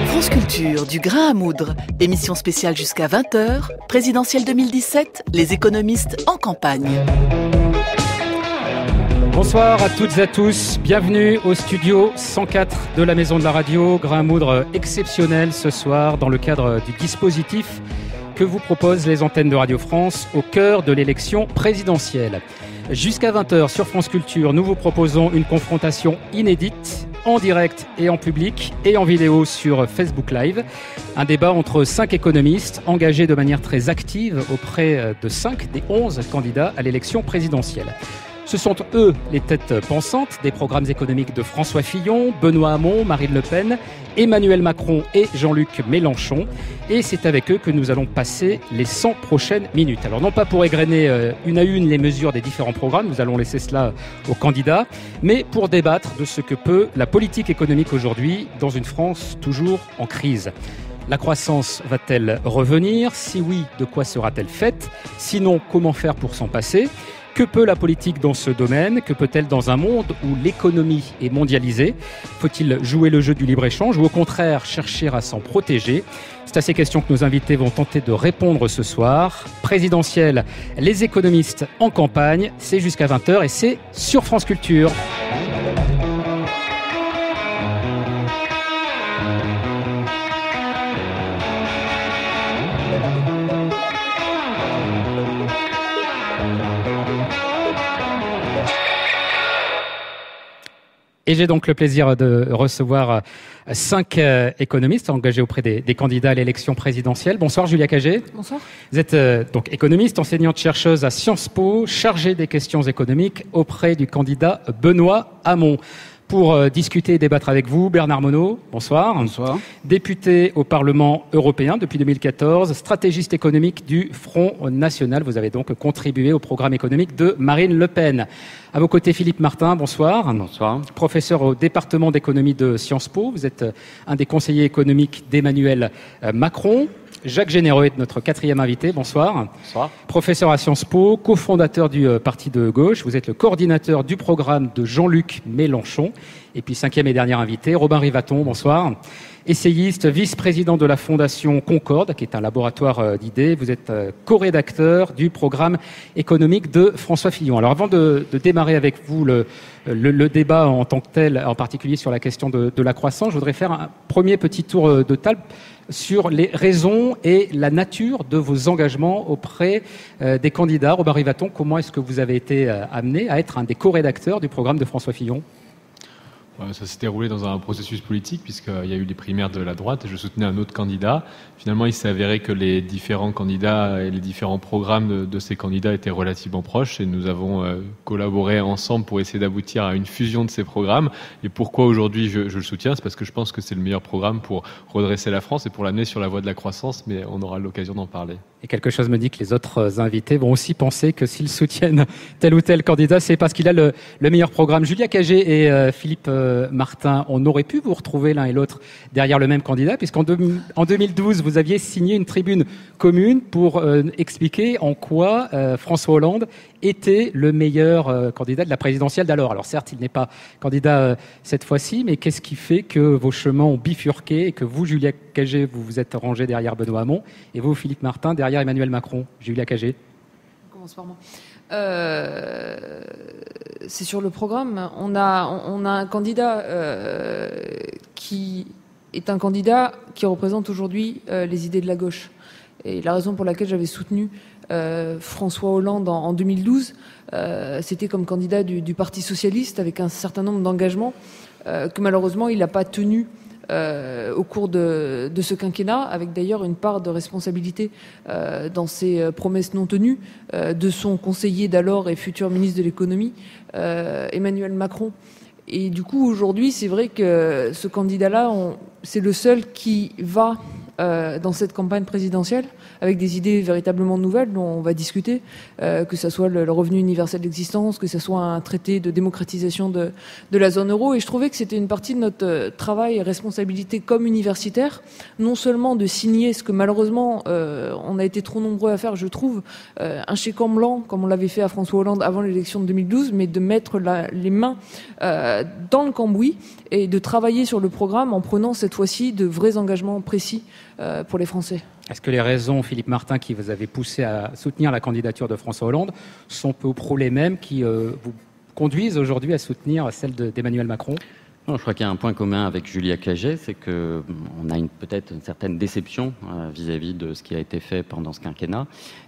France Culture, du grain à moudre. Émission spéciale jusqu'à 20h. Présidentielle 2017, les économistes en campagne. Bonsoir à toutes et à tous. Bienvenue au studio 104 de la Maison de la Radio. Grain à moudre exceptionnel ce soir dans le cadre du dispositif que vous proposent les antennes de Radio France au cœur de l'élection présidentielle. Jusqu'à 20h sur France Culture, nous vous proposons une confrontation inédite en direct et en public et en vidéo sur Facebook Live. Un débat entre 5 économistes engagés de manière très active auprès de 5 des 11 candidats à l'élection présidentielle. Ce sont eux les têtes pensantes des programmes économiques de François Fillon, Benoît Hamon, Marine Le Pen, Emmanuel Macron et Jean-Luc Mélenchon. Et c'est avec eux que nous allons passer les 100 prochaines minutes. Alors non pas pour égrener une à une les mesures des différents programmes, nous allons laisser cela aux candidats, mais pour débattre de ce que peut la politique économique aujourd'hui dans une France toujours en crise. La croissance va-t-elle revenir? Si oui, de quoi sera-t-elle faite? Sinon, comment faire pour s'en passer? Que peut la politique dans ce domaine? Que peut-elle dans un monde où l'économie est mondialisée? Faut-il jouer le jeu du libre-échange ou au contraire chercher à s'en protéger? C'est à ces questions que nos invités vont tenter de répondre ce soir. Présidentielle, les économistes en campagne, c'est jusqu'à 20h et c'est sur France Culture. Et j'ai donc le plaisir de recevoir 5 économistes engagés auprès des candidats à l'élection présidentielle. Bonsoir Julia Cagé. Bonsoir. Vous êtes donc économiste, enseignante-chercheuse à Sciences Po, chargée des questions économiques auprès du candidat Benoît Hamon. Pour discuter et débattre avec vous, Bernard Monod, bonsoir. Bonsoir. Député au Parlement européen depuis 2014, stratégiste économique du Front National. Vous avez donc contribué au programme économique de Marine Le Pen. À vos côtés, Philippe Martin, bonsoir. Bonsoir. Professeur au département d'économie de Sciences Po. Vous êtes un des conseillers économiques d'Emmanuel Macron. Jacques Généreux est notre 4e invité. Bonsoir. Bonsoir. Professeur à Sciences Po, cofondateur du parti de gauche. Vous êtes le coordinateur du programme de Jean-Luc Mélenchon. Et puis 5e et dernier invité, Robin Rivaton. Bonsoir. Essayiste, vice-président de la Fondation Concorde, qui est un laboratoire d'idées. Vous êtes co-rédacteur du programme économique de François Fillon. Alors avant de démarrer avec vous le débat en tant que tel, en particulier sur la question de la croissance, je voudrais faire un premier petit tour de table sur les raisons et la nature de vos engagements auprès des candidats. Robin Rivaton, comment est-ce que vous avez été amené à être un des co-rédacteurs du programme de François Fillon ? Ça s'est déroulé dans un processus politique puisqu'il y a eu les primaires de la droite et je soutenais un autre candidat. Finalement, il s'est avéré que les différents candidats et les différents programmes de ces candidats étaient relativement proches et nous avons collaboré ensemble pour essayer d'aboutir à une fusion de ces programmes. Et pourquoi aujourd'hui je le soutiens? C'est parce que je pense que c'est le meilleur programme pour redresser la France et pour l'amener sur la voie de la croissance, mais on aura l'occasion d'en parler. Et quelque chose me dit que les autres invités vont aussi penser que s'ils soutiennent tel ou tel candidat, c'est parce qu'il a le meilleur programme. Julia Cagé et Philippe Martin, on aurait pu vous retrouver l'un et l'autre derrière le même candidat, puisqu'en 2012, vous aviez signé une tribune commune pour expliquer en quoi François Hollande était le meilleur candidat de la présidentielle d'alors. Alors certes, il n'est pas candidat cette fois-ci, mais qu'est-ce qui fait que vos chemins ont bifurqué et que vous, Julia Cagé, vous vous êtes rangé derrière Benoît Hamon et vous, Philippe Martin, derrière Emmanuel Macron? Julia Cagé. On commence par moi. C'est sur le programme. On a un candidat qui est un candidat qui représente aujourd'hui les idées de la gauche. Et la raison pour laquelle j'avais soutenu François Hollande en 2012, c'était comme candidat du Parti socialiste avec un certain nombre d'engagements que malheureusement il n'a pas tenu au cours de ce quinquennat, avec d'ailleurs une part de responsabilité dans ces promesses non tenues de son conseiller d'alors et futur ministre de l'économie, Emmanuel Macron. Et du coup, aujourd'hui, c'est vrai que ce candidat-là, c'est le seul qui va dans cette campagne présidentielle, avec des idées véritablement nouvelles dont on va discuter, que ce soit le revenu universel d'existence, que ce soit un traité de démocratisation de la zone euro. Et je trouvais que c'était une partie de notre travail et responsabilité comme universitaire, non seulement de signer ce que malheureusement on a été trop nombreux à faire, je trouve, un chèque en blanc, comme on l'avait fait à François Hollande avant l'élection de 2012, mais de mettre les mains dans le cambouis et de travailler sur le programme en prenant cette fois-ci de vrais engagements précis pour les Français. Est-ce que les raisons, Philippe Martin, qui vous avez poussé à soutenir la candidature de François Hollande sont peu ou prou les mêmes qui vous conduisent aujourd'hui à soutenir celle d'Emmanuel Macron ? Non, je crois qu'il y a un point commun avec Julia Cagé, c'est qu'on a peut-être une certaine déception vis-à-vis de ce qui a été fait pendant ce quinquennat.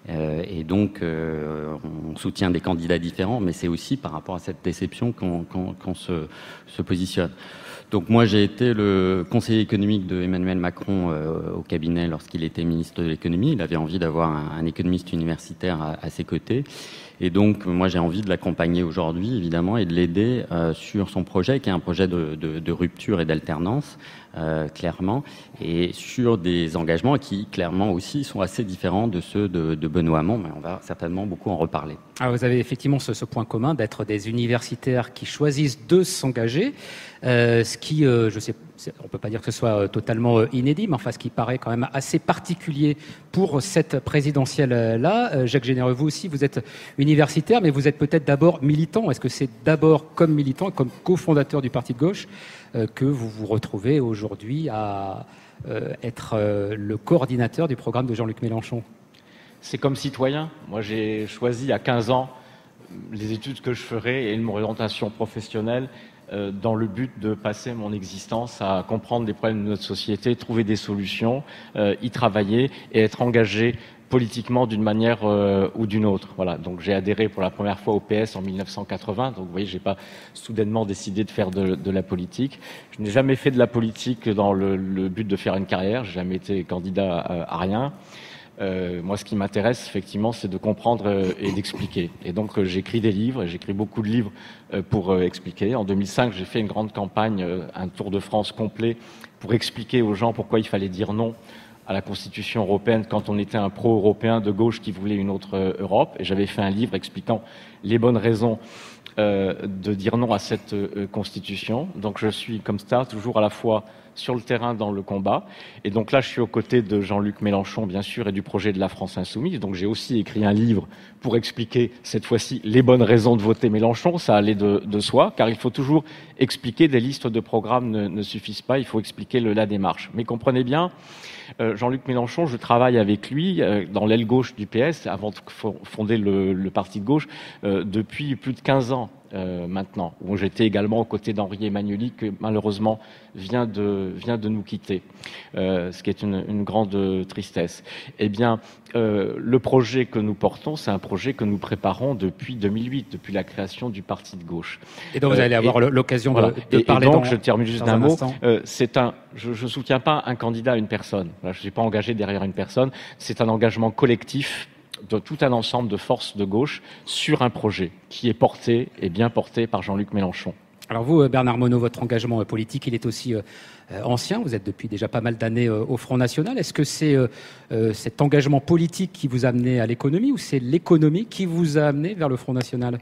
Et donc, on soutient des candidats différents, mais c'est aussi par rapport à cette déception qu'on se positionne. Donc moi, j'ai été le conseiller économique de Emmanuel Macron au cabinet lorsqu'il était ministre de l'économie. Il avait envie d'avoir un économiste universitaire à ses côtés. Et donc, moi, j'ai envie de l'accompagner aujourd'hui, évidemment, et de l'aider sur son projet, qui est un projet de rupture et d'alternance, clairement, et sur des engagements qui, clairement aussi, sont assez différents de ceux de Benoît Hamon, mais on va certainement beaucoup en reparler. Alors, vous avez effectivement ce point commun d'être des universitaires qui choisissent de s'engager, ce qui, je sais, on ne peut pas dire que ce soit totalement inédit, mais enfin, ce qui paraît quand même assez particulier pour cette présidentielle-là. Jacques Généreux, vous aussi, vous êtes universitaire, mais vous êtes peut-être d'abord militant. Est-ce que c'est d'abord comme militant, comme cofondateur du Parti de gauche, que vous vous retrouvez aujourd'hui à être le coordinateur du programme de Jean-Luc Mélenchon ? C'est comme citoyen. Moi, j'ai choisi à 15 ans les études que je ferais et mon orientation professionnelle dans le but de passer mon existence à comprendre les problèmes de notre société, trouver des solutions, y travailler et être engagé politiquement d'une manière ou d'une autre. Voilà. Donc j'ai adhéré pour la première fois au PS en 1980. Donc vous voyez, j'ai pas soudainement décidé de faire de la politique. Je n'ai jamais fait de la politique dans le but de faire une carrière. J'ai jamais été candidat à rien. Moi, ce qui m'intéresse, effectivement, c'est de comprendre et d'expliquer. Et donc, j'écris des livres, j'écris beaucoup de livres pour expliquer. En 2005, j'ai fait une grande campagne, un tour de France complet, pour expliquer aux gens pourquoi il fallait dire non à la Constitution européenne quand on était un pro-européen de gauche qui voulait une autre Europe. Et j'avais fait un livre expliquant les bonnes raisons de dire non à cette Constitution. Donc, je suis, comme ça, toujours à la fois sur le terrain dans le combat. Et donc là, je suis aux côtés de Jean-Luc Mélenchon, bien sûr, et du projet de la France Insoumise. Donc j'ai aussi écrit un livre pour expliquer, cette fois-ci, les bonnes raisons de voter Mélenchon. Ça allait de soi, car il faut toujours expliquer. Des listes de programmes ne suffisent pas. Il faut expliquer la démarche. Mais comprenez bien, Jean-Luc Mélenchon, je travaille avec lui dans l'aile gauche du PS, avant de fonder le parti de gauche, depuis plus de 15 ans. Maintenant, où j'étais également aux côtés d'Henri Emmanuelli, que malheureusement vient de nous quitter, ce qui est une grande tristesse. Eh bien, le projet que nous portons, c'est un projet que nous préparons depuis 2008, depuis la création du Parti de gauche. Et donc vous allez avoir l'occasion de parler. Et donc, je termine juste d'un mot. Je soutiens pas un candidat à une personne. Je ne suis pas engagé derrière une personne. C'est un engagement collectif de tout un ensemble de forces de gauche sur un projet qui est porté et bien porté par Jean-Luc Mélenchon. Alors vous, Bernard Monod, votre engagement politique, il est aussi ancien. Vous êtes depuis déjà pas mal d'années au Front National. Est-ce que c'est cet engagement politique qui vous a amené à l'économie ou c'est l'économie qui vous a amené vers le Front National ?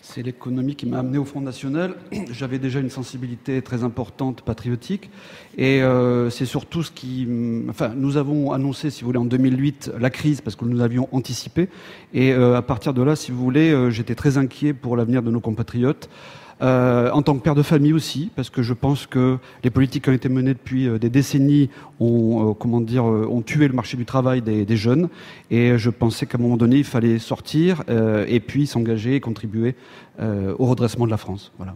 C'est l'économie qui m'a amené au Front National. J'avais déjà une sensibilité très importante patriotique. Et c'est surtout ce qui... Enfin, nous avons annoncé, si vous voulez, en 2008, la crise, parce que nous avions anticipé. Et à partir de là, si vous voulez, j'étais très inquiet pour l'avenir de nos compatriotes. En tant que père de famille aussi, parce que je pense que les politiques qui ont été menées depuis des décennies ont tué le marché du travail des jeunes. Et je pensais qu'à un moment donné, il fallait sortir et puis s'engager et contribuer au redressement de la France. Voilà.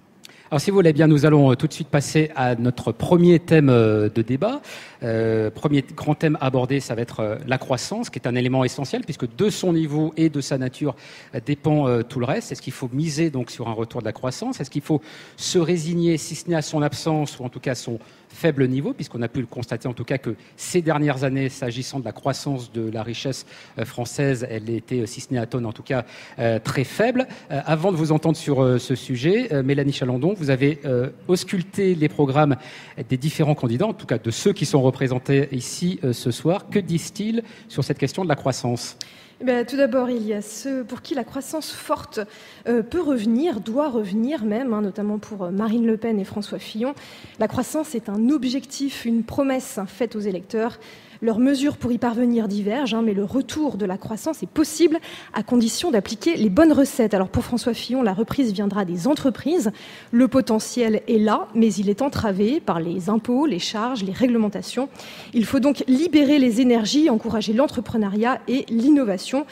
Alors si vous voulez bien, nous allons tout de suite passer à notre premier thème de débat. Premier grand thème abordé, ça va être la croissance, qui est un élément essentiel, puisque de son niveau et de sa nature dépend tout le reste. Est-ce qu'il faut miser donc sur un retour de la croissance ? Est-ce qu'il faut se résigner, si ce n'est à son absence, ou en tout cas à son faible niveau, puisqu'on a pu le constater en tout cas que ces dernières années, s'agissant de la croissance de la richesse française, elle était, si ce n'est atone en tout cas, très faible. Avant de vous entendre sur ce sujet, Mélanie Chalandon, Vous avez ausculté les programmes des différents candidats, en tout cas de ceux qui sont représentés ici ce soir. Que disent-ils sur cette question de la croissance ? Tout d'abord, il y a ceux pour qui la croissance forte peut revenir, doit revenir même, notamment pour Marine Le Pen et François Fillon. La croissance est un objectif, une promesse faite aux électeurs. Leurs mesures pour y parvenir divergent, mais le retour de la croissance est possible à condition d'appliquer les bonnes recettes. Alors pour François Fillon, la reprise viendra des entreprises. Le potentiel est là, mais il est entravé par les impôts, les charges, les réglementations. Il faut donc libérer les énergies, encourager l'entrepreneuriat et l'innovation.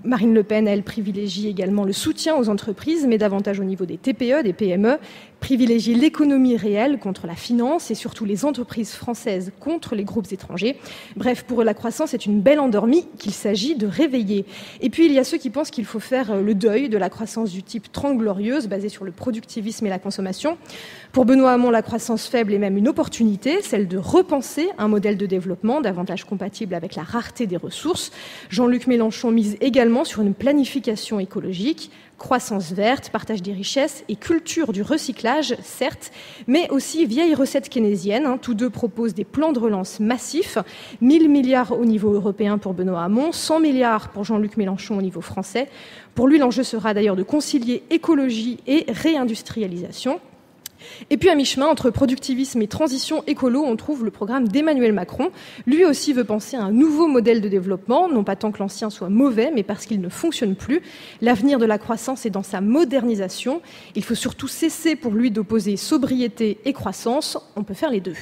Marine Le Pen, elle, privilégie également le soutien aux entreprises, mais davantage au niveau des TPE, des PME, privilégier l'économie réelle contre la finance et surtout les entreprises françaises contre les groupes étrangers. Bref, pour eux, la croissance est une belle endormie qu'il s'agit de réveiller. Et puis, il y a ceux qui pensent qu'il faut faire le deuil de la croissance du type Trente Glorieuses, basée sur le productivisme et la consommation. Pour Benoît Hamon, la croissance faible est même une opportunité, celle de repenser un modèle de développement davantage compatible avec la rareté des ressources. Jean-Luc Mélenchon mise également sur une planification écologique, croissance verte, partage des richesses et culture du recyclage, certes, mais aussi vieilles recettes keynésiennes. Tous deux proposent des plans de relance massifs, 1000 milliards au niveau européen pour Benoît Hamon, 100 milliards pour Jean-Luc Mélenchon au niveau français. Pour lui, l'enjeu sera d'ailleurs de concilier écologie et réindustrialisation. Et puis à mi-chemin, entre productivisme et transition écolo, on trouve le programme d'Emmanuel Macron. Lui aussi veut penser à un nouveau modèle de développement, non pas tant que l'ancien soit mauvais, mais parce qu'il ne fonctionne plus. L'avenir de la croissance est dans sa modernisation. Il faut surtout cesser pour lui d'opposer sobriété et croissance. On peut faire les deux.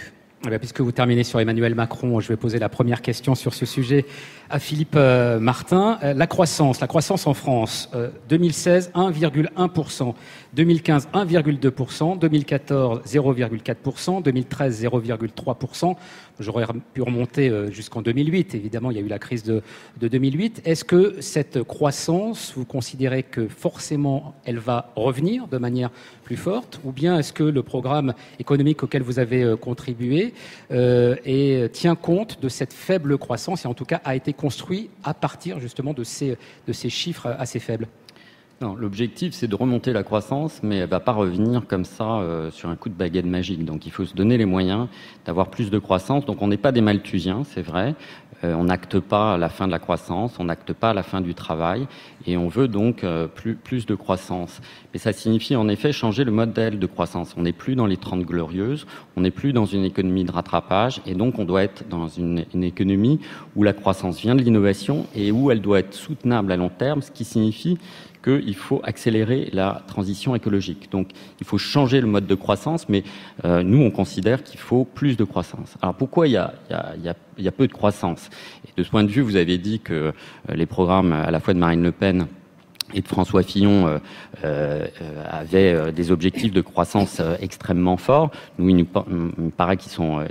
Puisque vous terminez sur Emmanuel Macron, je vais poser la première question sur ce sujet à Philippe Martin. La croissance en France, 2016, 1,1%, 2015, 1,2%, 2014, 0,4%, 2013, 0,3%. J'aurais pu remonter jusqu'en 2008. Évidemment, il y a eu la crise de 2008. Est-ce que cette croissance, vous considérez que forcément elle va revenir de manière plus forte, ou bien est-ce que le programme économique auquel vous avez contribué tient compte de cette faible croissance et en tout cas a été construit à partir justement de ces chiffres assez faibles ? Non, l'objectif, c'est de remonter la croissance, mais elle ne va pas revenir comme ça sur un coup de baguette magique. Donc il faut se donner les moyens d'avoir plus de croissance. Donc on n'est pas des malthusiens, c'est vrai. On n'acte pas la fin de la croissance, on n'acte pas la fin du travail, et on veut donc plus de croissance. Mais ça signifie en effet changer le modèle de croissance. On n'est plus dans les 30 glorieuses, on n'est plus dans une économie de rattrapage, et donc on doit être dans une économie où la croissance vient de l'innovation et où elle doit être soutenable à long terme, ce qui signifie qu'il faut accélérer la transition écologique. Donc, il faut changer le mode de croissance, mais nous, on considère qu'il faut plus de croissance. Alors, pourquoi il y a peu de croissance ? Et de ce point de vue, vous avez dit que les programmes à la fois de Marine Le Pen et de François Fillon avaient des objectifs de croissance extrêmement forts. Nous, il nous paraît qu'ils sont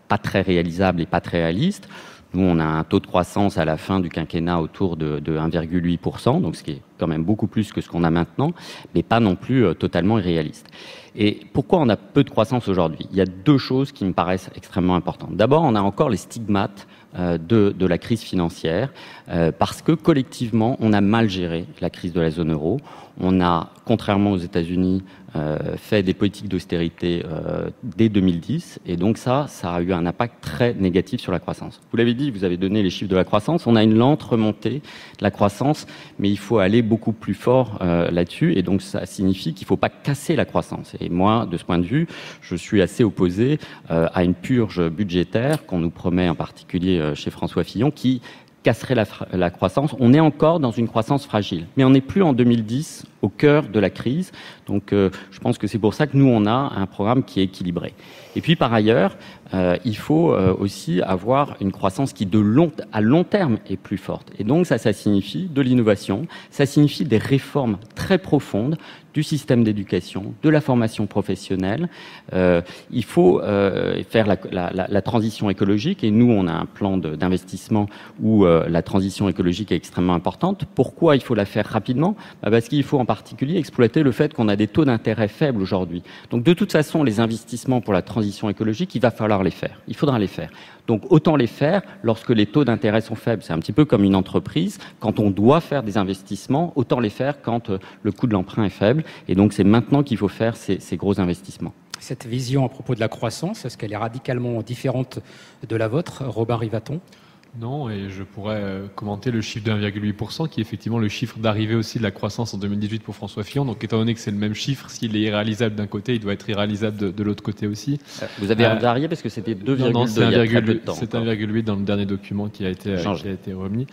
pas très réalisables et pas très réalistes. Nous, on a un taux de croissance à la fin du quinquennat autour de 1,8%, donc ce qui est quand même beaucoup plus que ce qu'on a maintenant, mais pas non plus totalement irréaliste. Et pourquoi on a peu de croissance aujourd'hui ? Il y a deux choses qui me paraissent extrêmement importantes. D'abord, on a encore les stigmates de la crise financière, parce que collectivement, on a mal géré la crise de la zone euro. On a, contrairement aux États-Unis, fait des politiques d'austérité dès 2010, et donc ça a eu un impact très négatif sur la croissance. Vous l'avez dit, vous avez donné les chiffres de la croissance, on a une lente remontée de la croissance, mais il faut aller beaucoup plus fort là-dessus, et donc ça signifie qu'il ne faut pas casser la croissance. Et moi, de ce point de vue, je suis assez opposé à une purge budgétaire qu'on nous promet en particulier chez François Fillon, qui casserait la croissance. On est encore dans une croissance fragile, mais on n'est plus en 2010 au cœur de la crise. Donc je pense que c'est pour ça que nous, on a un programme qui est équilibré. Et puis par ailleurs, il faut aussi avoir une croissance qui à long terme est plus forte. Et donc ça signifie de l'innovation, ça signifie des réformes très profondes du système d'éducation, de la formation professionnelle. Il faut faire la transition écologique, et nous, on a un plan d'investissement où la transition écologique est extrêmement importante. Pourquoi il faut la faire rapidement ? Parce qu'il faut en particulier exploiter le fait qu'on a a des taux d'intérêt faibles aujourd'hui. Donc de toute façon, les investissements pour la transition écologique, il va falloir les faire. Il faudra les faire. Donc autant les faire lorsque les taux d'intérêt sont faibles. C'est un petit peu comme une entreprise. Quand on doit faire des investissements, autant les faire quand le coût de l'emprunt est faible. Et donc c'est maintenant qu'il faut faire ces gros investissements. Cette vision à propos de la croissance, est-ce qu'elle est radicalement différente de la vôtre, Robin Rivaton ? Non, et je pourrais commenter le chiffre de 1,8%, qui est effectivement le chiffre d'arrivée aussi de la croissance en 2018 pour François Fillon. Donc, étant donné que c'est le même chiffre, s'il est irréalisable d'un côté, il doit être irréalisable de l'autre côté aussi. Vous avez varié parce que c'était 2,2. Non, c'est 1,8 dans le dernier document qui a été remis.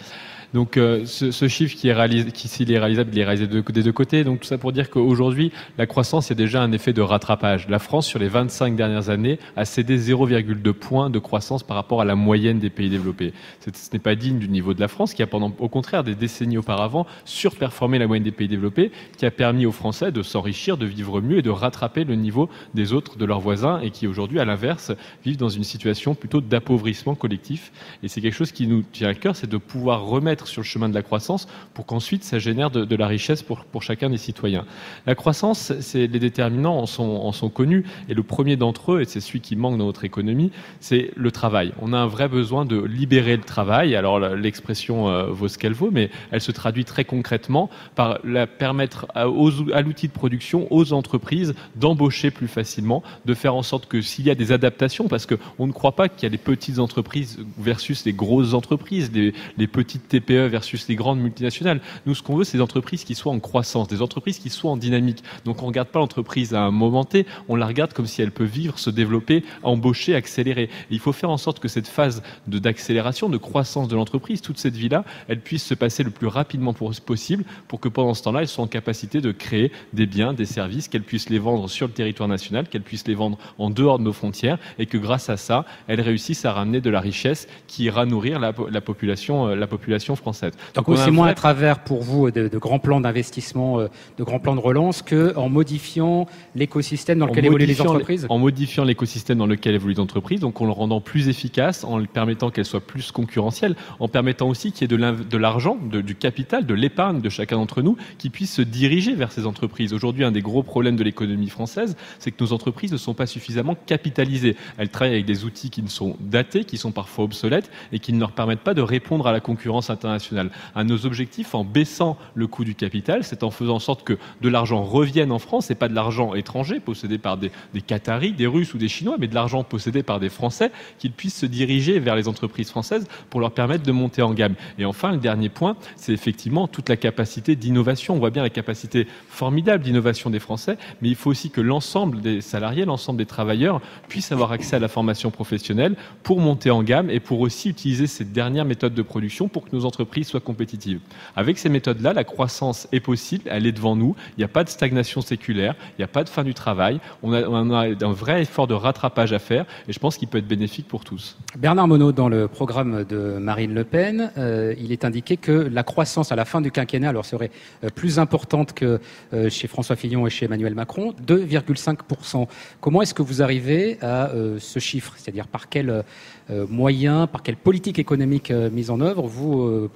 Donc, ce chiffre s'il est réalisable, il est réalisé des deux côtés. Donc, tout ça pour dire qu'aujourd'hui, la croissance, il y a déjà un effet de rattrapage. La France, sur les 25 dernières années, a cédé 0,2 points de croissance par rapport à la moyenne des pays développés. Ce n'est pas digne du niveau de la France, qui a au contraire, des décennies auparavant, surperformé la moyenne des pays développés, qui a permis aux Français de s'enrichir, de vivre mieux et de rattraper le niveau des autres, de leurs voisins, et qui aujourd'hui, à l'inverse, vivent dans une situation plutôt d'appauvrissement collectif. Et c'est quelque chose qui nous tient à cœur, c'est de pouvoir remettre sur le chemin de la croissance pour qu'ensuite ça génère de la richesse pour chacun des citoyens. La croissance, les déterminants en sont connus, et le premier d'entre eux, et c'est celui qui manque dans notre économie, c'est le travail. On a un vrai besoin de libérer le travail. Alors l'expression vaut ce qu'elle vaut, mais elle se traduit très concrètement par permettre à l'outil de production, aux entreprises d'embaucher plus facilement, de faire en sorte que s'il y a des adaptations, parce qu'on ne croit pas qu'il y a des petites entreprises versus les grosses entreprises, les petites TPE versus les grandes multinationales. Nous, ce qu'on veut, c'est des entreprises qui soient en croissance, des entreprises qui soient en dynamique. Donc on ne regarde pas l'entreprise à un moment T, on la regarde comme si elle peut vivre, se développer, embaucher, accélérer. Et il faut faire en sorte que cette phase d'accélération, de croissance de l'entreprise, toute cette vie-là, elle puisse se passer le plus rapidement possible pour que pendant ce temps-là, elle soit en capacité de créer des biens, des services, qu'elle puisse les vendre sur le territoire national, qu'elle puisse les vendre en dehors de nos frontières et que grâce à ça, elle réussisse à ramener de la richesse qui ira nourrir la population française. Donc c'est moins à travers pour vous de grands plans d'investissement, de grands plans de relance qu'en modifiant l'écosystème dans lequel évoluent les entreprises. En modifiant l'écosystème dans lequel évoluent les entreprises, donc en le rendant plus efficace, en permettant qu'elle soit plus concurrentielle, en permettant aussi qu'il y ait de l'argent, du capital, de l'épargne de chacun d'entre nous qui puisse se diriger vers ces entreprises. Aujourd'hui, un des gros problèmes de l'économie française, c'est que nos entreprises ne sont pas suffisamment capitalisées. Elles travaillent avec des outils qui sont datés, qui sont parfois obsolètes et qui ne leur permettent pas de répondre à la concurrence internationale. Un de nos objectifs, en baissant le coût du capital, c'est en faisant en sorte que de l'argent revienne en France, et pas de l'argent étranger possédé par des Qataris, des Russes ou des Chinois, mais de l'argent possédé par des Français, qu'ils puissent se diriger vers les entreprises françaises pour leur permettre de monter en gamme. Et enfin, le dernier point, c'est effectivement toute la capacité d'innovation. On voit bien la capacité formidable d'innovation des Français, mais il faut aussi que l'ensemble des salariés, l'ensemble des travailleurs puissent avoir accès à la formation professionnelle pour monter en gamme et pour aussi utiliser ces dernières méthodes de production pour que nos entreprises soient compétitives. Avec ces méthodes-là, la croissance est possible, elle est devant nous. Il n'y a pas de stagnation séculaire, il n'y a pas de fin du travail. On a un vrai effort de rattrapage à faire et je pense qu'il peut être bénéfique pour tous. Bernard Monod, dans le programme de Marine Le Pen, il est indiqué que la croissance à la fin du quinquennat serait plus importante que chez François Fillon et chez Emmanuel Macron, 2,5%. Comment est-ce que vous arrivez à ce chiffre ? C'est-à-dire par quels moyens, par quelle politique économique mise en œuvre vous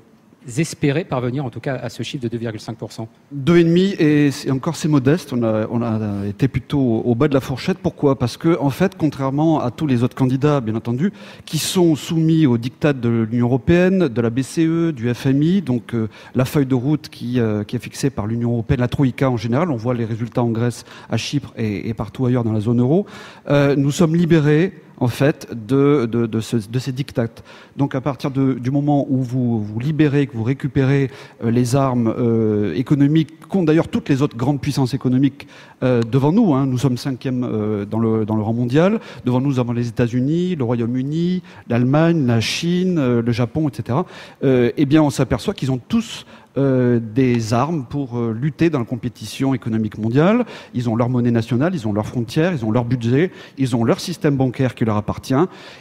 espérez parvenir en tout cas à ce chiffre de 2,5%? 2,5 et encore c'est modeste, on a été plutôt au bas de la fourchette. Pourquoi ? Parce que en fait, contrairement à tous les autres candidats, bien entendu, qui sont soumis aux diktats de l'Union européenne, de la BCE, du FMI, donc la feuille de route qui est fixée par l'Union européenne, la Troïka en général, on voit les résultats en Grèce, à Chypre et partout ailleurs dans la zone euro, nous sommes libérés en fait, de ces diktats. Donc, à partir du moment où vous libérez, que vous récupérez les armes économiques qu'ont d'ailleurs toutes les autres grandes puissances économiques devant nous, nous sommes 5e dans le rang mondial, devant nous avons les États-Unis, le Royaume-Uni, l'Allemagne, la Chine, le Japon, etc. Eh bien, on s'aperçoit qu'ils ont tous des armes pour lutter dans la compétition économique mondiale. Ils ont leur monnaie nationale, ils ont leurs frontières, ils ont leur budget, ils ont leur système bancaire qui leur appartient.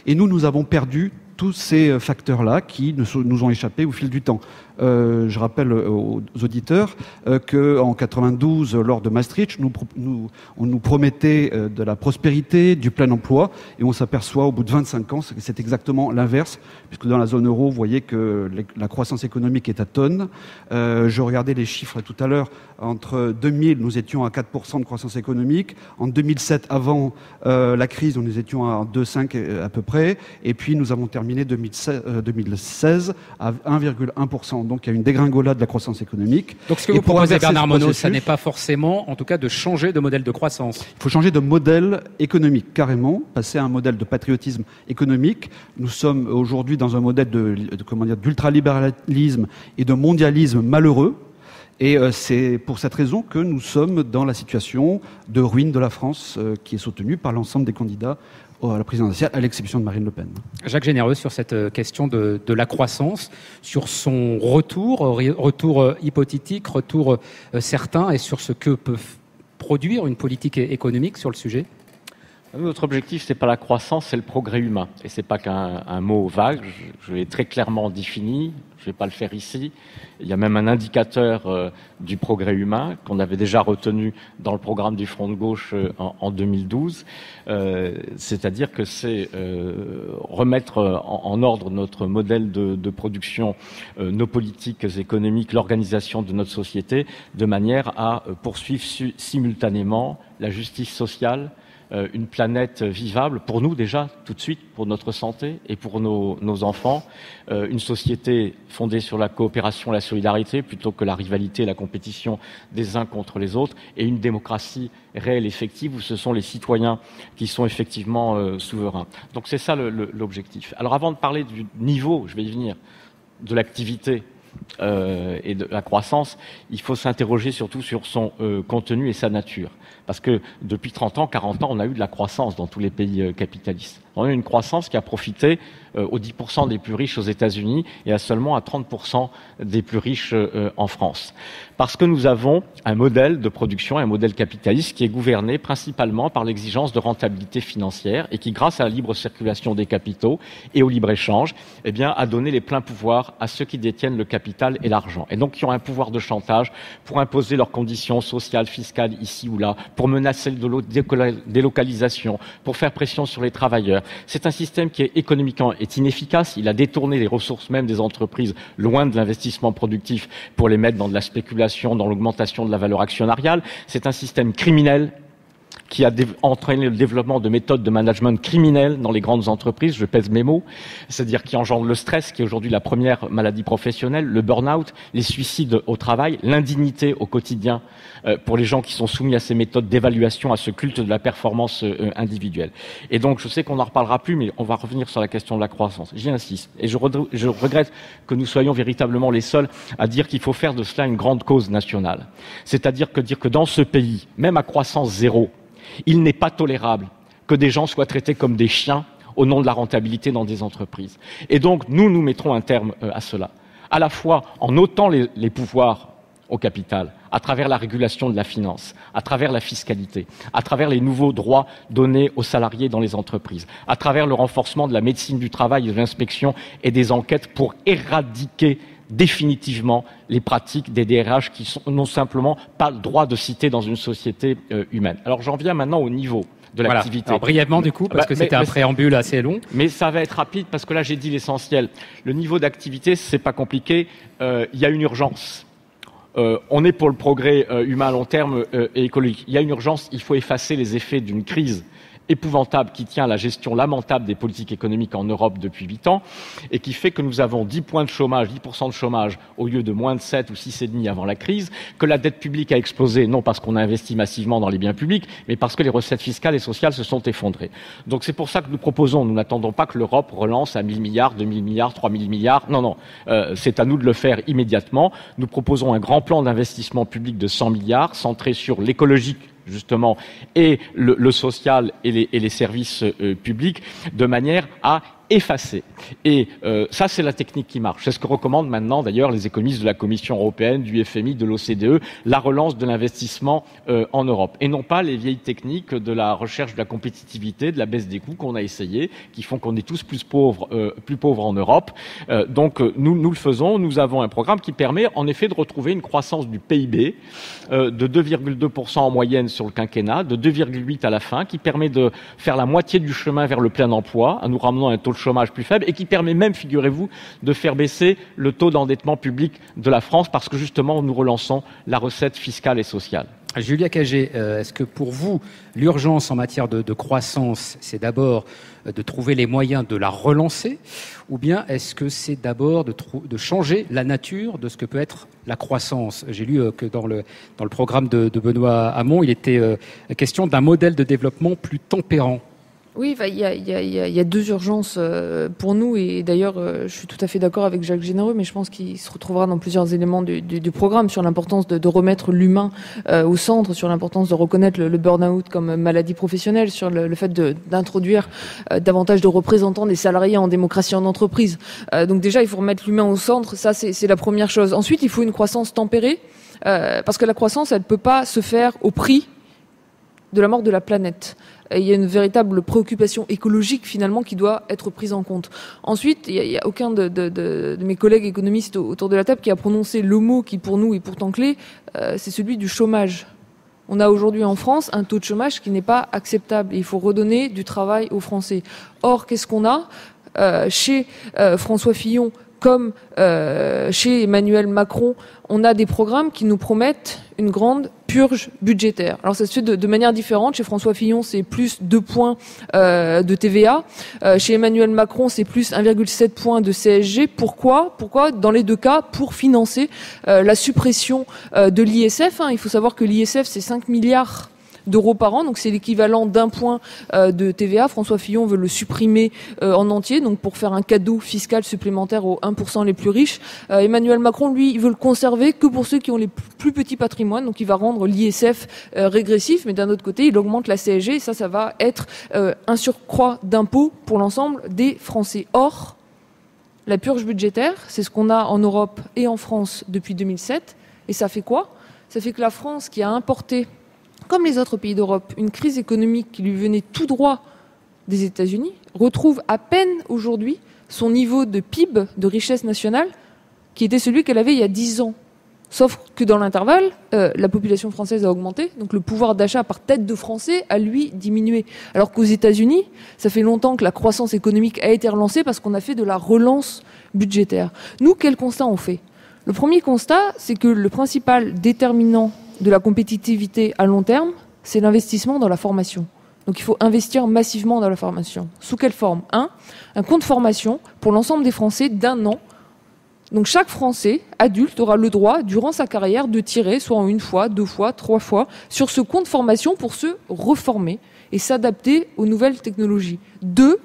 Et nous avons perdu tous ces facteurs-là qui nous ont échappé au fil du temps. Je rappelle aux auditeurs qu'en 92, lors de Maastricht, on nous promettait de la prospérité, du plein emploi, et on s'aperçoit au bout de 25 ans que c'est exactement l'inverse, puisque dans la zone euro, vous voyez que la croissance économique est à tonnes. Je regardais les chiffres tout à l'heure. Entre 2000, nous étions à 4% de croissance économique. En 2007, avant la crise, nous étions à 2,5 à peu près. Et puis, nous avons terminé 2016 à 1,1%. Donc, il y a une dégringolade de la croissance économique. Donc, ce que vous proposez, Bernard Monod, ça n'est pas forcément, en tout cas, de changer de modèle de croissance. Il faut changer de modèle économique, carrément, passer à un modèle de patriotisme économique. Nous sommes aujourd'hui dans un modèle d'ultralibéralisme et de mondialisme malheureux. Et c'est pour cette raison que nous sommes dans la situation de ruine de la France qui est soutenue par l'ensemble des candidats à la présidentielle, à l'exception de Marine Le Pen. Jacques Généreux, sur cette question de la croissance, sur son retour hypothétique, retour certain, et sur ce que peut produire une politique économique sur le sujet. Notre objectif, c'est pas la croissance, c'est le progrès humain. Et c'est pas qu'un mot vague. Je l'ai très clairement défini. Je vais pas le faire ici. Il y a même un indicateur du progrès humain qu'on avait déjà retenu dans le programme du Front de gauche en 2012. C'est-à-dire que c'est remettre en ordre notre modèle de production, nos politiques économiques, l'organisation de notre société, de manière à poursuivre simultanément la justice sociale, une planète vivable, pour nous déjà, tout de suite, pour notre santé et pour nos enfants, une société fondée sur la coopération, la solidarité, plutôt que la rivalité et la compétition des uns contre les autres, et une démocratie réelle, effective, où ce sont les citoyens qui sont effectivement souverains. Donc c'est ça l'objectif. Alors avant de parler du niveau, je vais y venir, de l'activité, et de la croissance, il faut s'interroger surtout sur son contenu et sa nature. Parce que depuis 30 ans, 40 ans, on a eu de la croissance dans tous les pays capitalistes. On a eu une croissance qui a profité aux 10% des plus riches aux États-Unis et à seulement à 30% des plus riches en France. Parce que nous avons un modèle de production, un modèle capitaliste qui est gouverné principalement par l'exigence de rentabilité financière et qui, grâce à la libre circulation des capitaux et au libre-échange, eh bien, a donné les pleins pouvoirs à ceux qui détiennent le capital et l'argent. Et donc, qui ont un pouvoir de chantage pour imposer leurs conditions sociales, fiscales, ici ou là, pour menacer de délocalisation, pour faire pression sur les travailleurs. C'est un système qui est économiquement inefficace. Il a détourné les ressources même des entreprises loin de l'investissement productif pour les mettre dans de la spéculation, dans l'augmentation de la valeur actionnariale. C'est un système criminel qui a entraîné le développement de méthodes de management criminelles dans les grandes entreprises, je pèse mes mots, c'est-à-dire qui engendre le stress, qui est aujourd'hui la première maladie professionnelle, le burn-out, les suicides au travail, l'indignité au quotidien pour les gens qui sont soumis à ces méthodes d'évaluation, à ce culte de la performance individuelle. Et donc, je sais qu'on n'en reparlera plus, mais on va revenir sur la question de la croissance. J'y insiste. Et je regrette que nous soyons véritablement les seuls à dire qu'il faut faire de cela une grande cause nationale. C'est-à-dire que dire que dans ce pays, même à croissance zéro, il n'est pas tolérable que des gens soient traités comme des chiens au nom de la rentabilité dans des entreprises. Et donc, nous mettrons un terme à cela. À la fois en ôtant les pouvoirs au capital, à travers la régulation de la finance, à travers la fiscalité, à travers les nouveaux droits donnés aux salariés dans les entreprises, à travers le renforcement de la médecine du travail, de l'inspection et des enquêtes pour éradiquer définitivement les pratiques des DRH qui n'ont simplement pas le droit de citer dans une société humaine. Alors j'en viens maintenant au niveau de l'activité. Voilà. Alors brièvement du coup, parce que c'était un préambule assez long. Mais ça va être rapide parce que là j'ai dit l'essentiel. Le niveau d'activité, c'est pas compliqué. Il y a une urgence. On est pour le progrès humain à long terme et écologique. Il y a une urgence, il faut effacer les effets d'une crise épouvantable qui tient à la gestion lamentable des politiques économiques en Europe depuis 8 ans et qui fait que nous avons 10 points de chômage, 10% de chômage au lieu de moins de 7 ou 6,5 avant la crise, que la dette publique a explosé, non parce qu'on a investi massivement dans les biens publics, mais parce que les recettes fiscales et sociales se sont effondrées. Donc c'est pour ça que nous proposons, nous n'attendons pas que l'Europe relance à 1 000 milliards, 2 000 milliards, 3 000 milliards. Non, c'est à nous de le faire immédiatement. Nous proposons un grand plan d'investissement public de 100 milliards, centré sur l'écologique, justement, et le social et les services publics, de manière à effacer. Et ça, c'est la technique qui marche. C'est ce que recommandent maintenant, d'ailleurs, les économistes de la Commission européenne, du FMI, de l'OCDE, la relance de l'investissement en Europe. Et non pas les vieilles techniques de la recherche de la compétitivité, de la baisse des coûts qu'on a essayé, qui font qu'on est tous plus pauvres en Europe. Donc, nous le faisons. Nous avons un programme qui permet, en effet, de retrouver une croissance du PIB de 2,2% en moyenne sur le quinquennat, de 2,8% à la fin, qui permet de faire la moitié du chemin vers le plein emploi, en nous ramenant à un taux de chômage plus faible, et qui permet même, figurez-vous, de faire baisser le taux d'endettement public de la France, parce que justement, nous relançons la recette fiscale et sociale. Julia Cagé, est-ce que pour vous, l'urgence en matière de croissance, c'est d'abord de trouver les moyens de la relancer, ou bien est-ce que c'est d'abord de changer la nature de ce que peut être la croissance? J'ai lu que dans le programme de Benoît Hamon, il était question d'un modèle de développement plus tempérant. Oui, il y a deux urgences pour nous, et d'ailleurs je suis tout à fait d'accord avec Jacques Généreux, mais je pense qu'il se retrouvera dans plusieurs éléments du programme sur l'importance de remettre l'humain au centre, sur l'importance de reconnaître le burn-out comme maladie professionnelle, sur le fait d'introduire davantage de représentants des salariés en démocratie en entreprise. Donc déjà, il faut remettre l'humain au centre, ça c'est la première chose. Ensuite, il faut une croissance tempérée, parce que la croissance, elle ne peut pas se faire au prix de la mort de la planète. Et il y a une véritable préoccupation écologique finalement qui doit être prise en compte. Ensuite, il y a aucun de mes collègues économistes autour de la table qui a prononcé le mot qui pour nous est pourtant clé, c'est celui du chômage. On a aujourd'hui en France un taux de chômage qui n'est pas acceptable. Et il faut redonner du travail aux Français. Or, qu'est-ce qu'on a chez François Fillon comme chez Emmanuel Macron, on a des programmes qui nous promettent une grande purge budgétaire. Alors ça se fait de manière différente. Chez François Fillon, c'est plus 2 points de TVA. Chez Emmanuel Macron, c'est plus 1,7 points de CSG. Pourquoi dans les deux cas, pour financer la suppression de l'ISF. Il faut savoir que l'ISF, c'est 5 milliards d'euros par an, donc c'est l'équivalent d'1 point de TVA. François Fillon veut le supprimer en entier, donc pour faire un cadeau fiscal supplémentaire aux 1% les plus riches. Emmanuel Macron, lui, il veut le conserver que pour ceux qui ont les plus petits patrimoines, donc il va rendre l'ISF régressif, mais d'un autre côté, il augmente la CSG, et ça va être un surcroît d'impôts pour l'ensemble des Français. Or, la purge budgétaire, c'est ce qu'on a en Europe et en France depuis 2007, et ça fait quoi? Ça fait que la France, qui a importé, comme les autres pays d'Europe, une crise économique qui lui venait tout droit des États-Unis, retrouve à peine aujourd'hui son niveau de PIB, de richesse nationale, qui était celui qu'elle avait il y a 10 ans. Sauf que dans l'intervalle, la population française a augmenté, donc le pouvoir d'achat par tête de Français a, lui, diminué. Alors qu'aux États-Unis, ça fait longtemps que la croissance économique a été relancée parce qu'on a fait de la relance budgétaire. Nous, quel constat on fait? Le premier constat, c'est que le principal déterminant de la compétitivité à long terme, c'est l'investissement dans la formation. Donc il faut investir massivement dans la formation. Sous quelle forme? Un compte formation pour l'ensemble des Français d'1 an. Donc chaque Français adulte aura le droit, durant sa carrière, de tirer, soit en 1 fois, 2 fois, 3 fois, sur ce compte formation pour se reformer et s'adapter aux nouvelles technologies. 2,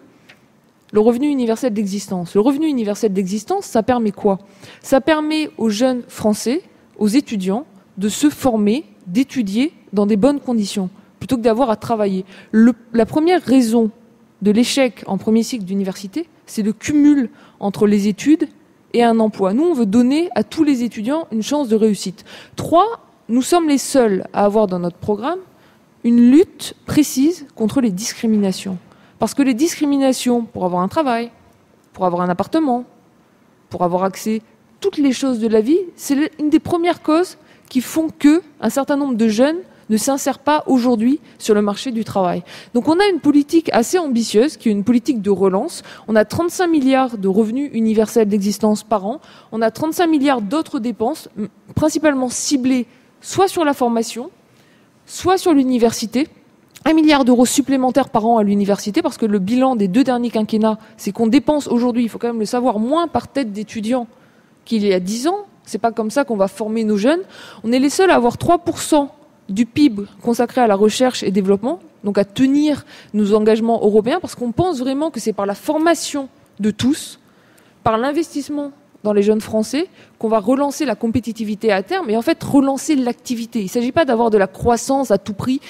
le revenu universel d'existence. Le revenu universel d'existence, ça permet quoi? Ça permet aux jeunes Français, aux étudiants, de se former, d'étudier dans des bonnes conditions, plutôt que d'avoir à travailler. La première raison de l'échec en premier cycle d'université, c'est le cumul entre les études et un emploi. Nous, on veut donner à tous les étudiants une chance de réussite. 3, nous sommes les seuls à avoir dans notre programme une lutte précise contre les discriminations. Parce que les discriminations pour avoir un travail, pour avoir un appartement, pour avoir accès à toutes les choses de la vie, c'est une des premières causes qui font qu'un certain nombre de jeunes ne s'insèrent pas aujourd'hui sur le marché du travail. Donc on a une politique assez ambitieuse, qui est une politique de relance. On a 35 milliards de revenus universels d'existence par an. On a 35 milliards d'autres dépenses, principalement ciblées soit sur la formation, soit sur l'université. 1 milliard d'euros supplémentaires par an à l'université, parce que le bilan des 2 derniers quinquennats, c'est qu'on dépense aujourd'hui, il faut quand même le savoir, moins par tête d'étudiant qu'il y a 10 ans. C'est pas comme ça qu'on va former nos jeunes. On est les seuls à avoir 3% du PIB consacré à la recherche et développement, donc à tenir nos engagements européens, parce qu'on pense vraiment que c'est par la formation de tous, par l'investissement dans les jeunes Français, qu'on va relancer la compétitivité à terme et en fait relancer l'activité. Il ne s'agit pas d'avoir de la croissance à tout prix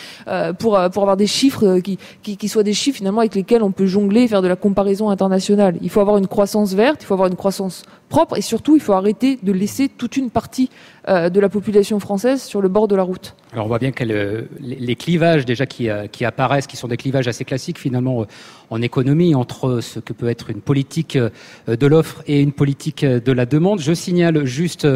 pour avoir des chiffres qui soient des chiffres finalement avec lesquels on peut jongler et faire de la comparaison internationale. Il faut avoir une croissance verte, il faut avoir une croissance propre et surtout il faut arrêter de laisser toute une partie de la population française sur le bord de la route. Alors on voit bien que les clivages déjà qui apparaissent, qui sont des clivages assez classiques finalement en économie entre ce que peut être une politique de l'offre et une politique de la demande. Je signale juste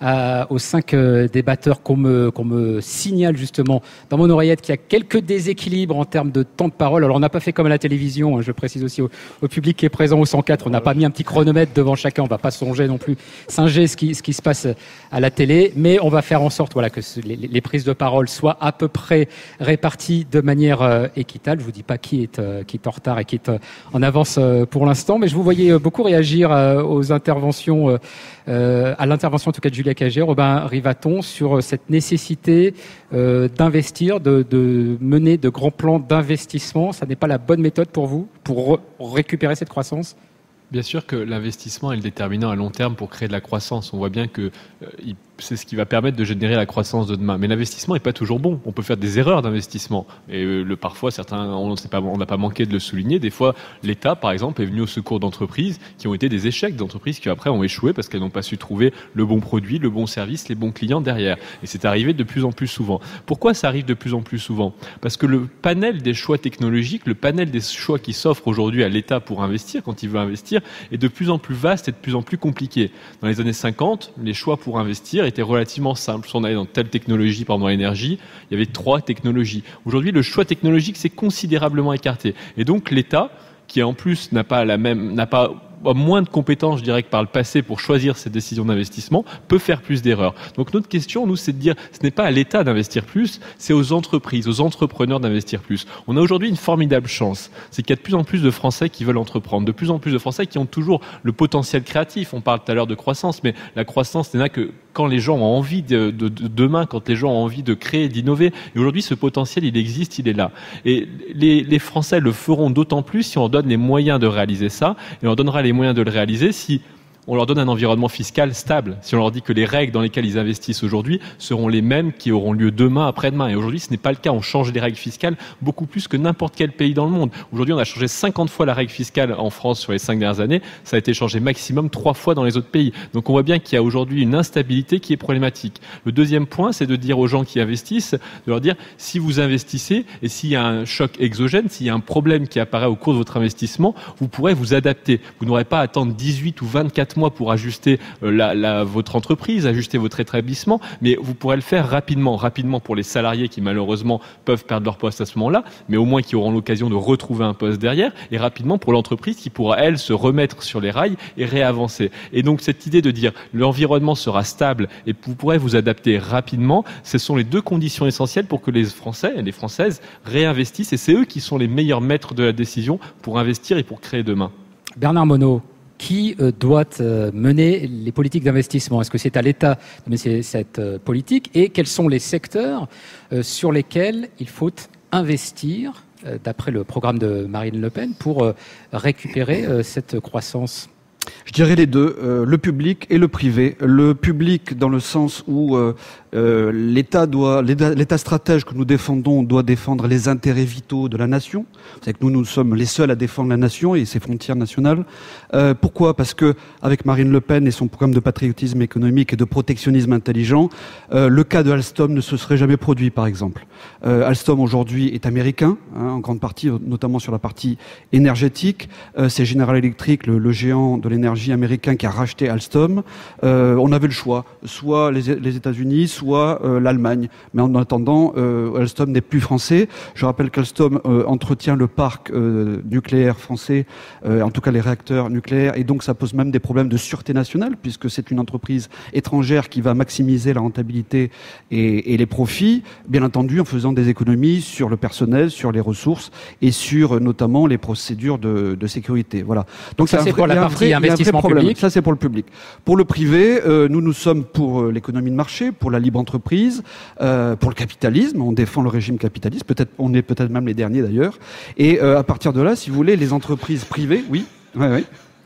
aux 5 débatteurs qu'on me signale justement dans mon oreillette qu'il y a quelques déséquilibres en termes de temps de parole. Alors on n'a pas fait comme à la télévision, je précise aussi au public qui est présent au 104, on n'a pas mis un petit chronomètre devant chacun, on ne va pas songer non plus singer ce qui se passe à la télé, mais on va faire en sorte que les prises de parole soient à peu près réparties de manière équitable. Je vous dis pas qui est en retard et qui est en avance pour l'instant, mais je vous voyais beaucoup réagir aux interventions, à l'intervention en tout cas de Julia Cagé, Robin Rivaton, sur cette nécessité d'investir, de mener de grands plans d'investissement. Ça n'est pas la bonne méthode pour vous, pour récupérer cette croissance ? Bien sûr que l'investissement est le déterminant à long terme pour créer de la croissance. On voit bien que c'est ce qui va permettre de générer la croissance de demain. Mais l'investissement n'est pas toujours bon. On peut faire des erreurs d'investissement. Et parfois, certains, on n'a pas manqué de le souligner. Des fois, l'État, par exemple, est venu au secours d'entreprises qui ont été des échecs, d'entreprises qui après ont échoué parce qu'elles n'ont pas su trouver le bon produit, le bon service, les bons clients derrière. Et c'est arrivé de plus en plus souvent. Pourquoi ça arrive de plus en plus souvent ? Parce que le panel des choix technologiques, le panel des choix qui s'offrent aujourd'hui à l'État pour investir, quand il veut investir, est de plus en plus vaste et de plus en plus compliqué. Dans les années 50, les choix pour investir étaient relativement simples. Si on allait dans telle technologie, par exemple dans l'énergie, il y avait 3 technologies. Aujourd'hui, le choix technologique s'est considérablement écarté. Et donc, l'État, qui en plus n'a pas moins de compétences, je dirais, que par le passé pour choisir ses décisions d'investissement, peut faire plus d'erreurs. Donc notre question, nous, c'est de dire, ce n'est pas à l'État d'investir plus, c'est aux entreprises, aux entrepreneurs d'investir plus. On a aujourd'hui une formidable chance, c'est qu'il y a de plus en plus de Français qui veulent entreprendre, de plus en plus de Français qui ont toujours le potentiel créatif. On parle tout à l'heure de croissance, mais la croissance n'est là que quand les gens ont envie de demain, quand les gens ont envie de créer, d'innover. Et aujourd'hui, ce potentiel, il existe, il est là. Et les Français le feront d'autant plus si on leur donne les moyens de réaliser ça, et on leur donnera les moyens de le réaliser si on leur donne un environnement fiscal stable, si on leur dit que les règles dans lesquelles ils investissent aujourd'hui seront les mêmes qui auront lieu demain, après-demain. Et aujourd'hui, ce n'est pas le cas. On change les règles fiscales beaucoup plus que n'importe quel pays dans le monde. Aujourd'hui, on a changé 50 fois la règle fiscale en France sur les 5 dernières années. Ça a été changé maximum 3 fois dans les autres pays. Donc on voit bien qu'il y a aujourd'hui une instabilité qui est problématique. Le deuxième point, c'est de dire aux gens qui investissent, de leur dire, si vous investissez et s'il y a un choc exogène, s'il y a un problème qui apparaît au cours de votre investissement, vous pourrez vous adapter. Vous n'aurez pas à attendre 18 ou 24 mois pour ajuster votre entreprise, ajuster votre établissement, mais vous pourrez le faire rapidement pour les salariés qui malheureusement peuvent perdre leur poste à ce moment-là, mais au moins qui auront l'occasion de retrouver un poste derrière, et rapidement pour l'entreprise qui pourra, elle, se remettre sur les rails et réavancer. Et donc cette idée de dire l'environnement sera stable et vous pourrez vous adapter rapidement, ce sont les 2 conditions essentielles pour que les Français et les Françaises réinvestissent, et c'est eux qui sont les meilleurs maîtres de la décision pour investir et pour créer demain. Bernard Monod, qui doit mener les politiques d'investissement ? Est-ce que c'est à l'État de mener cette politique ? Et quels sont les secteurs sur lesquels il faut investir, d'après le programme de Marine Le Pen, pour récupérer cette croissance ? Je dirais les deux, le public et le privé. Le public dans le sens où l'État stratège que nous défendons doit défendre les intérêts vitaux de la nation. C'est que nous sommes les seuls à défendre la nation et ses frontières nationales. Pourquoi ? Parce que avec Marine Le Pen et son programme de patriotisme économique et de protectionnisme intelligent, le cas de Alstom ne se serait jamais produit, par exemple. Alstom aujourd'hui est américain, en grande partie, notamment sur la partie énergétique. C'est General Electric, le géant de l'énergie américain, qui a racheté Alstom. On avait le choix, soit les États-Unis, soit l'Allemagne. Mais en attendant, Alstom n'est plus français. Je rappelle qu'Alstom entretient le parc nucléaire français, en tout cas les réacteurs nucléaires, et donc ça pose même des problèmes de sûreté nationale, puisque c'est une entreprise étrangère qui va maximiser la rentabilité et les profits, bien entendu en faisant des économies sur le personnel, sur les ressources et sur notamment les procédures de sécurité. Voilà. Donc ça, c'est pour la partie investissement public. Ça, c'est pour le public. Pour le privé, nous sommes pour l'économie de marché, pour la libre entreprise, pour le capitalisme. On défend le régime capitaliste. On est peut-être même les derniers d'ailleurs. Et à partir de là, si vous voulez, les entreprises privées, oui.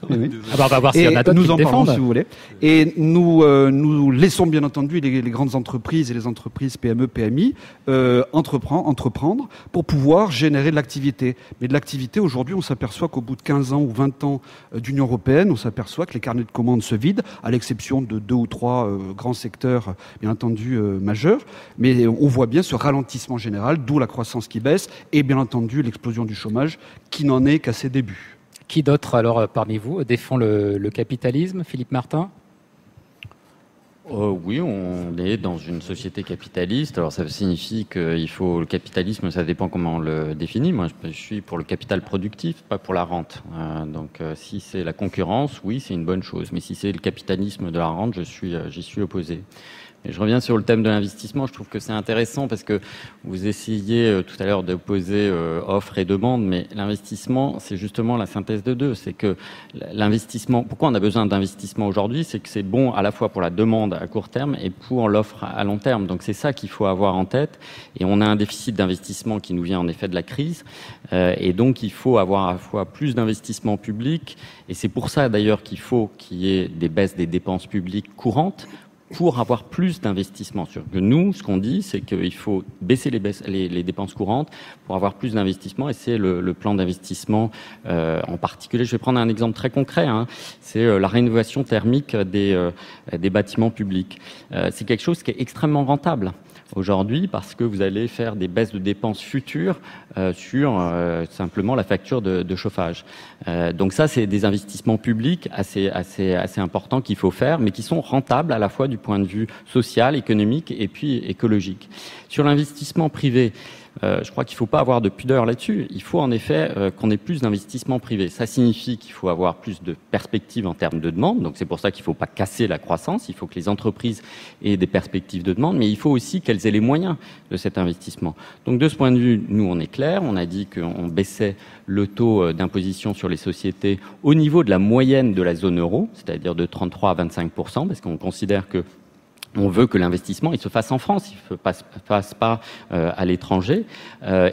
Oui. Ah bah, on va voir s'il y en a d'autres nous qui en le parlons défendent. si vous voulez. Et nous laissons bien entendu les grandes entreprises et les entreprises PME, PMI entreprendre pour pouvoir générer de l'activité. Mais de l'activité, aujourd'hui, on s'aperçoit qu'au bout de 15 ans ou 20 ans d'Union européenne, on s'aperçoit que les carnets de commandes se vident, à l'exception de 2 ou 3 grands secteurs, bien entendu, majeurs. Mais on voit bien ce ralentissement général, d'où la croissance qui baisse et bien entendu l'explosion du chômage qui n'en est qu'à ses débuts. Qui d'autre, alors, parmi vous, défend le capitalisme? Philippe Martin? Oui, on est dans une société capitaliste. Alors ça signifie qu'il faut le capitalisme, ça dépend comment on le définit. Moi, je suis pour le capital productif, pas pour la rente. Donc si c'est la concurrence, oui, c'est une bonne chose. Mais si c'est le capitalisme de la rente, j'y suis opposé. Et je reviens sur le thème de l'investissement. Je trouve que c'est intéressant parce que vous essayez tout à l'heure d'opposer offre et demande, mais l'investissement, c'est justement la synthèse de deux. C'est que l'investissement, pourquoi on a besoin d'investissement aujourd'hui, c'est que c'est bon à la fois pour la demande à court terme et pour l'offre à long terme. Donc c'est ça qu'il faut avoir en tête. Et on a un déficit d'investissement qui nous vient en effet de la crise. Et donc il faut avoir à la fois plus d'investissement public. Et c'est pour ça d'ailleurs qu'il faut qu'il y ait des baisses des dépenses publiques courantes, pour avoir plus d'investissement. Nous, ce qu'on dit, c'est qu'il faut baisser les dépenses courantes pour avoir plus d'investissement, et c'est le plan d'investissement en particulier. Je vais prendre un exemple très concret, c'est la rénovation thermique des bâtiments publics. C'est quelque chose qui est extrêmement rentable aujourd'hui parce que vous allez faire des baisses de dépenses futures sur simplement la facture de chauffage. Donc ça, c'est des investissements publics assez importants qu'il faut faire, mais qui sont rentables à la fois du point de vue social, économique et puis écologique. Sur l'investissement privé, je crois qu'il ne faut pas avoir de pudeur là-dessus. Il faut en effet qu'on ait plus d'investissement privé. Ça signifie qu'il faut avoir plus de perspectives en termes de demande. Donc c'est pour ça qu'il ne faut pas casser la croissance. Il faut que les entreprises aient des perspectives de demande, mais il faut aussi qu'elles aient les moyens de cet investissement. Donc de ce point de vue, nous on est clair. On a dit qu'on baissait le taux d'imposition sur les sociétés au niveau de la moyenne de la zone euro, c'est-à-dire de 33 à 25%, parce qu'on considère que on veut que l'investissement il se fasse en France, il ne passe pas à l'étranger.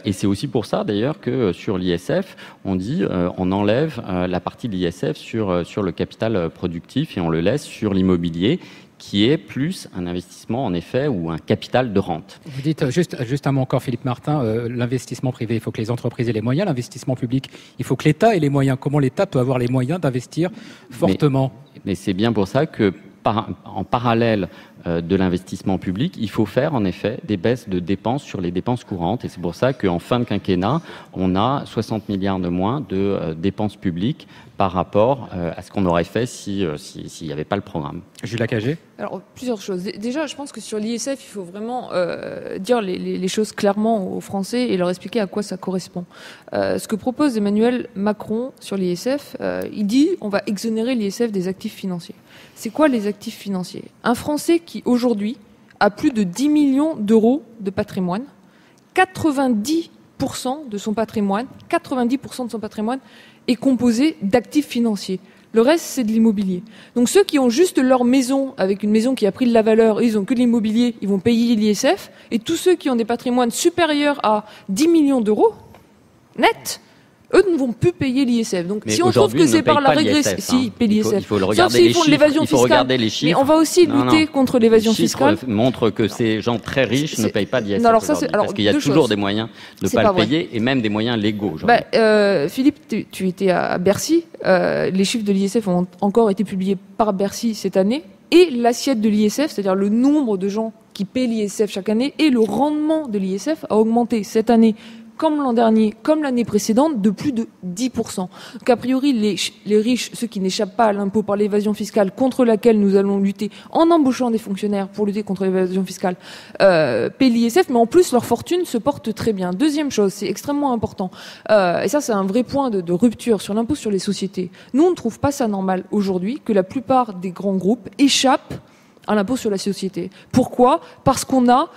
Et c'est aussi pour ça d'ailleurs que sur l'ISF, on dit on enlève la partie de l'ISF sur le capital productif et on le laisse sur l'immobilier, qui est plus un investissement en effet ou un capital de rente. Vous dites juste un mot encore, Philippe Martin, l'investissement privé, il faut que les entreprises aient les moyens, l'investissement public, il faut que l'État ait les moyens. Comment l'État peut avoir les moyens d'investir fortement? Mais c'est bien pour ça que en parallèle de l'investissement public, il faut faire en effet des baisses de dépenses sur les dépenses courantes. Et c'est pour ça qu'en fin de quinquennat, on a 60 milliards de moins de dépenses publiques par rapport à ce qu'on aurait fait s'il n'y avait pas le programme. Julia Cagé? Alors, plusieurs choses. Déjà, je pense que sur l'ISF, il faut vraiment dire les choses clairement aux Français et leur expliquer à quoi ça correspond. Ce que propose Emmanuel Macron sur l'ISF, il dit on va exonérer l'ISF des actifs financiers. C'est quoi les actifs financiers? Un Français qui, aujourd'hui, a plus de 10 millions d'euros de patrimoine, 90% de son patrimoine est composé d'actifs financiers. Le reste, c'est de l'immobilier. Donc ceux qui ont juste leur maison, avec une maison qui a pris de la valeur, ils ont que l'immobilier, ils vont payer l'ISF. Et tous ceux qui ont des patrimoines supérieurs à 10 millions d'euros, net, eux ne vont plus payer l'ISF. Donc si on trouve que c'est par la régression, si ils paient l'ISF. Il faut regarder les chiffres. Il faut regarder les chiffres. Mais on va aussi lutter contre l'évasion fiscale. Les chiffres montrent que ces gens très riches ne payent pas d'ISF parce qu'il y a toujours choses. des moyens de ne pas le payer et même des moyens légaux. Philippe, tu étais à Bercy. Les chiffres de l'ISF ont encore été publiés par Bercy cette année. Et l'assiette de l'ISF, c'est-à-dire le nombre de gens qui paient l'ISF chaque année, et le rendement de l'ISF a augmenté cette année, comme l'an dernier, comme l'année précédente, de plus de 10%. Donc a priori, les riches, ceux qui n'échappent pas à l'impôt par l'évasion fiscale, contre laquelle nous allons lutter en embauchant des fonctionnaires pour lutter contre l'évasion fiscale, paient l'ISF, mais en plus leur fortune se porte très bien. Deuxième chose, c'est extrêmement important, et ça c'est un vrai point de rupture sur l'impôt sur les sociétés. Nous on ne trouve pas ça normal aujourd'hui que la plupart des grands groupes échappent à l'impôt sur la société. Pourquoi? Parce qu'on a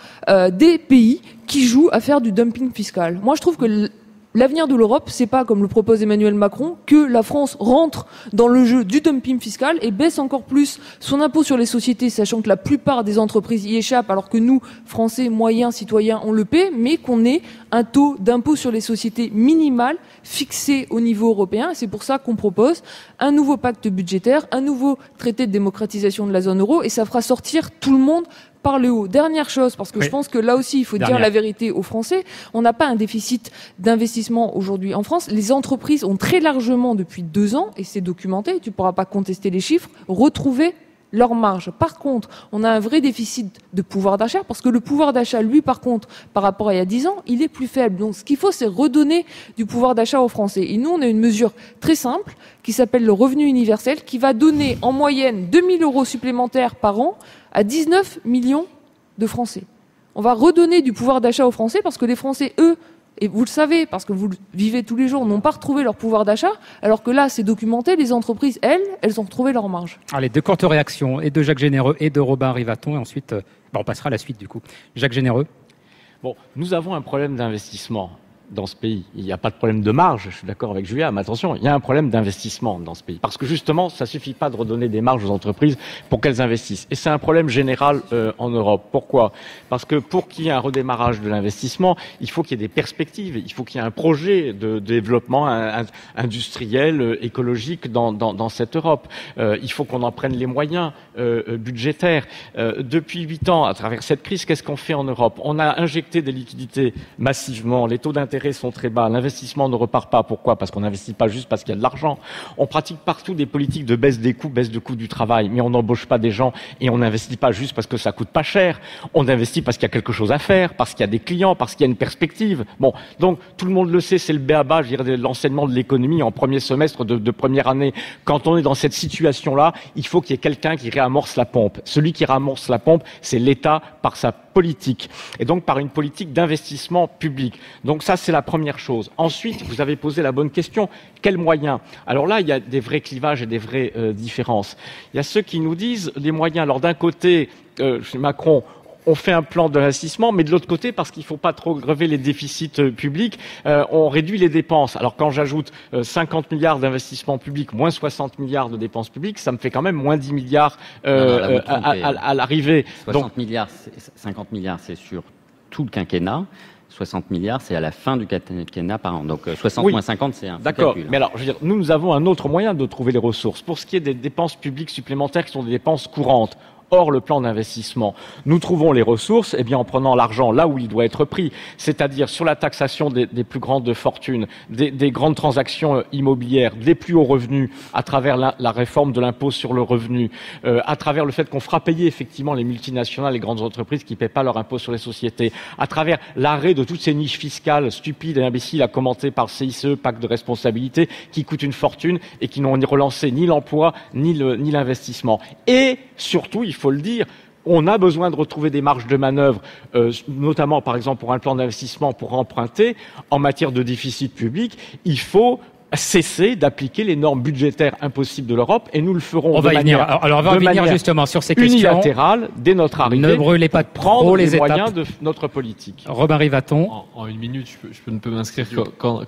des pays qui jouent à faire du dumping fiscal. Moi, je trouve que l'avenir de l'Europe, c'est pas, comme le propose Emmanuel Macron, que la France rentre dans le jeu du dumping fiscal et baisse encore plus son impôt sur les sociétés, sachant que la plupart des entreprises y échappent, alors que nous, Français, moyens, citoyens, on le paie, mais qu'on ait un taux d'impôt sur les sociétés minimal fixé au niveau européen. C'est pour ça qu'on propose un nouveau pacte budgétaire, un nouveau traité de démocratisation de la zone euro, et ça fera sortir tout le monde par le haut. Dernière chose, parce que je pense que là aussi, il faut dire la vérité aux Français. On n'a pas un déficit d'investissement aujourd'hui en France. Les entreprises ont très largement, depuis 2 ans, et c'est documenté, tu ne pourras pas contester les chiffres, retrouvé leur marge. Par contre, on a un vrai déficit de pouvoir d'achat, parce que le pouvoir d'achat, lui, par contre, par rapport à il y a 10 ans, il est plus faible. Donc, ce qu'il faut, c'est redonner du pouvoir d'achat aux Français. Et nous, on a une mesure très simple, qui s'appelle le revenu universel, qui va donner en moyenne 2 000 € supplémentaires par an à 19 millions de Français. On va redonner du pouvoir d'achat aux Français, parce que les Français, eux, et vous le savez, parce que vous le vivez tous les jours, n'ont pas retrouvé leur pouvoir d'achat, alors que là, c'est documenté, les entreprises, elles ont retrouvé leur marge. Allez, 2 courtes réactions, et de Jacques Généreux et de Robin Rivaton, et ensuite, on passera à la suite du coup. Jacques Généreux. Bon, nous avons un problème d'investissement dans ce pays. Il n'y a pas de problème de marge, je suis d'accord avec Julia, mais attention, il y a un problème d'investissement dans ce pays. Parce que justement, ça suffit pas de redonner des marges aux entreprises pour qu'elles investissent. Et c'est un problème général en Europe. Pourquoi ? Parce que pour qu'il y ait un redémarrage de l'investissement, il faut qu'il y ait des perspectives, il faut qu'il y ait un projet de développement industriel, écologique dans cette Europe. Il faut qu'on en prenne les moyens budgétaires. Depuis 8 ans, à travers cette crise, qu'est-ce qu'on fait en Europe ? On a injecté des liquidités massivement, les taux d'intérêt sont très bas, l'investissement ne repart pas. Pourquoi ? Parce qu'on n'investit pas juste parce qu'il y a de l'argent. On pratique partout des politiques de baisse des coûts, baisse de coût du travail, mais on n'embauche pas des gens et on n'investit pas juste parce que ça coûte pas cher. On investit parce qu'il y a quelque chose à faire, parce qu'il y a des clients, parce qu'il y a une perspective. Bon, donc tout le monde le sait, c'est le b.a.-ba, je dirais, de l'enseignement de l'économie en premier semestre de première année. Quand on est dans cette situation-là, il faut qu'il y ait quelqu'un qui réamorce la pompe. Celui qui réamorce la pompe, c'est l'État par sa politique, et donc par une politique d'investissement public. Donc ça, c'est la première chose. Ensuite, vous avez posé la bonne question. Quels moyens ? Alors là, il y a des vrais clivages et des vraies différences. Il y a ceux qui nous disent les moyens. Alors d'un côté, chez Macron, on fait un plan d'investissement, mais de l'autre côté, parce qu'il ne faut pas trop grever les déficits publics, on réduit les dépenses. Alors quand j'ajoute 50 milliards d'investissements publics, moins 60 milliards de dépenses publiques, ça me fait quand même moins 10 milliards à l'arrivée. 50 milliards, c'est sur tout le quinquennat. 60 milliards, c'est à la fin du quinquennat par an. Donc 60 moins 50, c'est un d'accord, calcul. Mais alors, je veux dire, nous avons un autre moyen de trouver les ressources. Pour ce qui est des dépenses publiques supplémentaires qui sont des dépenses courantes, hors le plan d'investissement, nous trouvons les ressources en prenant l'argent là où il doit être pris, c'est-à-dire sur la taxation des plus grandes fortunes, des grandes transactions immobilières, des plus hauts revenus, à travers la réforme de l'impôt sur le revenu, à travers le fait qu'on fera payer effectivement les multinationales, les grandes entreprises qui ne paient pas leur impôt sur les sociétés, à travers l'arrêt de toutes ces niches fiscales stupides et imbéciles à commenter par CICE, pacte de responsabilité, qui coûtent une fortune et qui n'ont relancé ni l'emploi ni l'investissement. Et surtout, il faut le dire, on a besoin de retrouver des marges de manœuvre, notamment par exemple pour un plan d'investissement pour emprunter. En matière de déficit public, il faut cesser d'appliquer les normes budgétaires impossibles de l'Europe, et nous le ferons on va venir justement sur ces questions unilatérales dès notre arrivée. Ne brûlez pas trop les moyens de notre politique. Robin Rivaton. En 1 minute, je ne peux m'inscrire quand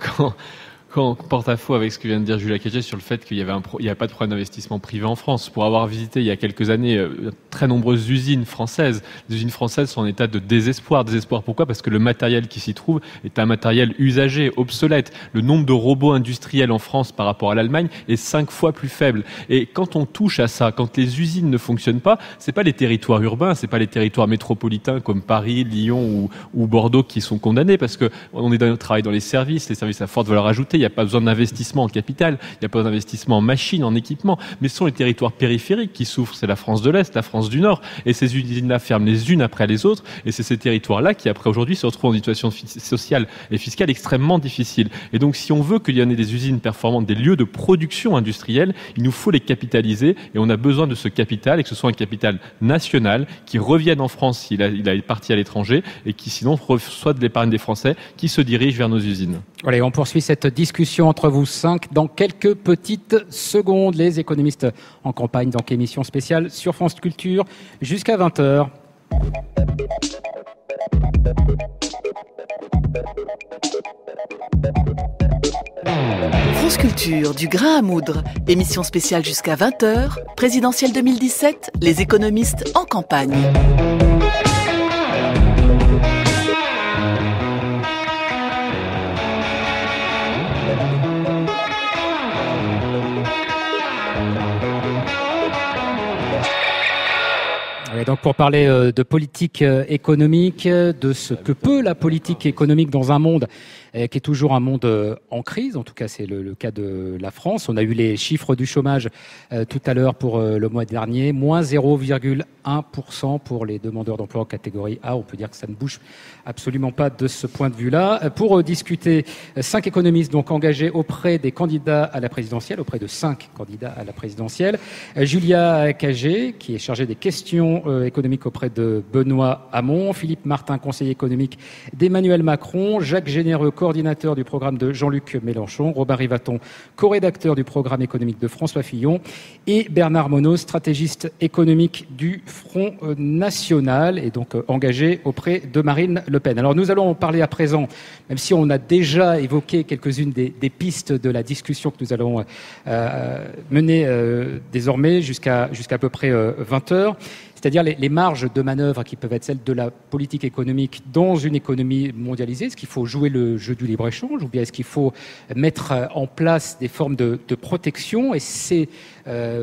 on porte-à-faux avec ce que vient de dire Julia Cagé sur le fait qu'il n'y a pas de problème d'investissement privé en France. Pour avoir visité il y a quelques années très nombreuses usines françaises, les usines françaises sont en état de désespoir. Désespoir pourquoi ? Parce que le matériel qui s'y trouve est un matériel usagé, obsolète. Le nombre de robots industriels en France par rapport à l'Allemagne est 5 fois plus faible. Et quand on touche à ça, quand les usines ne fonctionnent pas, c'est pas les territoires urbains, c'est pas les territoires métropolitains comme Paris, Lyon ou Bordeaux qui sont condamnés, parce que on travaille dans les services à forte valeur ajoutée. Il n'y a pas besoin d'investissement en capital, il n'y a pas besoin d'investissement en machines, en équipement, mais ce sont les territoires périphériques qui souffrent. C'est la France de l'Est, la France du Nord, et ces usines-là ferment les unes après les autres, et c'est ces territoires-là qui, après aujourd'hui, se retrouvent en situation sociale et fiscale extrêmement difficile. Et donc, si on veut qu'il y en ait des usines performantes, des lieux de production industrielle, il nous faut les capitaliser, et on a besoin de ce capital, et que ce soit un capital national qui revienne en France s'il est parti à l'étranger, et qui sinon reçoit de l'épargne des Français qui se dirige vers nos usines. Allez, on poursuit cette discussion entre vous 5 dans quelques petites secondes. Les économistes en campagne, donc émission spéciale sur France Culture jusqu'à 20h. France Culture, du grain à moudre, émission spéciale jusqu'à 20h, présidentielle 2017, les économistes en campagne. Et donc pour parler de politique économique, de ce que peut la politique économique dans un monde qui est toujours un monde en crise, en tout cas c'est le cas de la France. On a eu les chiffres du chômage tout à l'heure pour le mois dernier, moins 0,1% pour les demandeurs d'emploi en catégorie A. On peut dire que ça ne bouge absolument pas de ce point de vue-là. Pour discuter, 5 économistes donc engagés auprès des candidats à la présidentielle, auprès de 5 candidats à la présidentielle. Julia Cagé, qui est chargée des questions économiques auprès de Benoît Hamon, Philippe Martin, conseiller économique d'Emmanuel Macron, Jacques Généreux, coordinateur du programme de Jean-Luc Mélenchon, Robin Rivaton, co-rédacteur du programme économique de François Fillon, et Bernard Monod, stratégiste économique du Front National, et donc engagé auprès de Marine Le Pen. Alors nous allons en parler à présent, même si on a déjà évoqué quelques-unes des pistes de la discussion que nous allons mener désormais jusqu'à à peu près 20h. C'est-à-dire les marges de manœuvre qui peuvent être celles de la politique économique dans une économie mondialisée. Est-ce qu'il faut jouer le jeu du libre-échange ou bien est-ce qu'il faut mettre en place des formes de protection? Et ces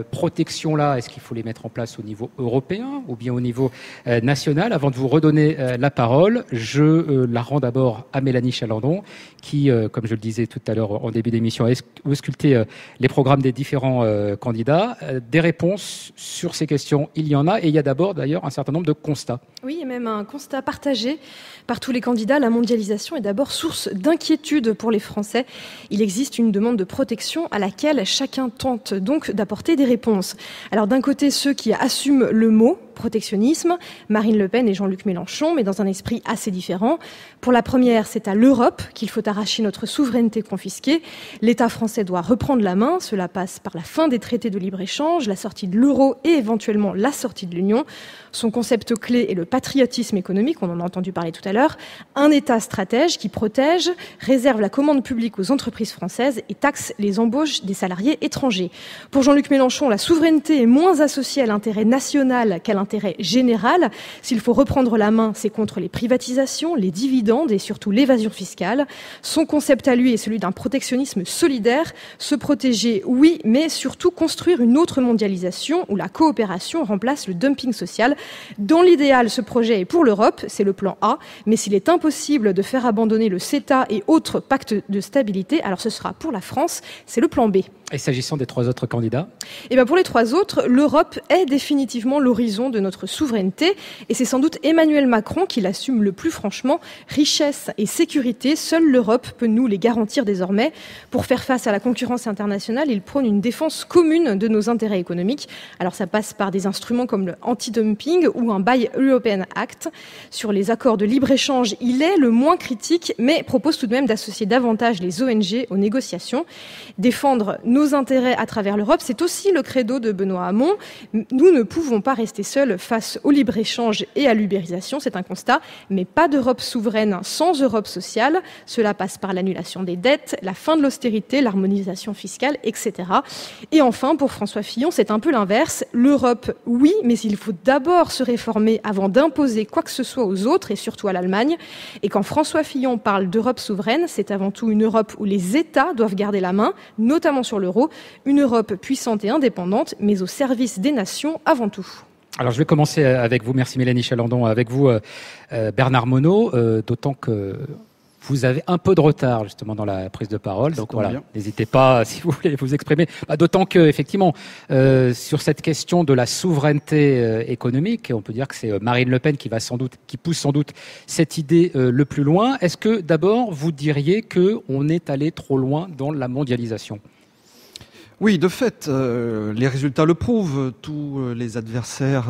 protections-là, est-ce qu'il faut les mettre en place au niveau européen ou bien au niveau national? Avant de vous redonner la parole, je la rends d'abord à Mélanie Chalandon qui, comme je le disais tout à l'heure en début d'émission, a ausculté les programmes des différents candidats. Des réponses sur ces questions, il y en a, et il y a d'abord d'ailleurs un certain nombre de constats. Oui, et même un constat partagé par tous les candidats. La mondialisation est d'abord source d'inquiétude pour les Français. Il existe une demande de protection à laquelle chacun tente donc d'apporter des réponses. Alors d'un côté, ceux qui assument le mot protectionnisme, Marine Le Pen et Jean-Luc Mélenchon, mais dans un esprit assez différent. Pour la première, c'est à l'Europe qu'il faut arracher notre souveraineté confisquée. L'État français doit reprendre la main. Cela passe par la fin des traités de libre-échange, la sortie de l'euro et éventuellement la sortie de l'Union. Son concept clé est le patriotisme économique, on en a entendu parler tout à l'heure. Un État stratège qui protège, réserve la commande publique aux entreprises françaises et taxe les embauches des salariés étrangers. Pour Jean-Luc Mélenchon, la souveraineté est moins associée à l'intérêt national qu'à l'intérêt général. S'il faut reprendre la main, c'est contre les privatisations, les dividendes et surtout l'évasion fiscale. Son concept à lui est celui d'un protectionnisme solidaire. Se protéger, oui, mais surtout construire une autre mondialisation où la coopération remplace le dumping social. Dans l'idéal, ce projet est pour l'Europe, c'est le plan A, mais s'il est impossible de faire abandonner le CETA et autres pactes de stabilité, alors ce sera pour la France, c'est le plan B. Et s'agissant des 3 autres candidats ? Eh bien pour les 3 autres, l'Europe est définitivement l'horizon de notre souveraineté et c'est sans doute Emmanuel Macron qui l'assume le plus franchement. Richesse et sécurité, seule l'Europe peut nous les garantir désormais. Pour faire face à la concurrence internationale, il prône une défense commune de nos intérêts économiques. Alors ça passe par des instruments comme le anti-dumping ou un Buy European Act. Sur les accords de libre-échange, il est le moins critique, mais propose tout de même d'associer davantage les ONG aux négociations. Défendre nos intérêts à travers l'Europe, c'est aussi le credo de Benoît Hamon. Nous ne pouvons pas rester seuls face au libre-échange et à l'ubérisation, c'est un constat, mais pas d'Europe souveraine sans Europe sociale. Cela passe par l'annulation des dettes, la fin de l'austérité, l'harmonisation fiscale, etc. Et enfin, pour François Fillon, c'est un peu l'inverse. L'Europe, oui, mais il faut d'abord se réformer avant d'imposer quoi que ce soit aux autres et surtout à l'Allemagne. Et quand François Fillon parle d'Europe souveraine, c'est avant tout une Europe où les États doivent garder la main, notamment sur l'euro, une Europe puissante et indépendante, mais au service des nations avant tout. Alors je vais commencer avec vous, merci Mélanie Chalandon, avec vous Bernard Monod, d'autant que vous avez un peu de retard justement dans la prise de parole, donc voilà, n'hésitez pas si vous voulez vous exprimer. D'autant que effectivement sur cette question de la souveraineté économique, on peut dire que c'est Marine Le Pen qui pousse sans doute cette idée le plus loin. Est-ce que d'abord vous diriez que on est allé trop loin dans la mondialisation ? Oui, de fait, les résultats le prouvent. Tous les adversaires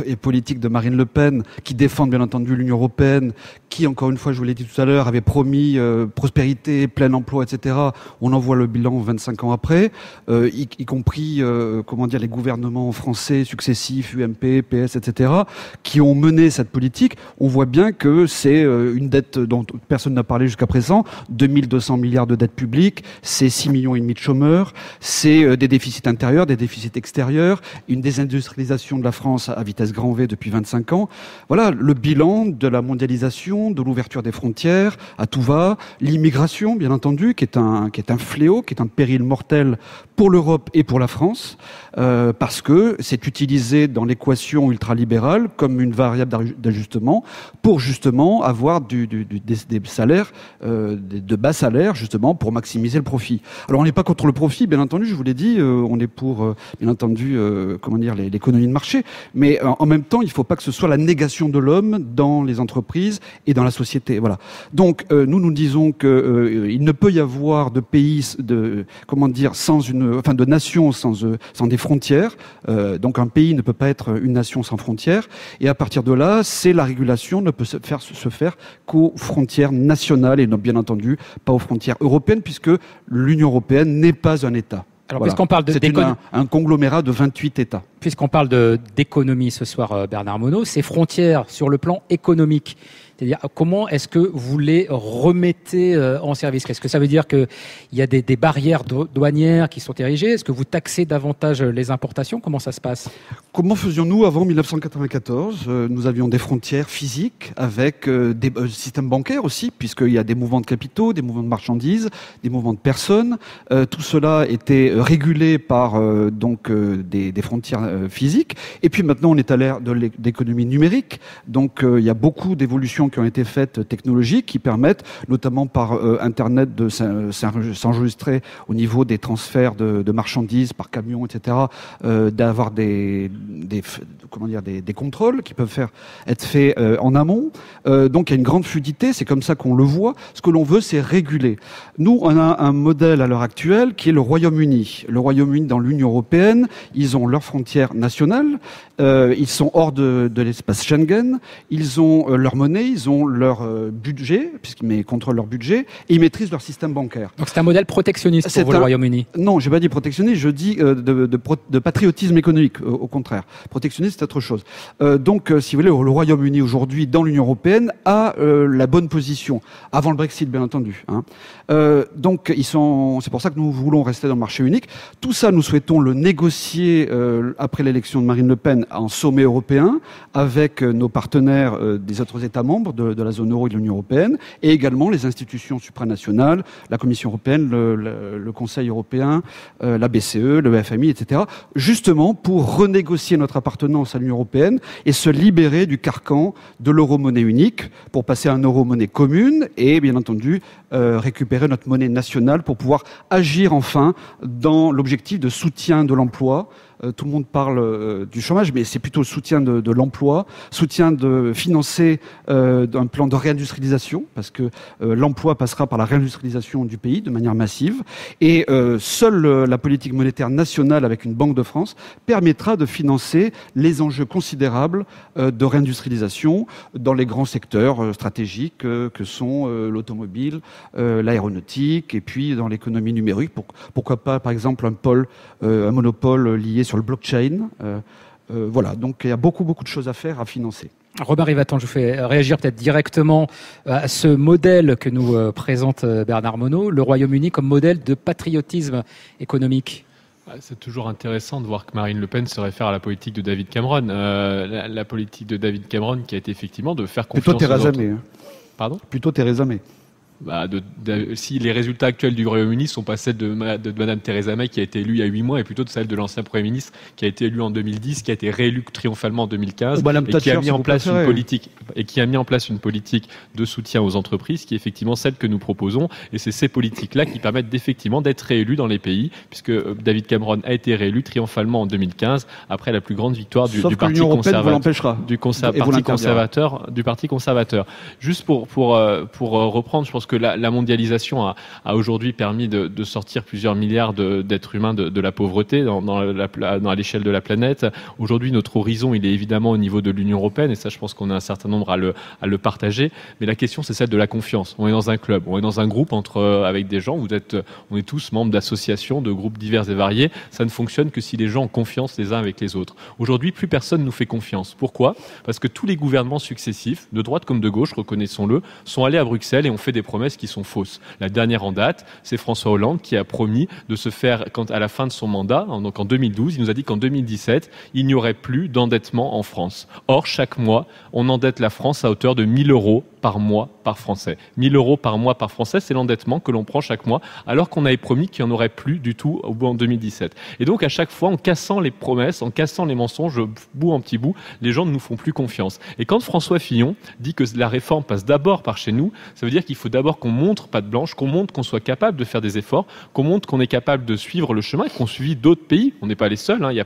et politiques de Marine Le Pen, qui défendent bien entendu l'Union européenne, qui, encore une fois, je vous l'ai dit tout à l'heure, avaient promis prospérité, plein emploi, etc. On en voit le bilan 25 ans après, y compris les gouvernements français successifs, UMP, PS, etc., qui ont mené cette politique. On voit bien que c'est une dette dont personne n'a parlé jusqu'à présent, 2200 milliards de dettes publiques, c'est 6,5 millions de chômeurs, c'est des déficits intérieurs, des déficits extérieurs, une désindustrialisation de la France à vitesse grand V depuis 25 ans. Voilà le bilan de la mondialisation, de l'ouverture des frontières à tout va, l'immigration bien entendu qui est un fléau, qui est un péril mortel pour l'Europe et pour la France, parce que c'est utilisé dans l'équation ultralibérale comme une variable d'ajustement pour justement avoir des salaires, de bas salaires justement pour maximiser le profit. Alors on n'est pas contre le profit, bien entendu, je vous l'ai dit, on est pour, bien entendu, l'économie de marché, mais en même temps, il ne faut pas que ce soit la négation de l'homme dans les entreprises et dans la société. Voilà. Donc nous disons que il ne peut y avoir de pays, de nations sans des frontières. Donc un pays ne peut pas être une nation sans frontières. Et à partir de là, la régulation ne peut se faire qu'aux frontières nationales et non, bien entendu, pas aux frontières européennes, puisque l'Union européenne n'est pas un État. Alors, voilà. puisqu'on parle c'est un conglomérat de 28 États. Puisqu'on parle d'économie ce soir, Bernard Monod, ces frontières sur le plan économique, c'est-à-dire comment est-ce que vous les remettez en service? Est-ce que ça veut dire qu'il y a des barrières douanières qui sont érigées? Est-ce que vous taxez davantage les importations? Comment ça se passe? Comment faisions-nous avant 1994? Nous avions des frontières physiques avec des systèmes bancaires aussi, puisqu'il y a des mouvements de capitaux, des mouvements de marchandises, des mouvements de personnes. Tout cela était régulé par des frontières physiques. Et puis maintenant, on est à l'ère de l'économie numérique. Donc il y a beaucoup d'évolutions qui ont été faites technologiques qui permettent, notamment par Internet, de s'enregistrer au niveau des transferts de marchandises par camion, etc., d'avoir des contrôles qui peuvent être faits en amont. Donc il y a une grande fluidité, c'est comme ça qu'on le voit. Ce que l'on veut, c'est réguler. Nous, on a un modèle à l'heure actuelle qui est le Royaume-Uni. Le Royaume-Uni, dans l'Union européenne, ils ont leurs frontières nationales, ils sont hors de l'espace Schengen, ils ont leur monnaie, ils ont leur budget, puisqu'ils contrôlent leur budget, et ils maîtrisent leur système bancaire. Donc c'est un modèle protectionniste pour vous, le Royaume-Uni? Non, je n'ai pas dit protectionniste, je dis de patriotisme économique, au contraire. Protectionniste, c'est autre chose. Donc, si vous voulez, le Royaume-Uni aujourd'hui, dans l'Union européenne, a la bonne position, avant le Brexit, bien entendu. Donc, c'est pour ça que nous voulons rester dans le marché unique. Tout ça, nous souhaitons le négocier après l'élection de Marine Le Pen en sommet européen, avec nos partenaires des autres États membres de la zone euro et de l'Union européenne, et également les institutions supranationales, la Commission européenne, le Conseil européen, la BCE, le FMI, etc., justement pour renégocier notre appartenance à l'Union européenne et se libérer du carcan de l'euro-monnaie unique pour passer à une euro-monnaie commune et, bien entendu, récupérer notre monnaie nationale pour pouvoir agir enfin dans l'objectif de soutien de l'emploi. Tout le monde parle du chômage, mais c'est plutôt le soutien de l'emploi, soutien de financer un plan de réindustrialisation, parce que l'emploi passera par la réindustrialisation du pays de manière massive, et seule la politique monétaire nationale avec une Banque de France permettra de financer les enjeux considérables de réindustrialisation dans les grands secteurs stratégiques que sont l'automobile, l'aéronautique, et puis dans l'économie numérique, pourquoi pas par exemple un monopole lié sur le blockchain. Voilà, donc il y a beaucoup de choses à faire, à financer. Robert Yvaton, je vous fais réagir peut-être directement à ce modèle que nous présente Bernard Monod, le Royaume-Uni comme modèle de patriotisme économique. C'est toujours intéressant de voir que Marine Le Pen se réfère à la politique de David Cameron. La politique de David Cameron qui a été effectivement de faire confiance... Plutôt Theresa May. Pardon ? Plutôt Theresa May. Si les résultats actuels du Royaume-Uni ne sont pas celles de Madame Theresa May qui a été élue il y a 8 mois et plutôt de celles de l'ancien Premier ministre qui a été élu en 2010, qui a été réélu triomphalement en 2015 et qui a mis en place une politique de soutien aux entreprises qui est effectivement celle que nous proposons, et c'est ces politiques-là qui permettent d'effectivement d'être réélus dans les pays, puisque David Cameron a été réélu triomphalement en 2015 après la plus grande victoire du Parti conservateur. Juste pour reprendre, je pense que que la mondialisation a aujourd'hui permis de sortir plusieurs milliards d'êtres humains de la pauvreté dans l'échelle de la planète. Aujourd'hui, notre horizon, il est évidemment au niveau de l'Union européenne, et ça, je pense qu'on a un certain nombre à le partager. Mais la question, c'est celle de la confiance. On est dans un club, on est dans un groupe avec des gens. On est tous membres d'associations, de groupes divers et variés. Ça ne fonctionne que si les gens ont confiance les uns avec les autres. Aujourd'hui, plus personne nous fait confiance. Pourquoi ? Parce que tous les gouvernements successifs, de droite comme de gauche, reconnaissons-le, sont allés à Bruxelles et ont fait des promesses qui sont fausses. La dernière en date, c'est François Hollande qui a promis de se faire, à la fin de son mandat, donc en 2012, il nous a dit qu'en 2017, il n'y aurait plus d'endettement en France. Or, chaque mois, on endette la France à hauteur de 1 000 € par mois par Français. 1 000 € par mois par Français, c'est l'endettement que l'on prend chaque mois, alors qu'on avait promis qu'il n'y en aurait plus du tout au bout en 2017. Et donc, à chaque fois, en cassant les promesses, en cassant les mensonges, bout en petit bout, les gens ne nous font plus confiance. Et quand François Fillon dit que la réforme passe d'abord par chez nous, ça veut dire qu'il faut d'abord qu'on montre patte blanche, qu'on montre qu'on soit capable de faire des efforts, qu'on montre qu'on est capable de suivre le chemin et qu'on suit d'autres pays. On n'est pas les seuls, il n'y a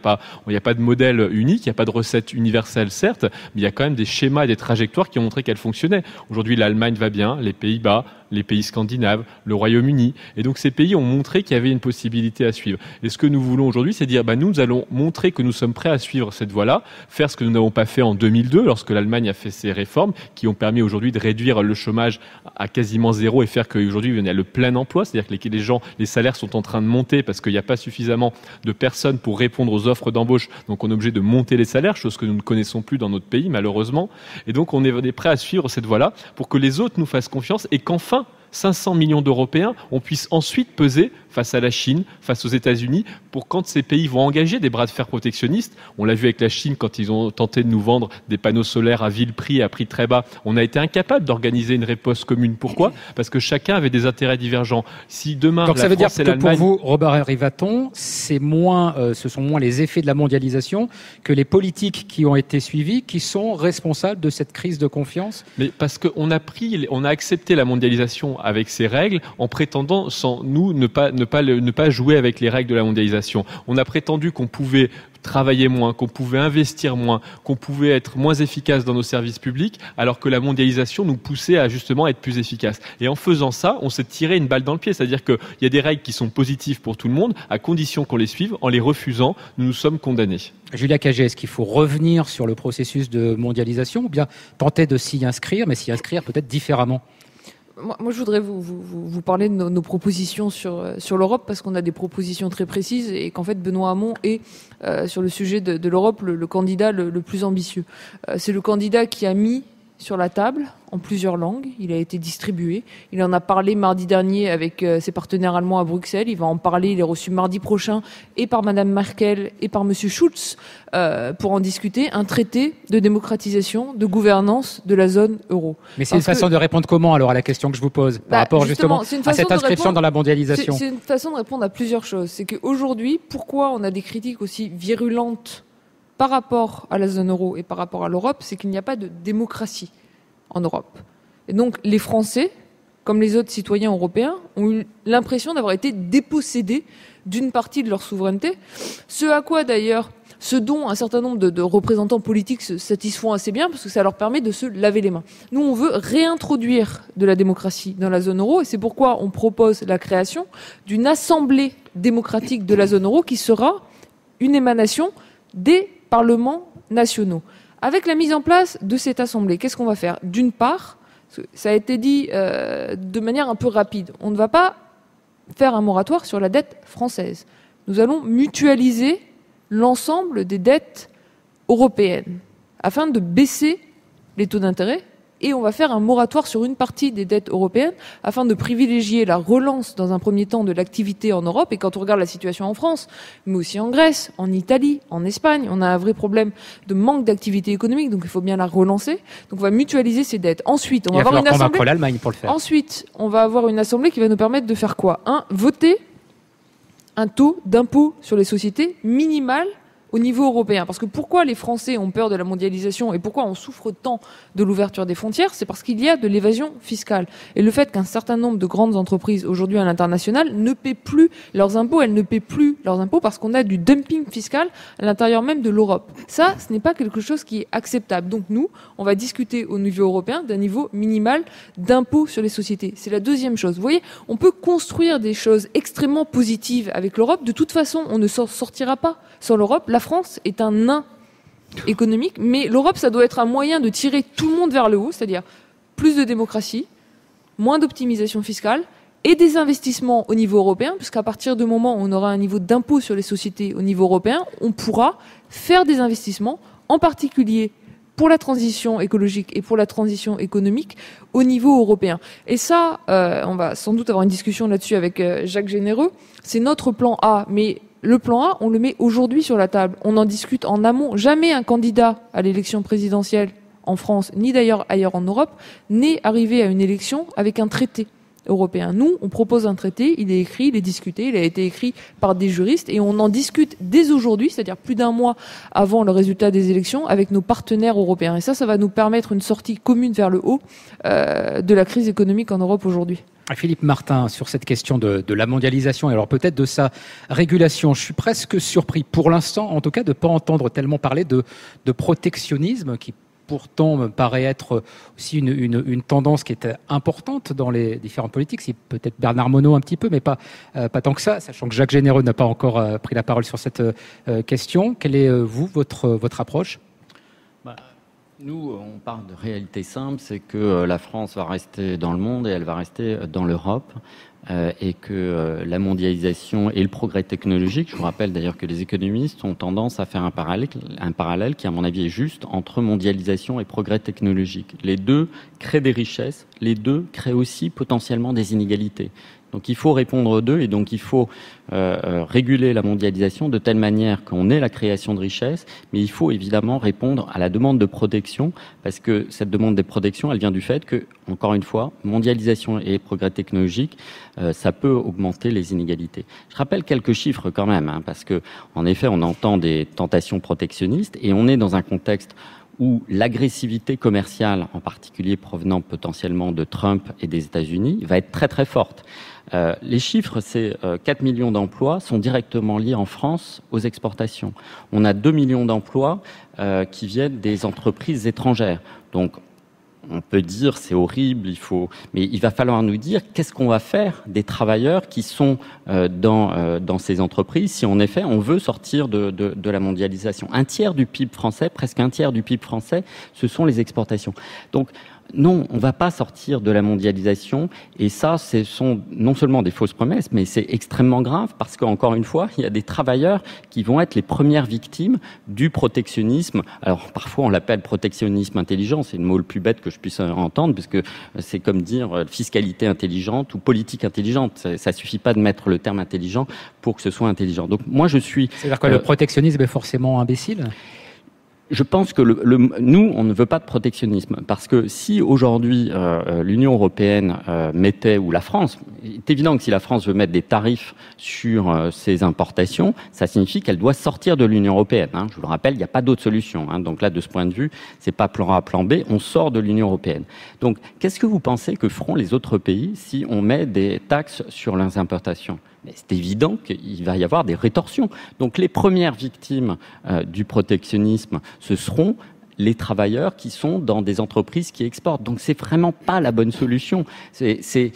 pas de modèle unique, il n'y a pas de recette universelle, certes, mais il y a quand même des schémas et des trajectoires qui ont montré qu'elles fonctionnaient. Aujourd'hui, l'Allemagne va bien, les Pays-Bas, les pays scandinaves, le Royaume-Uni. Et donc, ces pays ont montré qu'il y avait une possibilité à suivre. Et ce que nous voulons aujourd'hui, c'est dire, nous allons montrer que nous sommes prêts à suivre cette voie-là, faire ce que nous n'avons pas fait en 2002, lorsque l'Allemagne a fait ses réformes, qui ont permis aujourd'hui de réduire le chômage à quasiment zéro et faire qu'aujourd'hui, il y a le plein emploi. C'est-à-dire que les salaires sont en train de monter parce qu'il n'y a pas suffisamment de personnes pour répondre aux offres d'embauche. Donc, on est obligé de monter les salaires, chose que nous ne connaissons plus dans notre pays, malheureusement. Et donc, on est prêt à suivre cette voie-là pour que les autres nous fassent confiance et qu'enfin, 500 millions d'Européens, on puisse ensuite peser face à la Chine, face aux États-Unis, pour quand ces pays vont engager des bras de fer protectionnistes. On l'a vu avec la Chine quand ils ont tenté de nous vendre des panneaux solaires à vil prix, à prix très bas. On a été incapable d'organiser une riposte commune. Pourquoi ? Parce que chacun avait des intérêts divergents. Si demain, donc ça veut dire que pour l'Allemagne... vous, Robert Rivaton, ce sont moins les effets de la mondialisation que les politiques qui ont été suivies qui sont responsables de cette crise de confiance. Mais parce qu'on a accepté la mondialisation avec ses règles en prétendant, sans nous, ne pas jouer avec les règles de la mondialisation. On a prétendu qu'on pouvait travailler moins, qu'on pouvait investir moins, qu'on pouvait être moins efficace dans nos services publics, alors que la mondialisation nous poussait à justement être plus efficace. Et en faisant ça, on s'est tiré une balle dans le pied. C'est-à-dire qu'il y a des règles qui sont positives pour tout le monde, à condition qu'on les suive. En les refusant, nous nous sommes condamnés. Julia Cagé, est-ce qu'il faut revenir sur le processus de mondialisation ou bien tenter de s'y inscrire, mais s'y inscrire peut-être différemment ? Moi, je voudrais vous parler de nos propositions sur l'Europe, parce qu'on a des propositions très précises et qu'en fait, Benoît Hamon est, sur le sujet de l'Europe, le candidat le plus ambitieux. C'est le candidat qui a mis sur la table, en plusieurs langues, il a été distribué. Il en a parlé mardi dernier avec ses partenaires allemands à Bruxelles. Il va en parler, il est reçu mardi prochain, et par Madame Merkel et par Monsieur Schulz, pour en discuter, un traité de démocratisation, de gouvernance de la zone euro. Mais c'est une façon de répondre comment alors à la question que je vous pose, par rapport justement à cette inscription dans la mondialisation ? C'est une façon de répondre à plusieurs choses. C'est qu'aujourd'hui, pourquoi on a des critiques aussi virulentes par rapport à la zone euro et par rapport à l'Europe, c'est qu'il n'y a pas de démocratie en Europe. Et donc, les Français, comme les autres citoyens européens, ont eu l'impression d'avoir été dépossédés d'une partie de leur souveraineté. Ce dont un certain nombre de représentants politiques se satisfont assez bien, parce que ça leur permet de se laver les mains. Nous, on veut réintroduire de la démocratie dans la zone euro, et c'est pourquoi on propose la création d'une assemblée démocratique de la zone euro qui sera une émanation des parlements nationaux. Avec la mise en place de cette assemblée, qu'est-ce qu'on va faire ? D'une part, ça a été dit de manière un peu rapide, on ne va pas faire un moratoire sur la dette française. Nous allons mutualiser l'ensemble des dettes européennes afin de baisser les taux d'intérêt, et on va faire un moratoire sur une partie des dettes européennes afin de privilégier la relance dans un premier temps de l'activité en Europe. Et quand on regarde la situation en France, mais aussi en Grèce, en Italie, en Espagne, on a un vrai problème de manque d'activité économique, donc il faut bien la relancer. Donc on va mutualiser ces dettes. Ensuite, on va avoir une assemblée. Convaincre l'Allemagne pour le faire. Ensuite, on va avoir une assemblée qui va nous permettre de faire quoi ? Voter un taux d'impôt sur les sociétés minimal au niveau européen. Parce que pourquoi les Français ont peur de la mondialisation et pourquoi on souffre tant de l'ouverture des frontières, c'est parce qu'il y a de l'évasion fiscale. Et le fait qu'un certain nombre de grandes entreprises aujourd'hui à l'international ne paient plus leurs impôts, elles ne paient plus leurs impôts parce qu'on a du dumping fiscal à l'intérieur même de l'Europe. Ça, ce n'est pas quelque chose qui est acceptable. Donc nous, on va discuter au niveau européen d'un niveau minimal d'impôt sur les sociétés. C'est la deuxième chose. Vous voyez, on peut construire des choses extrêmement positives avec l'Europe. De toute façon, on ne s'en sortira pas sans l'Europe. La France est un nain économique, mais l'Europe, ça doit être un moyen de tirer tout le monde vers le haut, c'est-à-dire plus de démocratie, moins d'optimisation fiscale et des investissements au niveau européen, puisqu'à partir du moment où on aura un niveau d'impôt sur les sociétés au niveau européen, on pourra faire des investissements, en particulier pour la transition écologique et pour la transition économique au niveau européen. Et ça, on va sans doute avoir une discussion là-dessus avec Jacques Généreux. C'est notre plan A, mais le plan A, on le met aujourd'hui sur la table. On en discute en amont. Jamais un candidat à l'élection présidentielle en France, ni d'ailleurs ailleurs en Europe, n'est arrivé à une élection avec un traité européen. Nous, on propose un traité, il est écrit, il est discuté, il a été écrit par des juristes et on en discute dès aujourd'hui, c'est-à-dire plus d'un mois avant le résultat des élections, avec nos partenaires européens. Et ça va nous permettre une sortie commune vers le haut de la crise économique en Europe aujourd'hui. Philippe Martin, sur cette question de la mondialisation et alors peut-être de sa régulation, je suis presque surpris pour l'instant, en tout cas, de ne pas entendre tellement parler de protectionnisme qui pourtant me paraît être aussi une tendance qui est importante dans les différentes politiques. C'est peut-être Bernard Monod un petit peu, mais pas tant que ça, sachant que Jacques Généreux n'a pas encore pris la parole sur cette question. Quelle est, vous, votre approche ? Nous, on parle de réalité simple, c'est que la France va rester dans le monde et elle va rester dans l'Europe. Et que la mondialisation et le progrès technologique, je vous rappelle d'ailleurs que les économistes ont tendance à faire un parallèle qui à mon avis est juste entre mondialisation et progrès technologique. Les deux créent des richesses, les deux créent aussi potentiellement des inégalités. Donc il faut répondre aux deux et donc il faut réguler la mondialisation de telle manière qu'on ait la création de richesses, mais il faut évidemment répondre à la demande de protection parce que cette demande de protection, elle vient du fait que, encore une fois, mondialisation et progrès technologique, ça peut augmenter les inégalités. Je rappelle quelques chiffres quand même, parce que en effet, on entend des tentations protectionnistes et on est dans un contexte où l'agressivité commerciale, en particulier provenant potentiellement de Trump et des États-Unis, va être très très forte. Les chiffres, c'est 4 millions d'emplois sont directement liés en France aux exportations. On a 2 millions d'emplois qui viennent des entreprises étrangères. Donc, on peut dire c'est horrible, mais il va falloir nous dire qu'est-ce qu'on va faire des travailleurs qui sont dans ces entreprises si en effet on veut sortir de la mondialisation. Un tiers du PIB français, presque un tiers du PIB français, ce sont les exportations. Donc non, on ne va pas sortir de la mondialisation et ça, ce sont non seulement des fausses promesses, mais c'est extrêmement grave parce qu'encore une fois, il y a des travailleurs qui vont être les premières victimes du protectionnisme. Alors parfois, on l'appelle protectionnisme intelligent, c'est le mot le plus bête que je puisse entendre parce que c'est comme dire fiscalité intelligente ou politique intelligente. Ça suffit pas de mettre le terme intelligent pour que ce soit intelligent. Donc moi, je suis... C'est-à-dire que le protectionnisme est forcément imbécile ? Je pense que nous, on ne veut pas de protectionnisme parce que si aujourd'hui l'Union européenne mettait, ou la France, c'est évident que si la France veut mettre des tarifs sur ses importations, ça signifie qu'elle doit sortir de l'Union européenne. Je vous le rappelle, il n'y a pas d'autre solution. Donc là, de ce point de vue, c'est pas plan A, plan B, on sort de l'Union européenne. Donc, qu'est-ce que vous pensez que feront les autres pays si on met des taxes sur leurs importations ? Mais c'est évident qu'il va y avoir des rétorsions. Donc les premières victimes du protectionnisme, ce seront les travailleurs qui sont dans des entreprises qui exportent. Donc c'est vraiment pas la bonne solution. C'est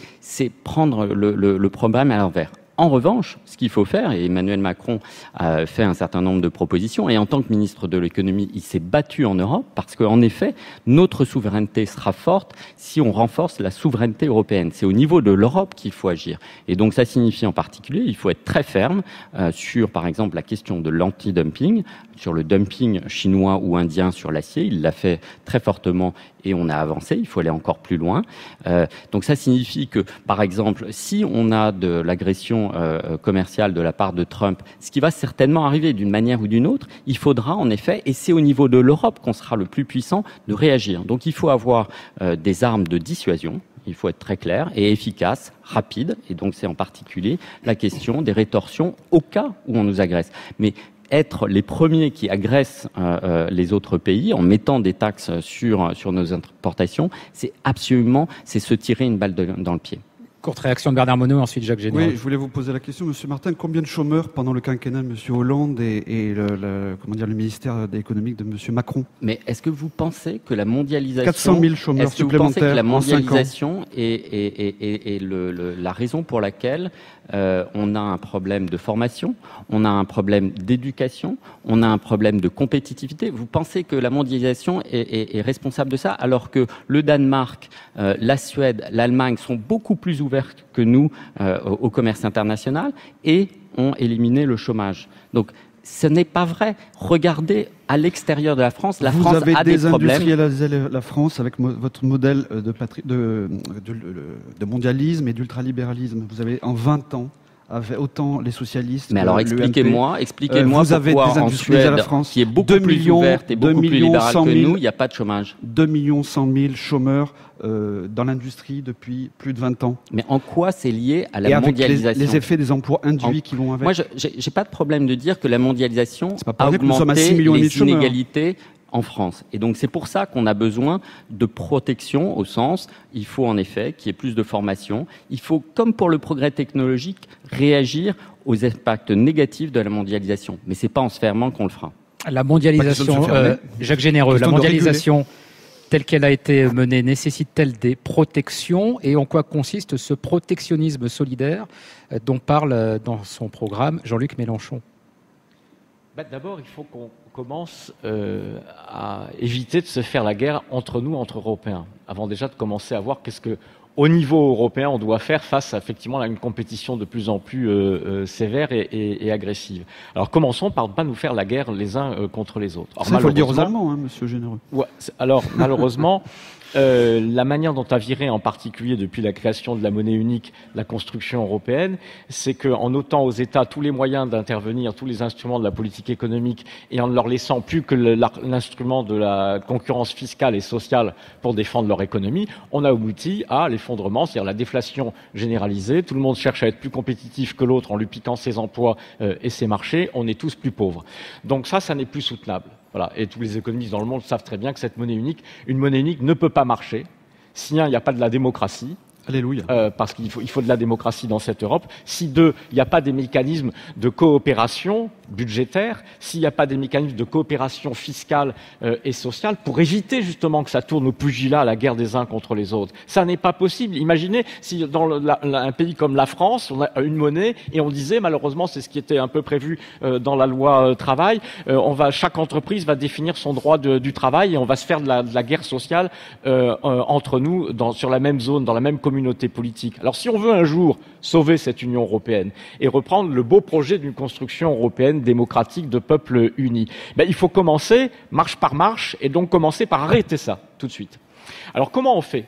prendre le problème à l'envers. En revanche, ce qu'il faut faire, et Emmanuel Macron a fait un certain nombre de propositions, et en tant que ministre de l'économie, il s'est battu en Europe, parce qu'en effet, notre souveraineté sera forte si on renforce la souveraineté européenne. C'est au niveau de l'Europe qu'il faut agir. Et donc ça signifie en particulier, il faut être très ferme sur, par exemple, la question de l'anti-dumping, sur le dumping chinois ou indien sur l'acier. Il l'a fait très fortement et on a avancé. Il faut aller encore plus loin. Donc ça signifie que, par exemple, si on a de l'agression commerciale de la part de Trump, ce qui va certainement arriver d'une manière ou d'une autre, il faudra en effet, et c'est au niveau de l'Europe qu'on sera le plus puissant, de réagir. Donc il faut avoir des armes de dissuasion. Il faut être très clair et efficace, rapide. Et donc c'est en particulier la question des rétorsions au cas où on nous agresse. Mais être les premiers qui agressent les autres pays en mettant des taxes sur nos importations, c'est se tirer une balle dans le pied. Courte réaction de Bernard Monod, ensuite Jacques Généreux. Oui, je voulais vous poser la question, Monsieur Martin. Combien de chômeurs pendant le quinquennat de Monsieur Hollande et le ministère économique de Monsieur Macron? Mais est-ce que vous pensez que la mondialisation... 400 000 chômeurs supplémentaires en 5 ans. Est-ce que vous pensez que la mondialisation est la raison pour laquelle on a un problème de formation, on a un problème d'éducation, on a un problème de compétitivité? Vous pensez que la mondialisation est responsable de ça, alors que le Danemark, la Suède, l'Allemagne sont beaucoup plus ouvertes que nous au commerce international et ont éliminé le chômage. Donc, ce n'est pas vrai. Regardez à l'extérieur de la France. La France a des problèmes. Vous avez désindustrialisé la France avec votre modèle de mondialisme et d'ultralibéralisme. Vous avez, en 20 ans, autant les socialistes. Mais alors expliquez-moi vous avez désindustrialisé la France, qui est beaucoup plus ouverte et beaucoup plus libérale que nous, il n'y a pas de chômage. 2 100 000 chômeurs dans l'industrie depuis plus de 20 ans. Mais en quoi c'est lié à la mondialisation? Les effets des emplois induits qui vont avec. Moi, j'ai pas de problème de dire que la mondialisation a augmenté les inégalités en France. Et donc, c'est pour ça qu'on a besoin de protection au sens, il faut en effet qu'il y ait plus de formation. Il faut, comme pour le progrès technologique, réagir aux impacts négatifs de la mondialisation. Mais c'est pas en se fermant qu'on le fera. La mondialisation, Jacques Généreux, la mondialisation telle qu'elle a été menée nécessite-t-elle des protections? Et en quoi consiste ce protectionnisme solidaire dont parle dans son programme Jean-Luc Mélenchon? D'abord, il faut qu'on commence à éviter de se faire la guerre entre nous, entre Européens, avant déjà de commencer à voir qu'est-ce que, au niveau européen, on doit faire face effectivement à une compétition de plus en plus sévère et agressive. Alors commençons par ne pas nous faire la guerre les uns contre les autres. Ça, il faut le dire aux Allemands, Monsieur Généreux. Ouais, alors malheureusement, la manière dont a viré en particulier depuis la création de la monnaie unique, la construction européenne, c'est qu'en ôtant aux États tous les moyens d'intervenir, tous les instruments de la politique économique et en ne leur laissant plus que l'instrument de la concurrence fiscale et sociale pour défendre leur économie, on a abouti à l'effondrement, c'est-à-dire la déflation généralisée. Tout le monde cherche à être plus compétitif que l'autre en lui piquant ses emplois et ses marchés. On est tous plus pauvres. Donc ça n'est plus soutenable. Voilà. Et tous les économistes dans le monde savent très bien que une monnaie unique ne peut pas marcher si, un, il n'y a pas de la démocratie. Alléluia. Parce qu'il faut de la démocratie dans cette Europe. Si, deux, il n'y a pas des mécanismes de coopération budgétaire, s'il n'y a pas des mécanismes de coopération fiscale et sociale pour éviter justement que ça tourne au pugilat, à la guerre des uns contre les autres. Ça n'est pas possible. Imaginez si dans un pays comme la France, on a une monnaie et on disait, malheureusement, c'est ce qui était un peu prévu dans la loi travail, chaque entreprise va définir son droit du travail et on va se faire de la guerre sociale entre nous sur la même zone, dans la même communauté politique. Alors si on veut un jour sauver cette Union européenne et reprendre le beau projet d'une construction européenne démocratique de peuples unis, il faut commencer marche par marche et donc commencer par arrêter ça tout de suite. Alors comment on fait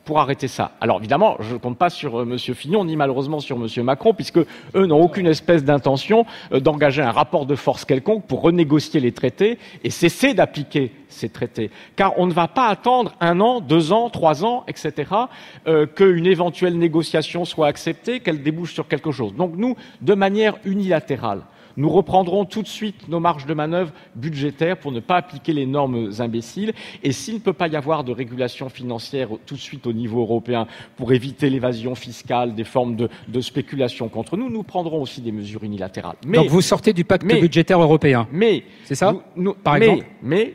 pour arrêter ça? Alors évidemment, je ne compte pas sur M. Fillon, ni malheureusement sur M. Macron, puisque eux n'ont aucune espèce d'intention d'engager un rapport de force quelconque pour renégocier les traités et cesser d'appliquer ces traités. Car on ne va pas attendre 1 an, 2 ans, 3 ans, etc., qu'une éventuelle négociation soit acceptée, qu'elle débouche sur quelque chose. Donc nous, de manière unilatérale, nous reprendrons tout de suite nos marges de manœuvre budgétaires pour ne pas appliquer les normes imbéciles. Et s'il ne peut pas y avoir de régulation financière tout de suite au niveau européen pour éviter l'évasion fiscale, des formes de spéculation contre nous, nous prendrons aussi des mesures unilatérales. Donc vous sortez du pacte budgétaire européen. C'est ça, par exemple. Mais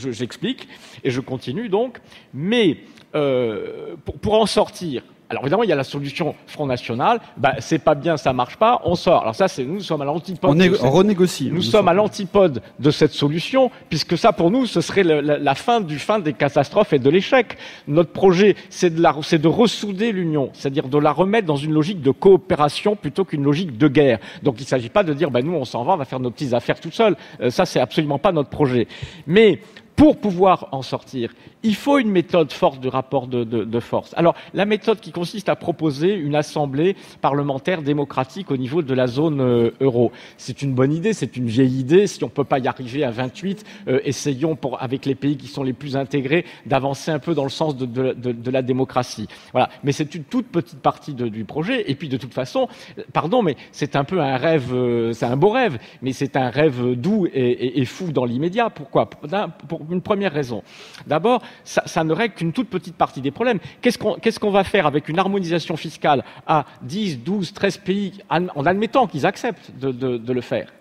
j'explique et je continue donc. Mais pour en sortir. Alors évidemment, il y a la solution Front National. C'est pas bien, ça marche pas, on sort. Alors ça, nous sommes à l'antipode. On renégocie. Nous sommes à l'antipode de cette solution, puisque ça, pour nous, ce serait la fin des catastrophes et de l'échec. Notre projet, c'est de ressouder l'Union, c'est-à-dire de la remettre dans une logique de coopération plutôt qu'une logique de guerre. Donc il ne s'agit pas de dire, nous, on s'en va, on va faire nos petites affaires tout seul. Ça, c'est absolument pas notre projet. Mais pour pouvoir en sortir, Il faut une méthode forte de rapport de force. Alors, la méthode qui consiste à proposer une assemblée parlementaire démocratique au niveau de la zone euro, c'est une bonne idée, c'est une vieille idée. Si on ne peut pas y arriver à 28, essayons, avec les pays qui sont les plus intégrés, d'avancer un peu dans le sens de la démocratie. Voilà. Mais c'est une toute petite partie du projet. Et puis, de toute façon, pardon, mais c'est un peu un rêve, c'est un beau rêve, mais c'est un rêve doux et fou dans l'immédiat. Pourquoi ? Pour une première raison. D'abord, ça ne règle qu'une toute petite partie des problèmes. Qu'est-ce qu'on va faire avec une harmonisation fiscale à 10, 12, 13 pays, en admettant qu'ils acceptent de le faire ?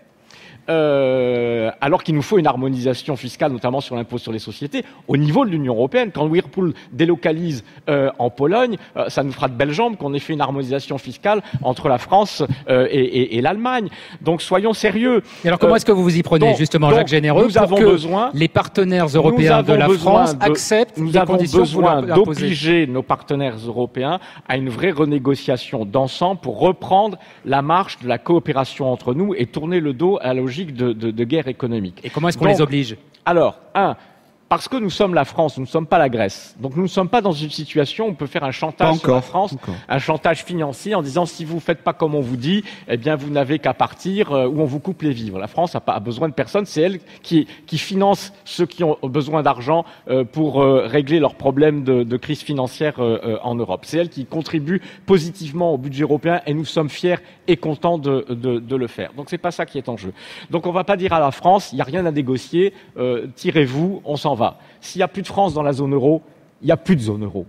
Alors qu'il nous faut une harmonisation fiscale, notamment sur l'impôt sur les sociétés, au niveau de l'Union européenne. Quand Whirlpool délocalise en Pologne, ça nous fera de belles jambes qu'on ait fait une harmonisation fiscale entre la France et l'Allemagne. Donc soyons sérieux. Et alors comment est-ce que vous vous y prenez, justement, Jacques Généreux, pour que les partenaires européens de la France acceptent les conditions que vous leur imposez ? Nous avons besoin d'obliger nos partenaires européens à une vraie renégociation d'ensemble pour reprendre la marche de la coopération entre nous et tourner le dos à la logique de guerre économique. Et comment est-ce qu'on les oblige ? Alors, parce que nous sommes la France, nous ne sommes pas la Grèce. Donc nous ne sommes pas dans une situation où on peut faire un chantage sur la France, un chantage financier en disant si vous ne faites pas comme on vous dit, eh bien vous n'avez qu'à partir ou on vous coupe les vivres. La France n'a pas besoin de personne, c'est elle qui finance ceux qui ont besoin d'argent pour régler leurs problèmes de crise financière en Europe. C'est elle qui contribue positivement au budget européen et nous sommes fiers et contents de le faire. Donc c'est pas ça qui est en jeu. Donc on ne va pas dire à la France, il n'y a rien à négocier, tirez-vous, on s'en va. S'il n'y a plus de France dans la zone euro, il n'y a plus de zone euro.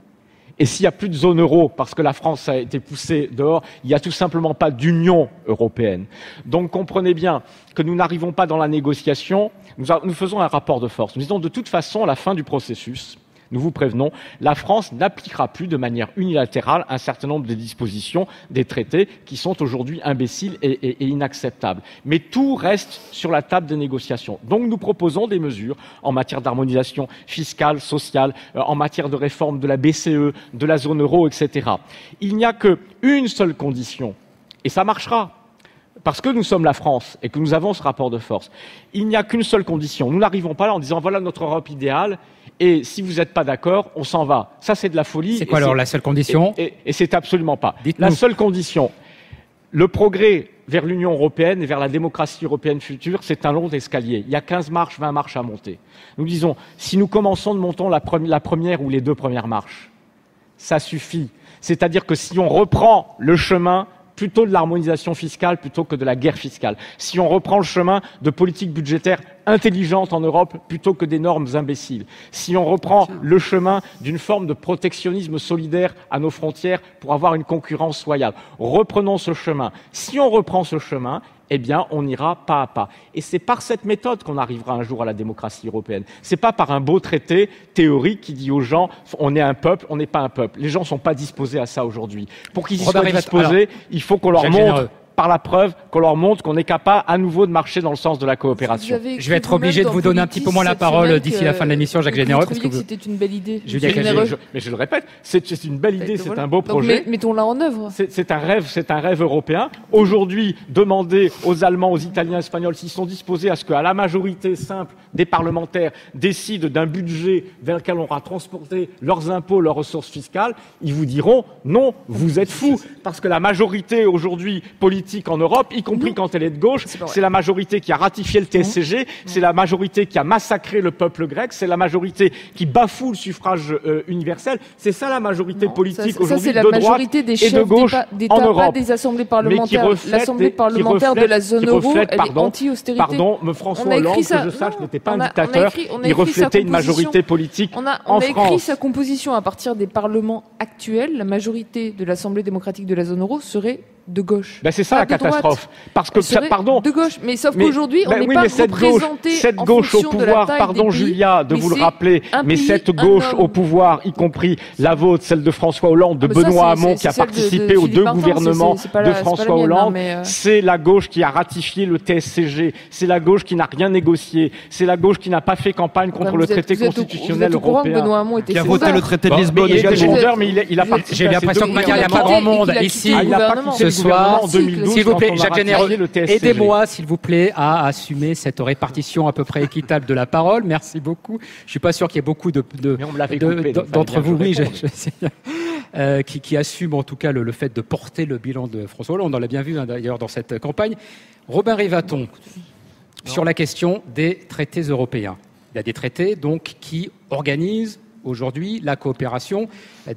Et s'il n'y a plus de zone euro, parce que la France a été poussée dehors, il n'y a tout simplement pas d'Union européenne. Donc comprenez bien que nous n'arrivons pas dans la négociation, nous faisons un rapport de force. Nous disons de toute façon, à la fin du processus, nous vous prévenons, la France n'appliquera plus de manière unilatérale un certain nombre de dispositions des traités qui sont aujourd'hui imbéciles et inacceptables. Mais tout reste sur la table des négociations. Donc nous proposons des mesures en matière d'harmonisation fiscale, sociale, en matière de réforme de la BCE, de la zone euro, etc. Il n'y a qu'une seule condition, et ça marchera, parce que nous sommes la France et que nous avons ce rapport de force. Il n'y a qu'une seule condition. Nous n'arrivons pas là en disant voilà notre Europe idéale, et si vous n'êtes pas d'accord, on s'en va. Ça, c'est de la folie. C'est quoi alors la seule condition ? Et c'est absolument pas. Dites-nous. La seule condition, le progrès vers l'Union européenne et vers la démocratie européenne future, c'est un long escalier. Il y a 15 marches, 20 marches à monter. Nous disons, si nous commençons de monter la première ou les 2 premières marches, ça suffit. C'est-à-dire que si on reprend le chemin plutôt de l'harmonisation fiscale plutôt que de la guerre fiscale. Si on reprend le chemin de politique budgétaire intelligente en Europe plutôt que des normes imbéciles. Si on reprend le chemin d'une forme de protectionnisme solidaire à nos frontières pour avoir une concurrence loyale. Reprenons ce chemin. Si on reprend ce chemin, eh bien, on ira pas à pas. Et c'est par cette méthode qu'on arrivera un jour à la démocratie européenne. C'est pas par un beau traité théorique qui dit aux gens, on est un peuple, on n'est pas un peuple. Les gens sont pas disposés à ça aujourd'hui. Pour qu'ils y soient disposés, il faut qu'on leur montre par la preuve, qu'on leur montre qu'on est capable à nouveau de marcher dans le sens de la coopération. Je vais être obligé de vous donner un petit peu moins la parole d'ici la fin de l'émission, Jacques Généreux. Parce que c'était une belle idée. Mais je le répète, c'est une belle idée, c'est un beau projet. Mettons-la en œuvre. C'est un rêve européen. Aujourd'hui, demandez aux Allemands, aux Italiens, Espagnols, s'ils sont disposés à ce qu'à la majorité simple des parlementaires décident d'un budget vers lequel on aura transporté leurs impôts, leurs ressources fiscales, ils vous diront non, vous êtes fous. Parce que la majorité aujourd'hui politique en Europe, y compris quand elle est de gauche, c'est la majorité qui a ratifié le TSCG, c'est la majorité qui a massacré le peuple grec, c'est la majorité qui bafoue le suffrage universel. C'est ça la majorité politique aujourd'hui de droite et de gauche en Europe. Pas des assemblées parlementaires. L'assemblée parlementaire de la zone euro, elle est anti-austérité. Pardon, François Hollande, que je sache, n'était pas un dictateur. Il reflétait une majorité politique en France. On a écrit sa composition à partir des parlements actuels. La majorité de l'Assemblée démocratique de la zone euro serait de gauche. Ben c'est ça la catastrophe. Parce que pardon. De gauche, mais sauf qu'aujourd'hui on n'est pas représenté cette gauche au pouvoir, pardon Julia de vous le rappeler, mais cette gauche au pouvoir, y compris la vôtre, celle de François Hollande, de Benoît Hamon qui a participé aux 2 gouvernements de François Hollande, c'est la gauche qui a ratifié le TSCG, c'est la gauche qui n'a rien négocié, c'est la gauche qui n'a pas fait campagne contre le traité constitutionnel européen, qui a voté le traité de Lisbonne. Mais il a participé. J'ai l'impression que il n'y a pas grand monde ici. Il a pas quitté le François, en 2012, s'il vous plaît, quand on a Jacques Généreux, ratifié le TSCG. aidez-moi, s'il vous plaît, à assumer cette répartition à peu près équitable de la parole. Merci beaucoup. Je suis pas sûr qu'il y ait beaucoup Mais on me l'avait coupé, donc d'entre fallait bien vous, que oui, je réponde. qui assument en tout cas le fait de porter le bilan de François Hollande. On l'a bien vu d'ailleurs dans cette campagne. Robin Rivaton, sur la question des traités européens. Il y a des traités donc qui organisent aujourd'hui la coopération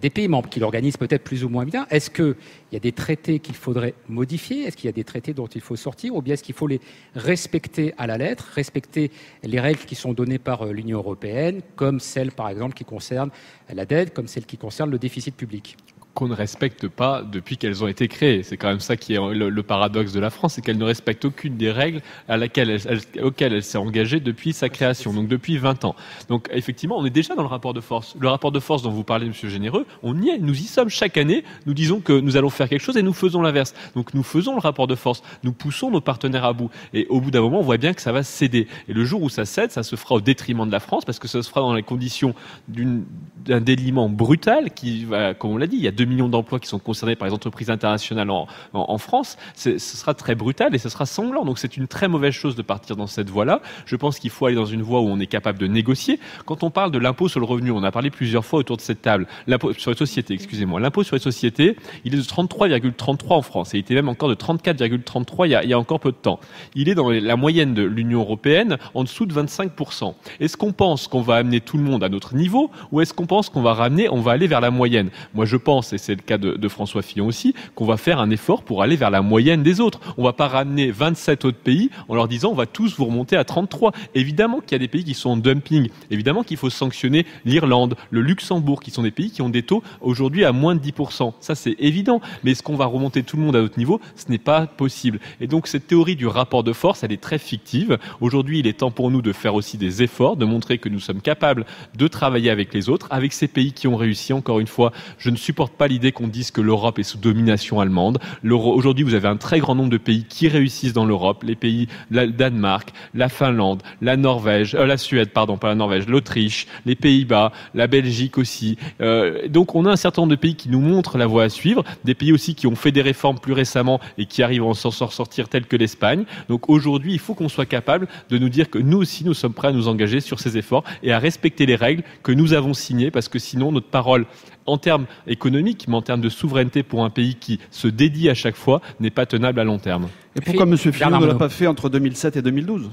des pays membres, qui l'organisent peut-être plus ou moins bien. Est-ce qu'il y a des traités qu'il faudrait modifier? Est-ce qu'il y a des traités dont il faut sortir? Ou bien est-ce qu'il faut les respecter à la lettre, respecter les règles qui sont données par l'Union européenne, comme celles par exemple qui concernent la dette, comme celles qui concernent le déficit public? Qu'on ne respecte pas depuis qu'elles ont été créées. C'est quand même ça qui est le paradoxe de la France, c'est qu'elle ne respecte aucune des règles auxquelles elle s'est engagée depuis sa création, donc depuis 20 ans. Donc effectivement, on est déjà dans le rapport de force. Le rapport de force dont vous parlez, Monsieur Généreux, on y est, nous y sommes chaque année, nous disons que nous allons faire quelque chose et nous faisons l'inverse. Donc nous faisons le rapport de force, nous poussons nos partenaires à bout. Et au bout d'un moment, on voit bien que ça va céder. Et le jour où ça cède, ça se fera au détriment de la France, parce que ça se fera dans les conditions d'un déliement brutal qui va, comme on l'a dit, il y a 2 millions d'emplois qui sont concernés par les entreprises internationales en France, ce sera très brutal et ce sera sanglant. Donc c'est une très mauvaise chose de partir dans cette voie-là. Je pense qu'il faut aller dans une voie où on est capable de négocier. Quand on parle de l'impôt sur le revenu, on a parlé plusieurs fois autour de cette table, l'impôt sur les sociétés, excusez-moi. L'impôt sur les sociétés, il est de 33,33 en France et il était même encore de 34,33 il y a encore peu de temps. Il est dans la moyenne de l'Union européenne en dessous de 25%. Est-ce qu'on pense qu'on va amener tout le monde à notre niveau ou est-ce qu'on pense qu'on va aller vers la moyenne? Moi je pense, et c'est le cas de François Fillon aussi, qu'on va faire un effort pour aller vers la moyenne des autres. On va pas ramener 27 autres pays en leur disant on va tous vous remonter à 33. Évidemment qu'il y a des pays qui sont en dumping. Évidemment qu'il faut sanctionner l'Irlande, le Luxembourg, qui sont des pays qui ont des taux aujourd'hui à moins de 10%. Ça c'est évident. Mais est-ce qu'on va remonter tout le monde à notre niveau? Ce n'est pas possible. Et donc cette théorie du rapport de force, elle est très fictive. Aujourd'hui, il est temps pour nous de faire aussi des efforts, de montrer que nous sommes capables de travailler avec les autres, avec ces pays qui ont réussi. Encore une fois, je ne supporte pas l'idée qu'on dise que l'Europe est sous domination allemande. Aujourd'hui, vous avez un très grand nombre de pays qui réussissent dans l'Europe. Les pays, le Danemark, la Finlande, la Norvège, la Suède, pardon, pas la Norvège, l'Autriche, les Pays-Bas, la Belgique aussi. Donc, on a un certain nombre de pays qui nous montrent la voie à suivre. Des pays aussi qui ont fait des réformes plus récemment et qui arrivent à s'en sortir, tels que l'Espagne. Donc, aujourd'hui, il faut qu'on soit capable de nous dire que nous aussi, nous sommes prêts à nous engager sur ces efforts et à respecter les règles que nous avons signées, parce que sinon, notre parole, en termes économiques, mais en termes de souveraineté pour un pays qui se dédie à chaque fois, n'est pas tenable à long terme. Et pourquoi M. Fillon ne l'a pas fait entre 2007 et 2012 ?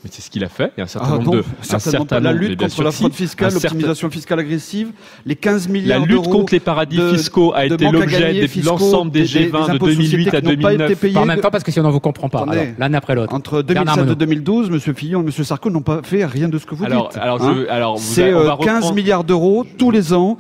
Mais c'est ce qu'il a fait. Il y a un certain nombre de... La lutte contre la fraude fiscale, l'optimisation fiscale agressive, les 15 milliards d'euros... La lutte contre les paradis fiscaux a été l'objet de l'ensemble des G20 de 2008 à 2009. En même temps, parce que sinon on ne vous comprend pas. Alors, l'un après l'autre. Entre 2007 et 2012, M. Fillon et M. Sarko n'ont pas fait rien de ce que vous dites. C'est 15 milliards d'euros tous les ans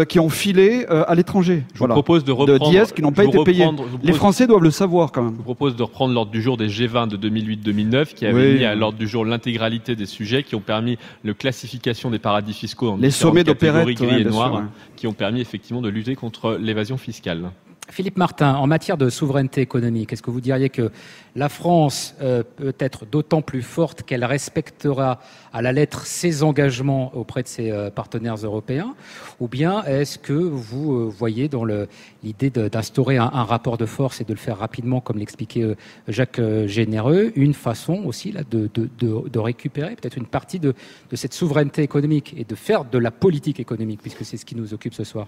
qui ont filé à l'étranger. Je vous propose de reprendre... De dièses qui n'ont pas été payés. Les Français doivent le savoir quand même. Je vous propose de reprendre l'ordre du jour des G20 de 2008-2009 qui avait mis à l'ordre du jour l'intégralité des sujets qui ont permis la classification des paradis fiscaux dans les sommets catégories gris et noires, qui ont permis effectivement de lutter contre l'évasion fiscale. Philippe Martin, en matière de souveraineté économique, est-ce que vous diriez que la France peut être d'autant plus forte qu'elle respectera à la lettre ses engagements auprès de ses partenaires européens, ou bien est-ce que vous voyez dans l'idée d'instaurer un rapport de force et de le faire rapidement, comme l'expliquait Jacques Généreux, une façon aussi là, de récupérer peut-être une partie de cette souveraineté économique et de faire de la politique économique, puisque c'est ce qui nous occupe ce soir?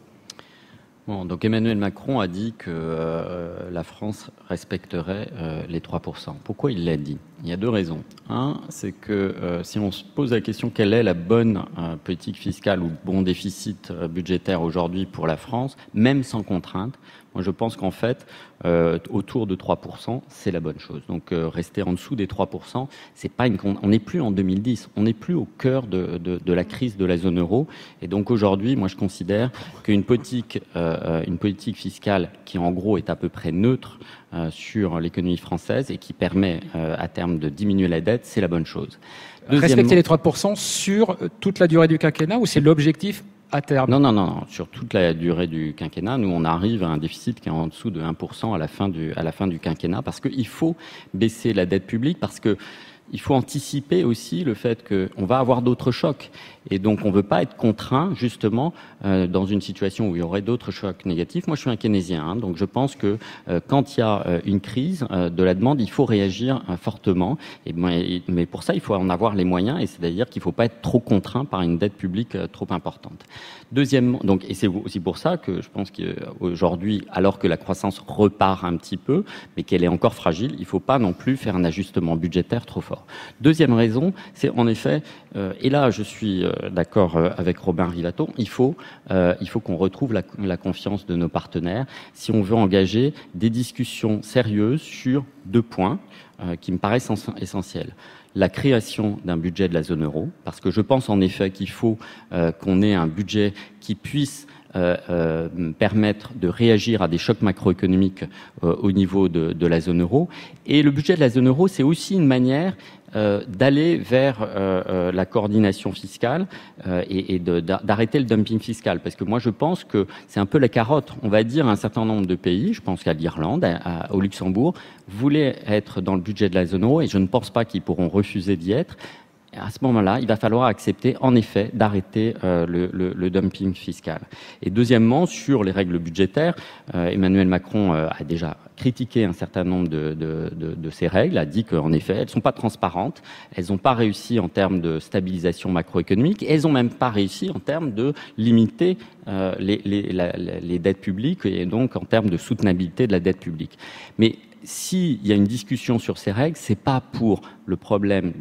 Bon, donc Emmanuel Macron a dit que la France respecterait les 3%. Pourquoi il l'a dit? Il y a deux raisons. Un, c'est que si on se pose la question quelle est la bonne politique fiscale ou bon déficit budgétaire aujourd'hui pour la France, même sans contrainte, moi je pense qu'en fait, autour de 3%, c'est la bonne chose. Donc rester en dessous des 3%, c'est pas on n'est plus en 2010, on n'est plus au cœur de la crise de la zone euro. Et donc aujourd'hui, moi je considère qu'une politique fiscale qui en gros est à peu près neutre sur l'économie française et qui permet à terme de diminuer la dette, c'est la bonne chose. Respecter les 3% sur toute la durée du quinquennat, ou c'est l'objectif à terme? Non. Sur toute la durée du quinquennat, nous, on arrive à un déficit qui est en dessous de 1% à la fin du quinquennat, parce qu'il faut baisser la dette publique, parce que il faut anticiper aussi le fait qu'on va avoir d'autres chocs. Et donc, on ne veut pas être contraint, justement, dans une situation où il y aurait d'autres chocs négatifs. Moi, je suis un keynésien, donc je pense que quand il y a une crise de la demande, il faut réagir fortement. Mais pour ça, il faut en avoir les moyens, et c'est-à-dire qu'il ne faut pas être trop contraint par une dette publique trop importante. Deuxièmement, donc, et c'est aussi pour ça que je pense qu'aujourd'hui, alors que la croissance repart un petit peu, mais qu'elle est encore fragile, il ne faut pas non plus faire un ajustement budgétaire trop fort. Deuxième raison, c'est en effet, et là je suis d'accord avec Robin Rivato, il faut qu'on retrouve la confiance de nos partenaires si on veut engager des discussions sérieuses sur 2 points qui me paraissent essentiels. La création d'un budget de la zone euro, parce que je pense en effet qu'il faut qu'on ait un budget qui puisse permettre de réagir à des chocs macroéconomiques au niveau de la zone euro. Et le budget de la zone euro, c'est aussi une manière d'aller vers la coordination fiscale et d'arrêter le dumping fiscal. Parce que moi, je pense que c'est un peu la carotte. On va dire un certain nombre de pays, je pense qu'à l'Irlande, au Luxembourg, voulaient être dans le budget de la zone euro et je ne pense pas qu'ils pourront refuser d'y être. À ce moment-là, il va falloir accepter, en effet, d'arrêter le dumping fiscal. Et deuxièmement, sur les règles budgétaires, Emmanuel Macron a déjà critiqué un certain nombre de ces règles, a dit qu'en effet, elles ne sont pas transparentes, elles n'ont pas réussi en termes de stabilisation macroéconomique, et elles n'ont même pas réussi en termes de limiter les dettes publiques, et donc en termes de soutenabilité de la dette publique. Mais s'il y a une discussion sur ces règles, c'est pas pour le problème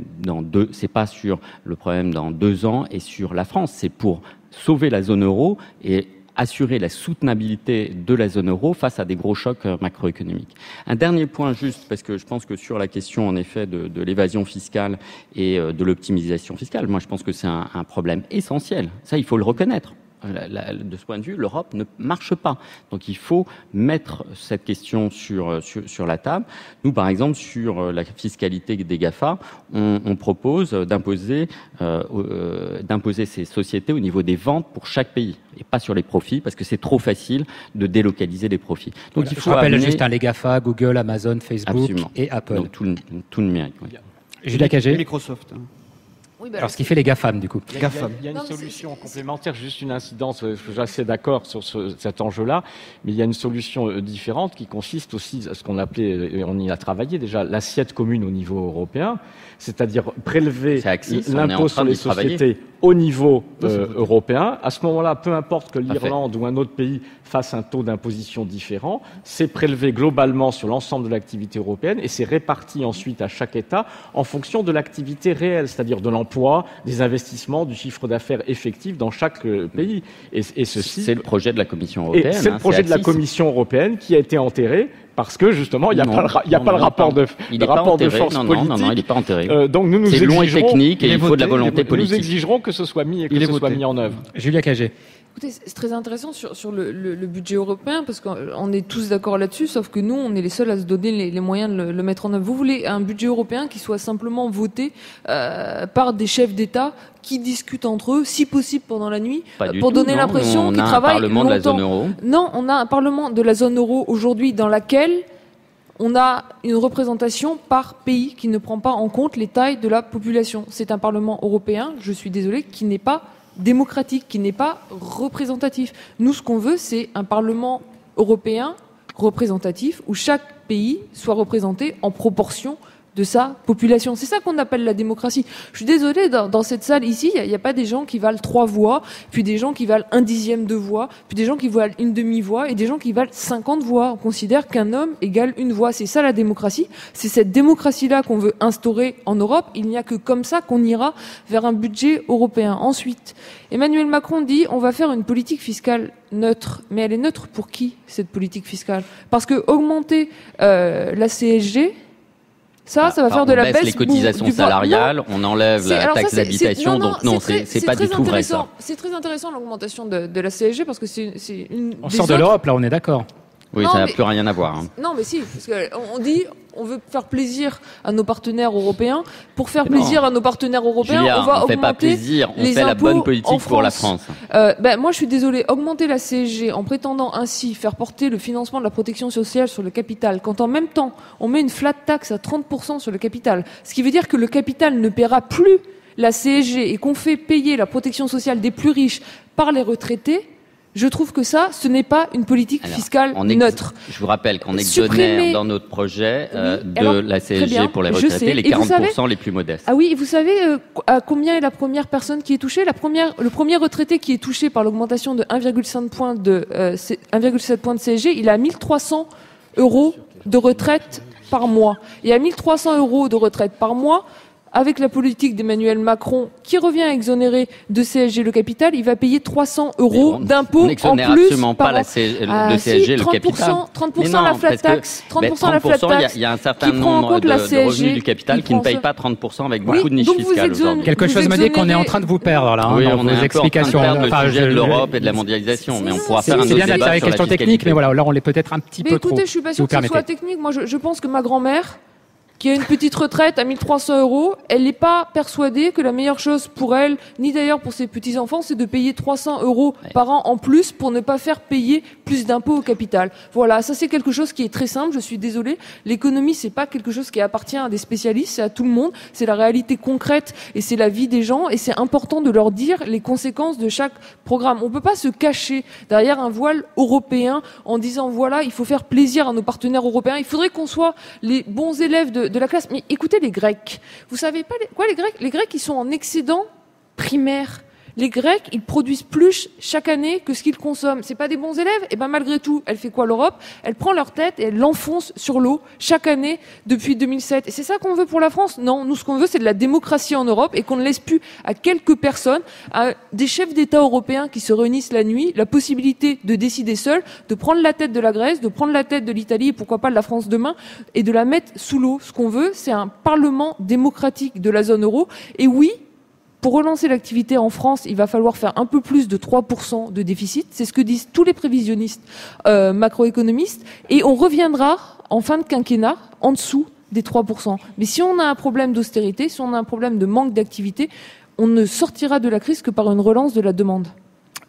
c'est pas sur le problème dans 2 ans et sur la France, c'est pour sauver la zone euro et assurer la soutenabilité de la zone euro face à des gros chocs macroéconomiques. Un dernier point juste, parce que je pense que sur la question en effet de l'évasion fiscale et de l'optimisation fiscale, moi je pense que c'est un problème essentiel. Ça, il faut le reconnaître. De ce point de vue, l'Europe ne marche pas. Donc il faut mettre cette question sur la table. Nous, par exemple, sur la fiscalité des GAFA, on propose d'imposer ces sociétés au niveau des ventes pour chaque pays et pas sur les profits, parce que c'est trop facile de délocaliser les profits. Donc voilà, il faut je rappelle juste les GAFA, Google, Amazon, Facebook absolument. Et Apple. Donc tout le numérique. Oui. Julia Cagé. Microsoft. Oui, bah alors, ce qui fait les GAFAM, du coup. Il y a une solution complémentaire, juste une incidence, je suis assez d'accord sur cet enjeu-là, mais il y a une solution différente qui consiste aussi à ce qu'on appelait, et on y a travaillé déjà, l'assiette commune au niveau européen, c'est-à-dire prélever l'impôt sur les sociétés au niveau européen. À ce moment-là, peu importe que l'Irlande ou un autre pays fasse un taux d'imposition différent, c'est prélevé globalement sur l'ensemble de l'activité européenne et c'est réparti ensuite à chaque État en fonction de l'activité réelle, c'est-à-dire de l'emploi, des investissements, du chiffre d'affaires effectif dans chaque pays. Et ceci, c'est le projet de la Commission européenne. C'est le projet de la Commission européenne qui a été enterré parce que justement il n'y a pas le rapport de force politique. Non, il n'est pas enterré. Donc nous c'est long et technique et il faut de la volonté politique. Nous exigerons que ce soit mis et que ce soit mis en œuvre. Julia Cagé. Écoutez, c'est très intéressant sur le budget européen parce qu'on est tous d'accord là-dessus, sauf que nous, on est les seuls à se donner les moyens de le mettre en œuvre. Vous voulez un budget européen qui soit simplement voté par des chefs d'État qui discutent entre eux, si possible pendant la nuit, pour donner l'impression qu'ils travaillent longtemps. On a un Parlement de la zone euro. Non, on a un Parlement de la zone euro aujourd'hui dans laquelle on a une représentation par pays qui ne prend pas en compte les tailles de la population. C'est un Parlement européen, je suis désolée, qui n'est pas démocratique, qui n'est pas représentatif. Nous, ce qu'on veut, c'est un Parlement européen représentatif où chaque pays soit représenté en proportion de sa population. C'est ça qu'on appelle la démocratie. Je suis désolée, dans cette salle ici, il n'y a pas des gens qui valent 3 voix, puis des gens qui valent 1/10 de voix, puis des gens qui valent 1/2 voix, et des gens qui valent 50 voix. On considère qu'un homme égale 1 voix. C'est ça la démocratie. C'est cette démocratie-là qu'on veut instaurer en Europe. Il n'y a que comme ça qu'on ira vers un budget européen. Ensuite, Emmanuel Macron dit on va faire une politique fiscale neutre. Mais elle est neutre pour qui, cette politique fiscale ? Parce que augmenter la CSG, ça va faire de la baisse les cotisations salariales, on enlève la taxe d'habitation, donc non, c'est pas du tout vrai ça. C'est très intéressant l'augmentation de la CSG parce que c'est une. On sort de l'Europe là, on est d'accord. Oui, ça n'a plus rien à voir. Hein. Non, mais si, parce qu'on dit on veut faire plaisir à nos partenaires européens. Pour faire plaisir à nos partenaires européens, Julia, on va on fait augmenter pas plaisir, on les fait la impôts bonne politique en pour la France. Moi, je suis désolée, augmenter la CSG en prétendant ainsi faire porter le financement de la protection sociale sur le capital, quand en même temps, on met une flat tax à 30% sur le capital, ce qui veut dire que le capital ne paiera plus la CSG et qu'on fait payer la protection sociale des plus riches par les retraités, je trouve que ça, ce n'est pas une politique fiscale neutre. Je vous rappelle qu'on exonère dans notre projet la CSG pour les retraités, les 40% les plus modestes. Ah oui, et vous savez à combien est la première personne qui est touchée ? Le premier retraité qui est touché par l'augmentation de 1,7 points de CSG, il a 1 300 € de retraite par mois. Et à 1 300 € de retraite par mois, avec la politique d'Emmanuel Macron, qui revient à exonérer de CSG le capital, il va payer 300 € d'impôts en plus. On n'exonère absolument pas de CSG le capital. 30% la flat tax. 30% la flat tax. Il y a un certain nombre de revenus du capital qui ne payent pas 30% avec beaucoup de niches fiscales aujourd'hui. Quelque chose me dit qu'on est en train de vous perdre là. Oui, dans on est vos explications. En train de perdre le sujet de l'Europe et de la mondialisation, mais on pourra faire un autre débat sur la fiscalité. C'est bien d'attirer les questions techniques, mais voilà, là on l'est peut-être un petit peu trop. Écoutez, je suis pas sûre que ce soit technique. Moi, je pense que ma grand-mère, qui a une petite retraite à 1 300 €, elle n'est pas persuadée que la meilleure chose pour elle, ni d'ailleurs pour ses petits-enfants, c'est de payer 300 € par an en plus pour ne pas faire payer plus d'impôts au capital. Voilà, ça c'est quelque chose qui est très simple, je suis désolée. L'économie, c'est pas quelque chose qui appartient à des spécialistes, c'est à tout le monde, c'est la réalité concrète et c'est la vie des gens et c'est important de leur dire les conséquences de chaque programme. On peut pas se cacher derrière un voile européen en disant voilà, il faut faire plaisir à nos partenaires européens, il faudrait qu'on soit les bons élèves de la classe. Mais écoutez les Grecs. Vous savez pas quoi les Grecs ? Les Grecs, ils sont en excédent primaire. Les Grecs, ils produisent plus chaque année que ce qu'ils consomment. C'est pas des bons élèves ? Et ben malgré tout, elle fait quoi l'Europe ? Elle prend leur tête et elle l'enfonce sur l'eau chaque année depuis 2007. Et c'est ça qu'on veut pour la France ? Non, nous ce qu'on veut c'est de la démocratie en Europe et qu'on ne laisse plus à quelques personnes, à des chefs d'État européens qui se réunissent la nuit, la possibilité de décider seuls, de prendre la tête de la Grèce, de prendre la tête de l'Italie et pourquoi pas de la France demain et de la mettre sous l'eau. Ce qu'on veut, c'est un parlement démocratique de la zone euro. Et oui, pour relancer l'activité en France, il va falloir faire un peu plus de 3% de déficit. C'est ce que disent tous les prévisionnistes macroéconomistes. Et on reviendra en fin de quinquennat en dessous des 3%. Mais si on a un problème d'austérité, si on a un problème de manque d'activité, on ne sortira de la crise que par une relance de la demande.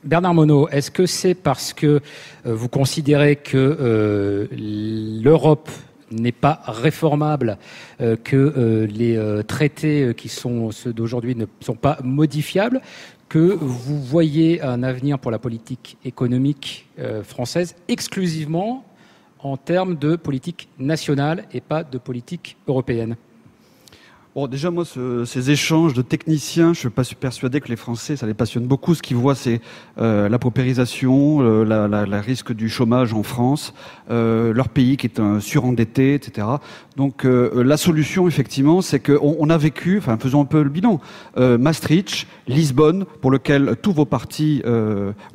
Bernard Monod, est-ce que c'est parce que vous considérez que l'Europe n'est pas réformable, que les traités qui sont ceux d'aujourd'hui ne sont pas modifiables, que vous voyez un avenir pour la politique économique française exclusivement en termes de politique nationale et pas de politique européenne ? Bon, déjà, moi, ces échanges de techniciens, je suis pas persuadé que les Français, ça les passionne beaucoup. Ce qu'ils voient, c'est la paupérisation, la risque du chômage en France, leur pays qui est surendetté, etc. Donc, la solution, effectivement, c'est qu'on a vécu, enfin, faisons un peu le bilan, Maastricht, Lisbonne, pour lequel tous vos partis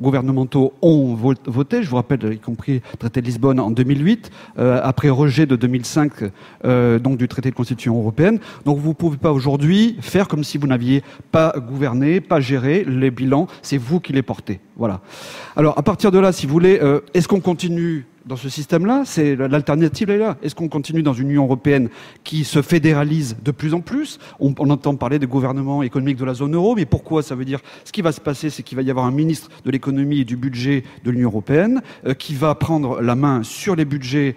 gouvernementaux ont voté. Je vous rappelle, y compris le traité de Lisbonne en 2008, après rejet de 2005, donc du traité de constitution européenne. Donc, vous pouvez pas aujourd'hui faire comme si vous n'aviez pas gouverné, pas géré les bilans. C'est vous qui les portez. Voilà. Alors, à partir de là, si vous voulez, est-ce qu'on continue dans ce système-là? C'est l'alternative est là. Est-ce qu'on continue dans une Union européenne qui se fédéralise de plus en plus? On entend parler de gouvernement économique de la zone euro, mais pourquoi? Ça veut dire, ce qui va se passer, c'est qu'il va y avoir un ministre de l'économie et du budget de l'Union européenne qui va prendre la main sur les budgets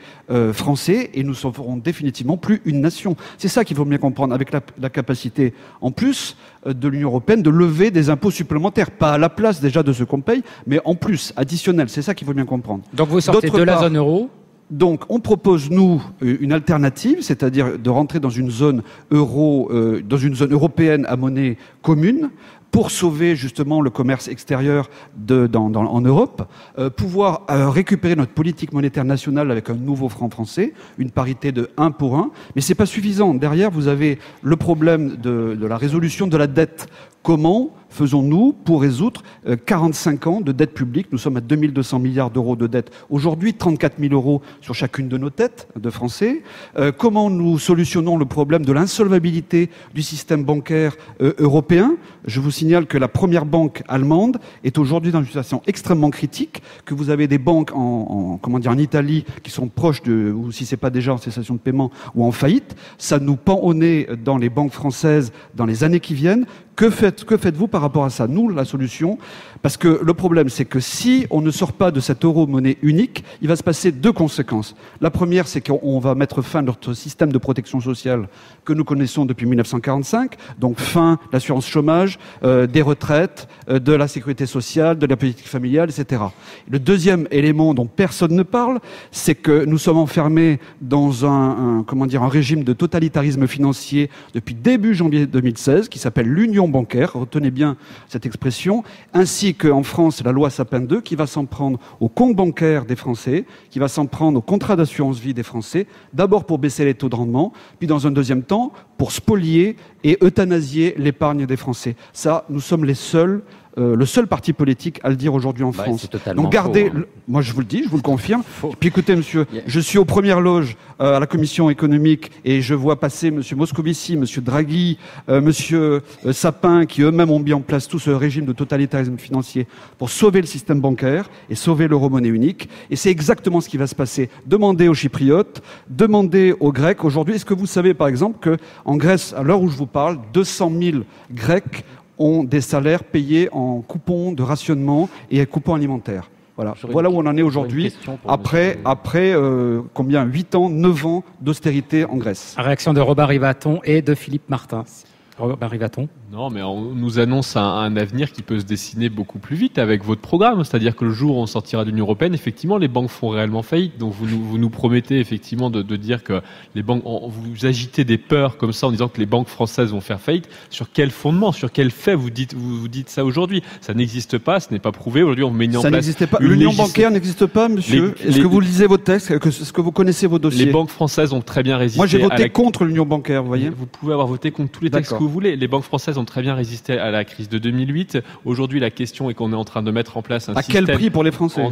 français et nous ne serons définitivement plus une nation. C'est ça qu'il faut bien comprendre, avec la capacité en plus de l'Union européenne de lever des impôts supplémentaires, pas à la place déjà de ce qu'on paye, mais en plus, additionnel. C'est ça qu'il faut bien comprendre. Donc vous sortez de la zone euro. Donc, on propose, nous, une alternative, c'est-à-dire de rentrer dans une zone euro, dans une zone européenne à monnaie commune, pour sauver justement le commerce extérieur en Europe, pouvoir récupérer notre politique monétaire nationale avec un nouveau franc français, une parité de 1 pour 1. Mais c'est pas suffisant. Derrière, vous avez le problème de la résolution de la dette. Comment faisons-nous pour résoudre 45 ans de dette publique? Nous sommes à 2200 milliards d'euros de dette. Aujourd'hui, 34 000 euros sur chacune de nos têtes de Français. Comment nous solutionnons le problème de l'insolvabilité du système bancaire européen? Je vous cite signale que la première banque allemande est aujourd'hui dans une situation extrêmement critique, que vous avez des banques en Italie qui sont proches ou si c'est pas déjà en cessation de paiement ou en faillite. Ça nous pend au nez dans les banques françaises dans les années qui viennent. Que faites-vous par rapport à ça? Nous, la solution, parce que le problème, c'est que si on ne sort pas de cette euro-monnaie unique, il va se passer 2 conséquences. La première, c'est qu'on va mettre fin à notre système de protection sociale que nous connaissons depuis 1945, donc fin de l'assurance chômage, des retraites, de la sécurité sociale, de la politique familiale, etc. Le deuxième élément dont personne ne parle, c'est que nous sommes enfermés dans un régime de totalitarisme financier depuis début janvier 2016, qui s'appelle l'Union bancaire, retenez bien cette expression, ainsi qu'en France, la loi Sapin 2, qui va s'en prendre aux comptes bancaires des Français, qui va s'en prendre aux contrats d'assurance vie des Français, d'abord pour baisser les taux de rendement, puis dans un deuxième temps, pour spolier et euthanasier l'épargne des Français. Ça, nous sommes le seul parti politique à le dire aujourd'hui en France. Donc gardez, faux, hein. Moi je vous le dis, je vous le confirme. Puis écoutez monsieur, je suis aux premières loges à la commission économique et je vois passer monsieur Moscovici, monsieur Draghi, monsieur Sapin qui eux-mêmes ont mis en place tout ce régime de totalitarisme financier pour sauver le système bancaire et sauver l'euro-monnaie unique. Et c'est exactement ce qui va se passer. Demandez aux Chypriotes, demandez aux Grecs. Aujourd'hui, est-ce que vous savez par exemple qu'en Grèce, à l'heure où je vous parle, 200 000 Grecs ont des salaires payés en coupons de rationnement et coupons alimentaires. Voilà où on en est aujourd'hui, après 8 ans, 9 ans d'austérité en Grèce. Réaction de Robert Rivaton et de Philippe Martin. Robert Rivaton. Non, mais on nous annonce un avenir qui peut se dessiner beaucoup plus vite avec votre programme. C'est-à-dire que le jour où on sortira de l'Union européenne, effectivement, les banques font réellement faillite. Donc vous nous promettez effectivement de dire que les banques, vous agitez des peurs comme ça en disant que les banques françaises vont faire faillite. Sur quel fondement, sur quel fait vous dites ça aujourd'hui? Ça n'existe pas, ce n'est pas prouvé. Aujourd'hui, on met en place. Ça n'existait pas. L'Union bancaire n'existe pas, monsieur. Est-ce que vous lisez vos textes? Est-ce que vous connaissez vos dossiers? Les banques françaises ont très bien résisté. Moi, j'ai voté contre l'Union bancaire, vous voyez. Vous pouvez avoir voté contre tous les textes que vous voulez. Les banques françaises ont très bien résisté à la crise de 2008. Aujourd'hui, la question est qu'on est en train de mettre en place un système... À quel prix pour les Français?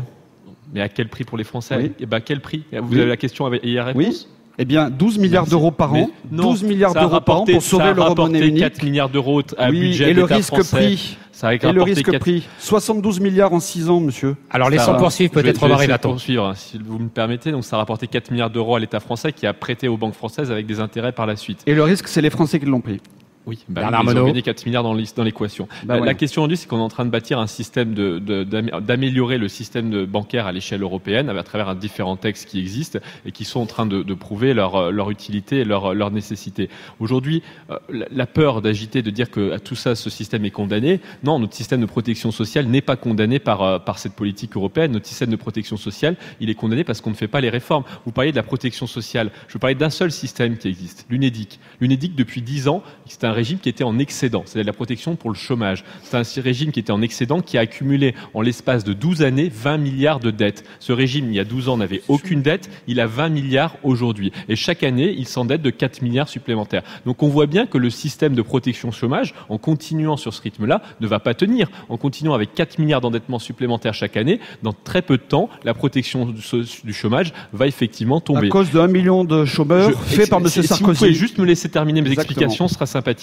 Mais à quel prix pour les Français? Oui. Et ben, quel prix? Vous avez la question et la réponse? Oui. Eh bien, 12 milliards d'euros par an. 12 milliards d'euros par an pour sauver l'euro-monnaie unique. 4 milliards d'euros à budget et le d'État risque français. prix. Et le risque prix. 72 milliards en 6 ans, monsieur. Alors, laissons poursuivre peut-être Robert Rivaton. Poursuivre, si vous me permettez. Donc, ça a rapporté 4 milliards d'euros à l'État français qui a prêté aux banques françaises avec des intérêts par la suite. Et le risque, c'est les Français qui l'ont pris. Oui, ils ont gagné 4 milliards dans l'équation. La question aujourd'hui, c'est qu'on est en train de bâtir un système d'améliorer le système bancaire à l'échelle européenne à travers différents textes qui existent et qui sont en train de prouver leur utilité et leur nécessité. Aujourd'hui, la peur d'agiter, de dire que à tout ça, ce système est condamné. Non, notre système de protection sociale n'est pas condamné par cette politique européenne. Notre système de protection sociale, il est condamné parce qu'on ne fait pas les réformes. Vous parliez de la protection sociale. Je veux parler d'un seul système qui existe, l'UNEDIC. L'UNEDIC, depuis 10 ans, c'est un régime qui était en excédent, c'est-à-dire la protection pour le chômage. C'est un régime qui était en excédent, qui a accumulé en l'espace de 12 années 20 milliards de dettes. Ce régime, il y a 12 ans, n'avait aucune dette, il a 20 milliards aujourd'hui. Et chaque année, il s'endette de 4 milliards supplémentaires. Donc on voit bien que le système de protection chômage, en continuant sur ce rythme-là, ne va pas tenir. En continuant avec 4 milliards d'endettement supplémentaires chaque année, dans très peu de temps, la protection du chômage va effectivement tomber. À cause de 1 million de chômeurs faits par M. Sarkozy. Si vous pouvez juste me laisser terminer mes explications, ce sera sympathique.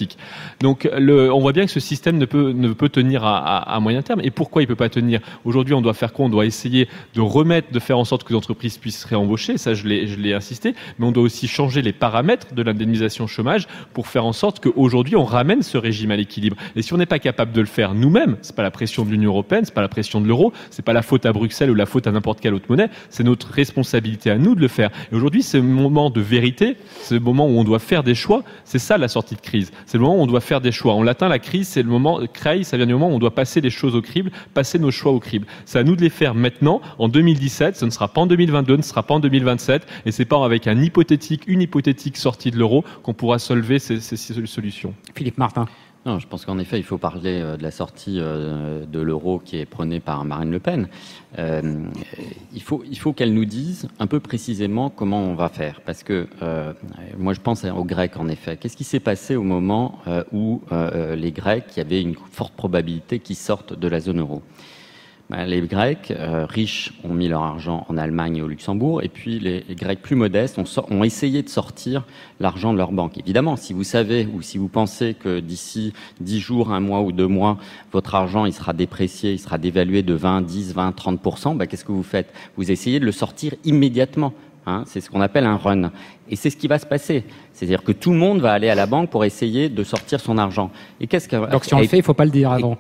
Donc on voit bien que ce système ne peut tenir à moyen terme. Et pourquoi il ne peut pas tenir? Aujourd'hui, on doit faire quoi? On doit essayer de faire en sorte que les entreprises puissent réembaucher, ça je l'ai insisté, mais on doit aussi changer les paramètres de l'indemnisation chômage pour faire en sorte qu'aujourd'hui on ramène ce régime à l'équilibre. Et si on n'est pas capable de le faire nous-mêmes, c'est pas la pression de l'Union européenne, c'est pas la pression de l'euro, c'est pas la faute à Bruxelles ou la faute à n'importe quelle autre monnaie, c'est notre responsabilité à nous de le faire. Et aujourd'hui, c'est le moment de vérité, c'est le moment où on doit faire des choix, c'est ça la sortie de crise. C'est le moment où on doit faire des choix. En latin, la crise, c'est le moment, ça vient du moment où on doit passer les choses au crible, passer nos choix au crible. C'est à nous de les faire maintenant, en 2017, ce ne sera pas en 2022, ce ne sera pas en 2027, et c'est pas avec une hypothétique sortie de l'euro qu'on pourra solver ces solutions. Philippe Martin. Non, je pense qu'en effet, il faut parler de la sortie de l'euro qui est prônée par Marine Le Pen. Il faut qu'elle nous dise un peu précisément comment on va faire. Parce que moi, je pense aux Grecs, en effet. Qu'est-ce qui s'est passé au moment où les Grecs, il y avait une forte probabilité qu'ils sortent de la zone euro? Les Grecs riches ont mis leur argent en Allemagne et au Luxembourg, et puis les Grecs plus modestes ont essayé de sortir l'argent de leur banque. Évidemment, si vous savez ou si vous pensez que d'ici 10 jours, 1 mois ou 2 mois, votre argent il sera déprécié, il sera dévalué de 20, 10, 20, 30%, qu'est-ce que vous faites? Vous essayez de le sortir immédiatement. C'est ce qu'on appelle un run. Et c'est ce qui va se passer. C'est-à-dire que tout le monde va aller à la banque pour essayer de sortir son argent. Et qu'est-ce que... Donc si on le fait, il ne faut pas le dire avant.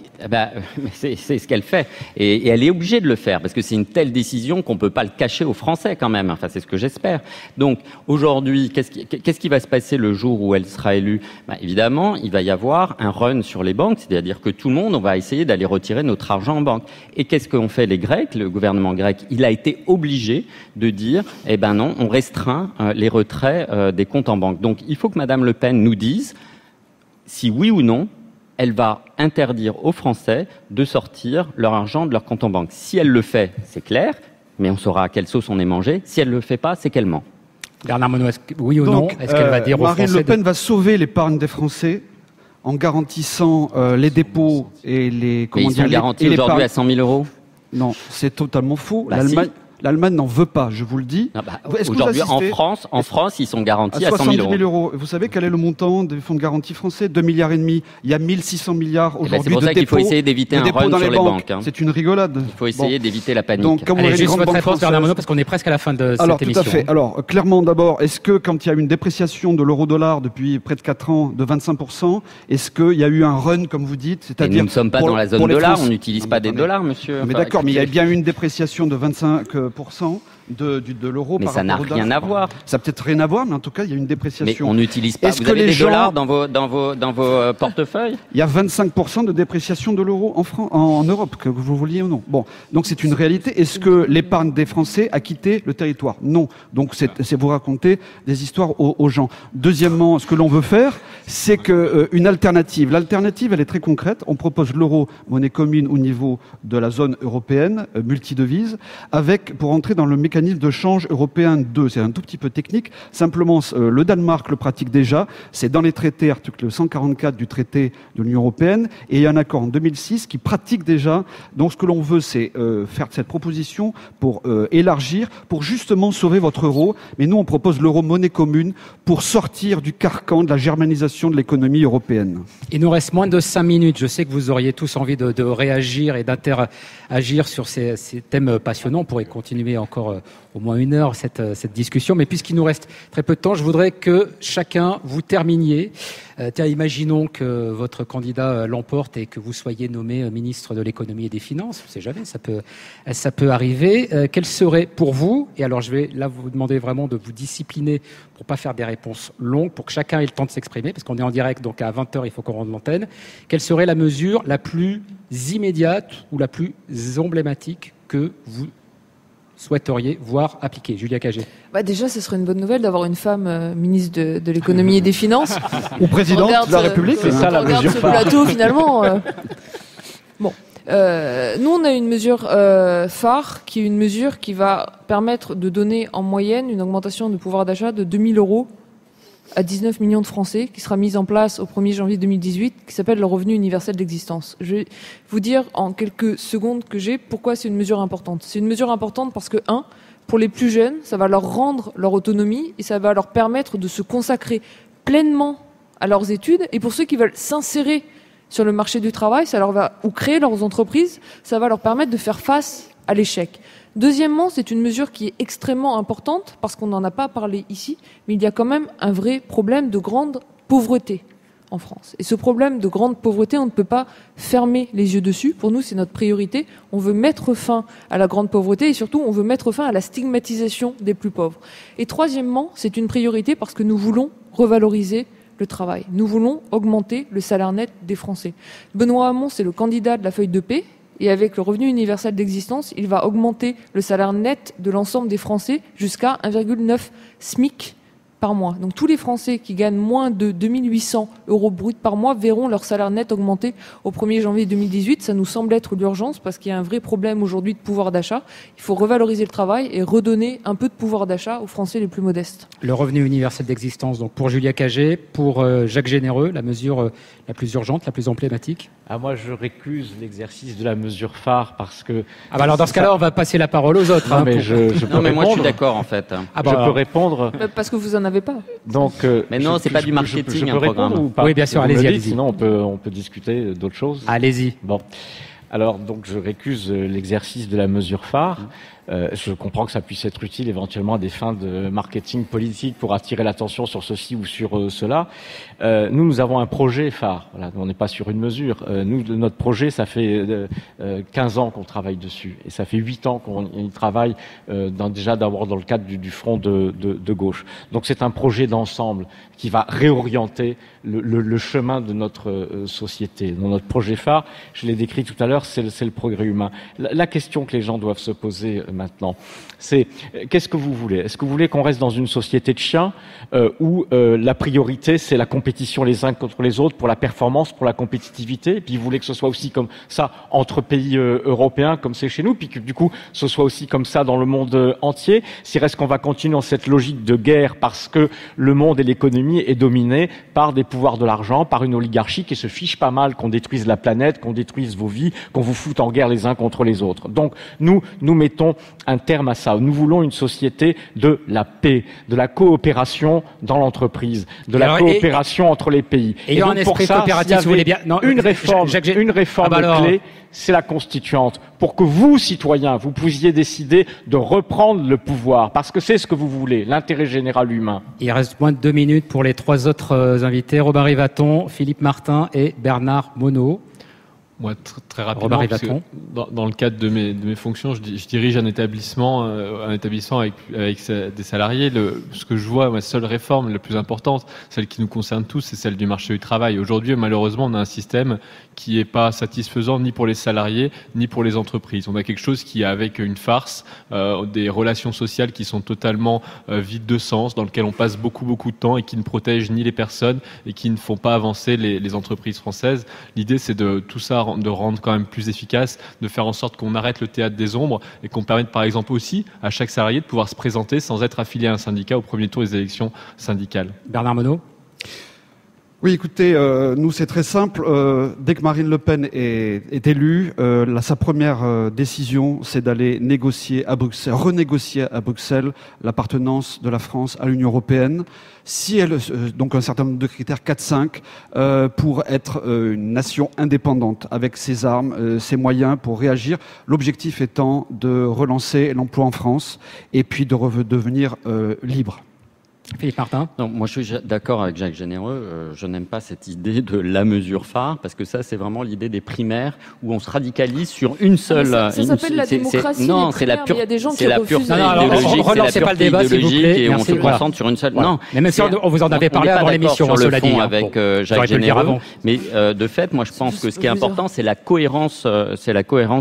C'est ce qu'elle fait. Et elle est obligée de le faire, parce que c'est une telle décision qu'on ne peut pas le cacher aux Français quand même. Enfin, c'est ce que j'espère. Donc aujourd'hui, qu'est-ce qui va se passer le jour où elle sera élue? Évidemment, il va y avoir un run sur les banques, c'est-à-dire que tout le monde, on va essayer d'aller retirer notre argent en banque. Et qu'est-ce qu'ont fait les Grecs? Le gouvernement grec, il a été obligé de dire, non, on restreint les retraits des comptes en banque. Donc, il faut que Madame Le Pen nous dise si oui ou non, elle va interdire aux Français de sortir leur argent de leur compte en banque. Si elle le fait, c'est clair, mais on saura à quelle sauce on est mangé. Si elle le fait pas, c'est qu'elle ment. Bernard Monod, oui ou non? Est-ce qu'elle va dire aux Français... Marine Le Pen va sauver l'épargne des Français en garantissant les dépôts et les... Mais ils sont garantis aujourd'hui à 100 000 euros? Non, c'est totalement faux. L'Allemagne n'en veut pas, je vous le dis. Aujourd'hui, en France, ils sont garantis à 100 000 euros. Vous savez quel est le montant des fonds de garantie français? 2,5 milliards. Il y a 1 600 milliards aujourd'hui de dépôts. C'est pour ça qu'il faut essayer d'éviter un run sur les banques. C'est une rigolade. Il faut essayer d'éviter la panique. Donc, allez, juste votre réponse, Bernard Monod, parce qu'on est presque à la fin de cette émission. Tout à fait. Alors, clairement, d'abord, est-ce que quand il y a une dépréciation de l'euro-dollar depuis près de 4 ans de 25%, est-ce qu'il y a eu un run, comme vous dites, c'est-à-dire... Nous ne sommes pas dans la zone dollar, on n'utilise pas des dollars, monsieur. Mais d'accord, mais il y a bien eu une dépréciation de 25%. De l'euro par rapport au dollar. Mais ça n'a rien à voir. Ça n'a peut-être rien à voir, mais en tout cas, il y a une dépréciation. Mais on n'utilise pas. Vous avez des dollars dans vos portefeuilles? Il y a 25% de dépréciation de l'euro en Europe, que vous vouliez ou non. Bon, donc c'est une réalité. Est-ce que l'épargne des Français a quitté le territoire? Non. Donc c'est vous raconter des histoires aux gens. Deuxièmement, ce que l'on veut faire, c'est une alternative. L'alternative, elle est très concrète. On propose l'euro, monnaie commune au niveau de la zone européenne, multidevise, pour entrer dans le mécanisme de change européen 2. C'est un tout petit peu technique. Simplement, le Danemark le pratique déjà. C'est dans les traités, article 144 du traité de l'Union européenne. Et il y a un accord en 2006 qui pratique déjà. Donc, ce que l'on veut, c'est faire cette proposition pour élargir, pour justement sauver votre euro. Mais nous, on propose l'euro monnaie commune pour sortir du carcan de la germanisation de l'économie européenne. Il nous reste moins de 5 minutes. Je sais que vous auriez tous envie de réagir et d'interagir sur ces thèmes passionnants. On pourrait continuer encore au moins 1 heure cette discussion. Mais puisqu'il nous reste très peu de temps, je voudrais que chacun vous terminiez. Imaginons que votre candidat l'emporte et que vous soyez nommé ministre de l'économie et des finances. On ne sait jamais, ça peut arriver. Quel serait pour vous, et alors je vais là vous demander vraiment de vous discipliner pour pas faire des réponses longues, pour que chacun ait le temps de s'exprimer, parce qu'on est en direct, donc à 20h, il faut qu'on rende l'antenne. Quelle serait la mesure la plus immédiate ou la plus emblématique que vous souhaiteriez voir appliquer? Julia Cagé. Déjà, ce serait une bonne nouvelle d'avoir une femme ministre de l'économie et des finances. Ou présidente de la République. C'est ça la mesure phare. Plateau, finalement. Bon. Nous, on a une mesure phare, qui est une mesure qui va permettre de donner en moyenne une augmentation de pouvoir d'achat de 2 000 euros à 19 millions de Français, qui sera mise en place au 1er janvier 2018, qui s'appelle le revenu universel d'existence. Je vais vous dire en quelques secondes que j'ai pourquoi c'est une mesure importante. C'est une mesure importante parce que, pour les plus jeunes, ça va leur rendre leur autonomie et ça va leur permettre de se consacrer pleinement à leurs études. Et pour ceux qui veulent s'insérer sur le marché du travail, ou créer leurs entreprises, ça va leur permettre de faire face à l'échec. Deuxièmement, c'est une mesure qui est extrêmement importante parce qu'on n'en a pas parlé ici, mais il y a quand même un vrai problème de grande pauvreté en France. Et ce problème de grande pauvreté, on ne peut pas fermer les yeux dessus. Pour nous, c'est notre priorité. On veut mettre fin à la grande pauvreté et surtout, on veut mettre fin à la stigmatisation des plus pauvres. Et troisièmement, c'est une priorité parce que nous voulons revaloriser le travail. Nous voulons augmenter le salaire net des Français. Benoît Hamon, c'est le candidat de la feuille de paix. Et avec le revenu universel d'existence, il va augmenter le salaire net de l'ensemble des Français jusqu'à 1,9 SMIC par mois. Donc tous les Français qui gagnent moins de 2800 € bruts par mois verront leur salaire net augmenter au 1er janvier 2018. Ça nous semble être l'urgence parce qu'il y a un vrai problème aujourd'hui de pouvoir d'achat. Il faut revaloriser le travail et redonner un peu de pouvoir d'achat aux Français les plus modestes. Le revenu universel d'existence, donc pour Julia Cagé, pour Jacques Généreux, la mesure la plus urgente, la plus emblématique. Moi, je récuse l'exercice de la mesure phare parce que... alors dans ce cas-là, on va passer la parole aux autres. Non, mais moi, je suis d'accord, en fait. Je peux répondre. Parce que vous en avez pas. Donc, mais non, c'est pas du marketing, un programme. Ou pas? Oui, bien sûr, allez-y. Sinon, on peut discuter d'autres choses. Allez-y. Bon. Alors, donc, je récuse l'exercice de la mesure phare. Je comprends que ça puisse être utile éventuellement à des fins de marketing politique pour attirer l'attention sur ceci ou sur cela. Nous avons un projet phare. Voilà, on n'est pas sur une mesure. Notre projet, ça fait 15 ans qu'on travaille dessus. Et ça fait 8 ans qu'on y travaille déjà d'abord dans le cadre du front de gauche. Donc c'est un projet d'ensemble qui va réorienter le chemin de notre société. Dans notre projet phare, je l'ai décrit tout à l'heure, c'est le progrès humain. La question que les gens doivent se poser maintenant, c'est qu'est-ce que vous voulez? Est-ce que vous voulez qu'on reste dans une société de chiens où la priorité c'est la compétition les uns contre les autres pour la performance, pour la compétitivité, et puis vous voulez que ce soit aussi comme ça entre pays européens comme c'est chez nous, puis que du coup ce soit aussi comme ça dans le monde entier? Est-ce qu'on va continuer dans cette logique de guerre parce que le monde et l'économie est dominé par des pouvoirs de l'argent, par une oligarchie qui se fiche pas mal qu'on détruise la planète, qu'on détruise vos vies, qu'on vous foute en guerre les uns contre les autres? Donc nous mettons un terme à ça. Nous voulons une société de la paix, de la coopération dans l'entreprise, de la coopération entre les pays. Et donc, un esprit coopératif, si vous voulez bien. Non, une réforme clé, c'est la constituante, pour que vous, citoyens, vous puissiez décider de reprendre le pouvoir, parce que c'est ce que vous voulez, l'intérêt général humain. Il reste moins de 2 minutes pour les 3 autres invités, Robin Rivaton, Philippe Martin et Bernard Monod. Moi, très rapidement, parce que dans le cadre de mes fonctions, je dirige un établissement avec des salariés. Ce que je vois, ma seule réforme la plus importante, celle qui nous concerne tous, c'est celle du marché du travail. Aujourd'hui, malheureusement, on a un système qui n'est pas satisfaisant ni pour les salariés, ni pour les entreprises. On a quelque chose qui est avec une farce, des relations sociales qui sont totalement vides de sens, dans lesquelles on passe beaucoup de temps et qui ne protègent ni les personnes et qui ne font pas avancer les entreprises françaises. L'idée, c'est de tout ça de rendre quand même plus efficace, de faire en sorte qu'on arrête le théâtre des ombres et qu'on permette par exemple aussi à chaque salarié de pouvoir se présenter sans être affilié à un syndicat au premier tour des élections syndicales. Bernard Monod. Oui, écoutez, nous c'est très simple. Dès que Marine Le Pen est élue, sa première décision, c'est d'aller renégocier à Bruxelles l'appartenance de la France à l'Union européenne. Si elle, donc un certain nombre de critères, 4-5, pour être une nation indépendante avec ses armes, ses moyens pour réagir. L'objectif étant de relancer l'emploi en France et puis de redevenir libre. Philippe Martin. Non, moi je suis d'accord avec Jacques Généreux. Je n'aime pas cette idée de la mesure phare parce que ça c'est vraiment l'idée des primaires où on se radicalise sur une seule. Ça s'appelle la démocratie. Non, c'est la pure. Il y a des gens qui refusent. Relancez pas le débat s'il vous plaît. Et on se concentre sur une seule. Voilà. Non, mais même si on vous en avait parlé avant l'émission, cela dit. Avec Jacques Généreux. Mais de fait, moi je pense que ce qui est important, c'est la cohérence,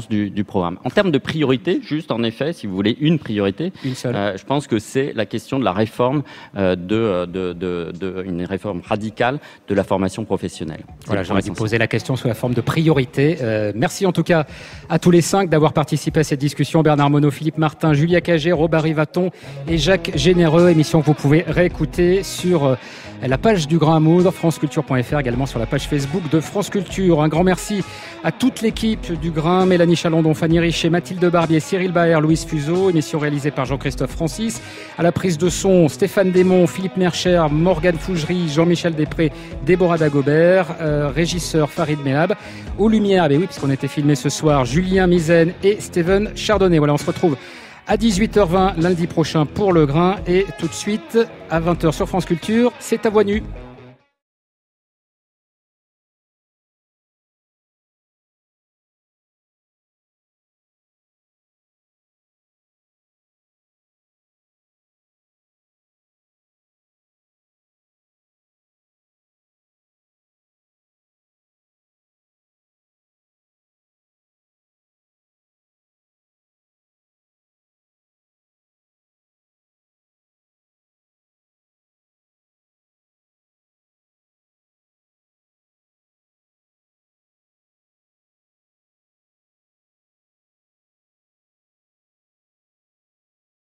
du programme. En termes de priorité, juste en effet, si vous voulez une priorité, je pense que c'est la question de la réforme. Une réforme radicale de la formation professionnelle. Voilà, j'aurais dû poser la question sous la forme de priorité. Merci en tout cas à tous les 5 d'avoir participé à cette discussion. Bernard Monod, Philippe Martin, Julia Cagé, Robin Rivaton et Jacques Généreux. Émission que vous pouvez réécouter sur la page du Grain à Moudre, franceculture.fr, également sur la page Facebook de France Culture. Un grand merci à toute l'équipe du Grain, Mélanie Chalandon, Fanny Richer, Mathilde Barbier, Cyril Baer, Louise Fuseau. Émission réalisée par Jean-Christophe Francis. À la prise de son, Stéphane Desmond, Philippe Mercher, Morgane Fougerie, Jean-Michel Després, Déborah Dagobert, régisseur Farid Mehab. Aux lumières, oui, puisqu'on était filmé ce soir, Julien Mizen et Steven Chardonnay. Voilà, on se retrouve à 18h20 lundi prochain pour Le Grain et tout de suite à 20h sur France Culture, c'est à voix nue.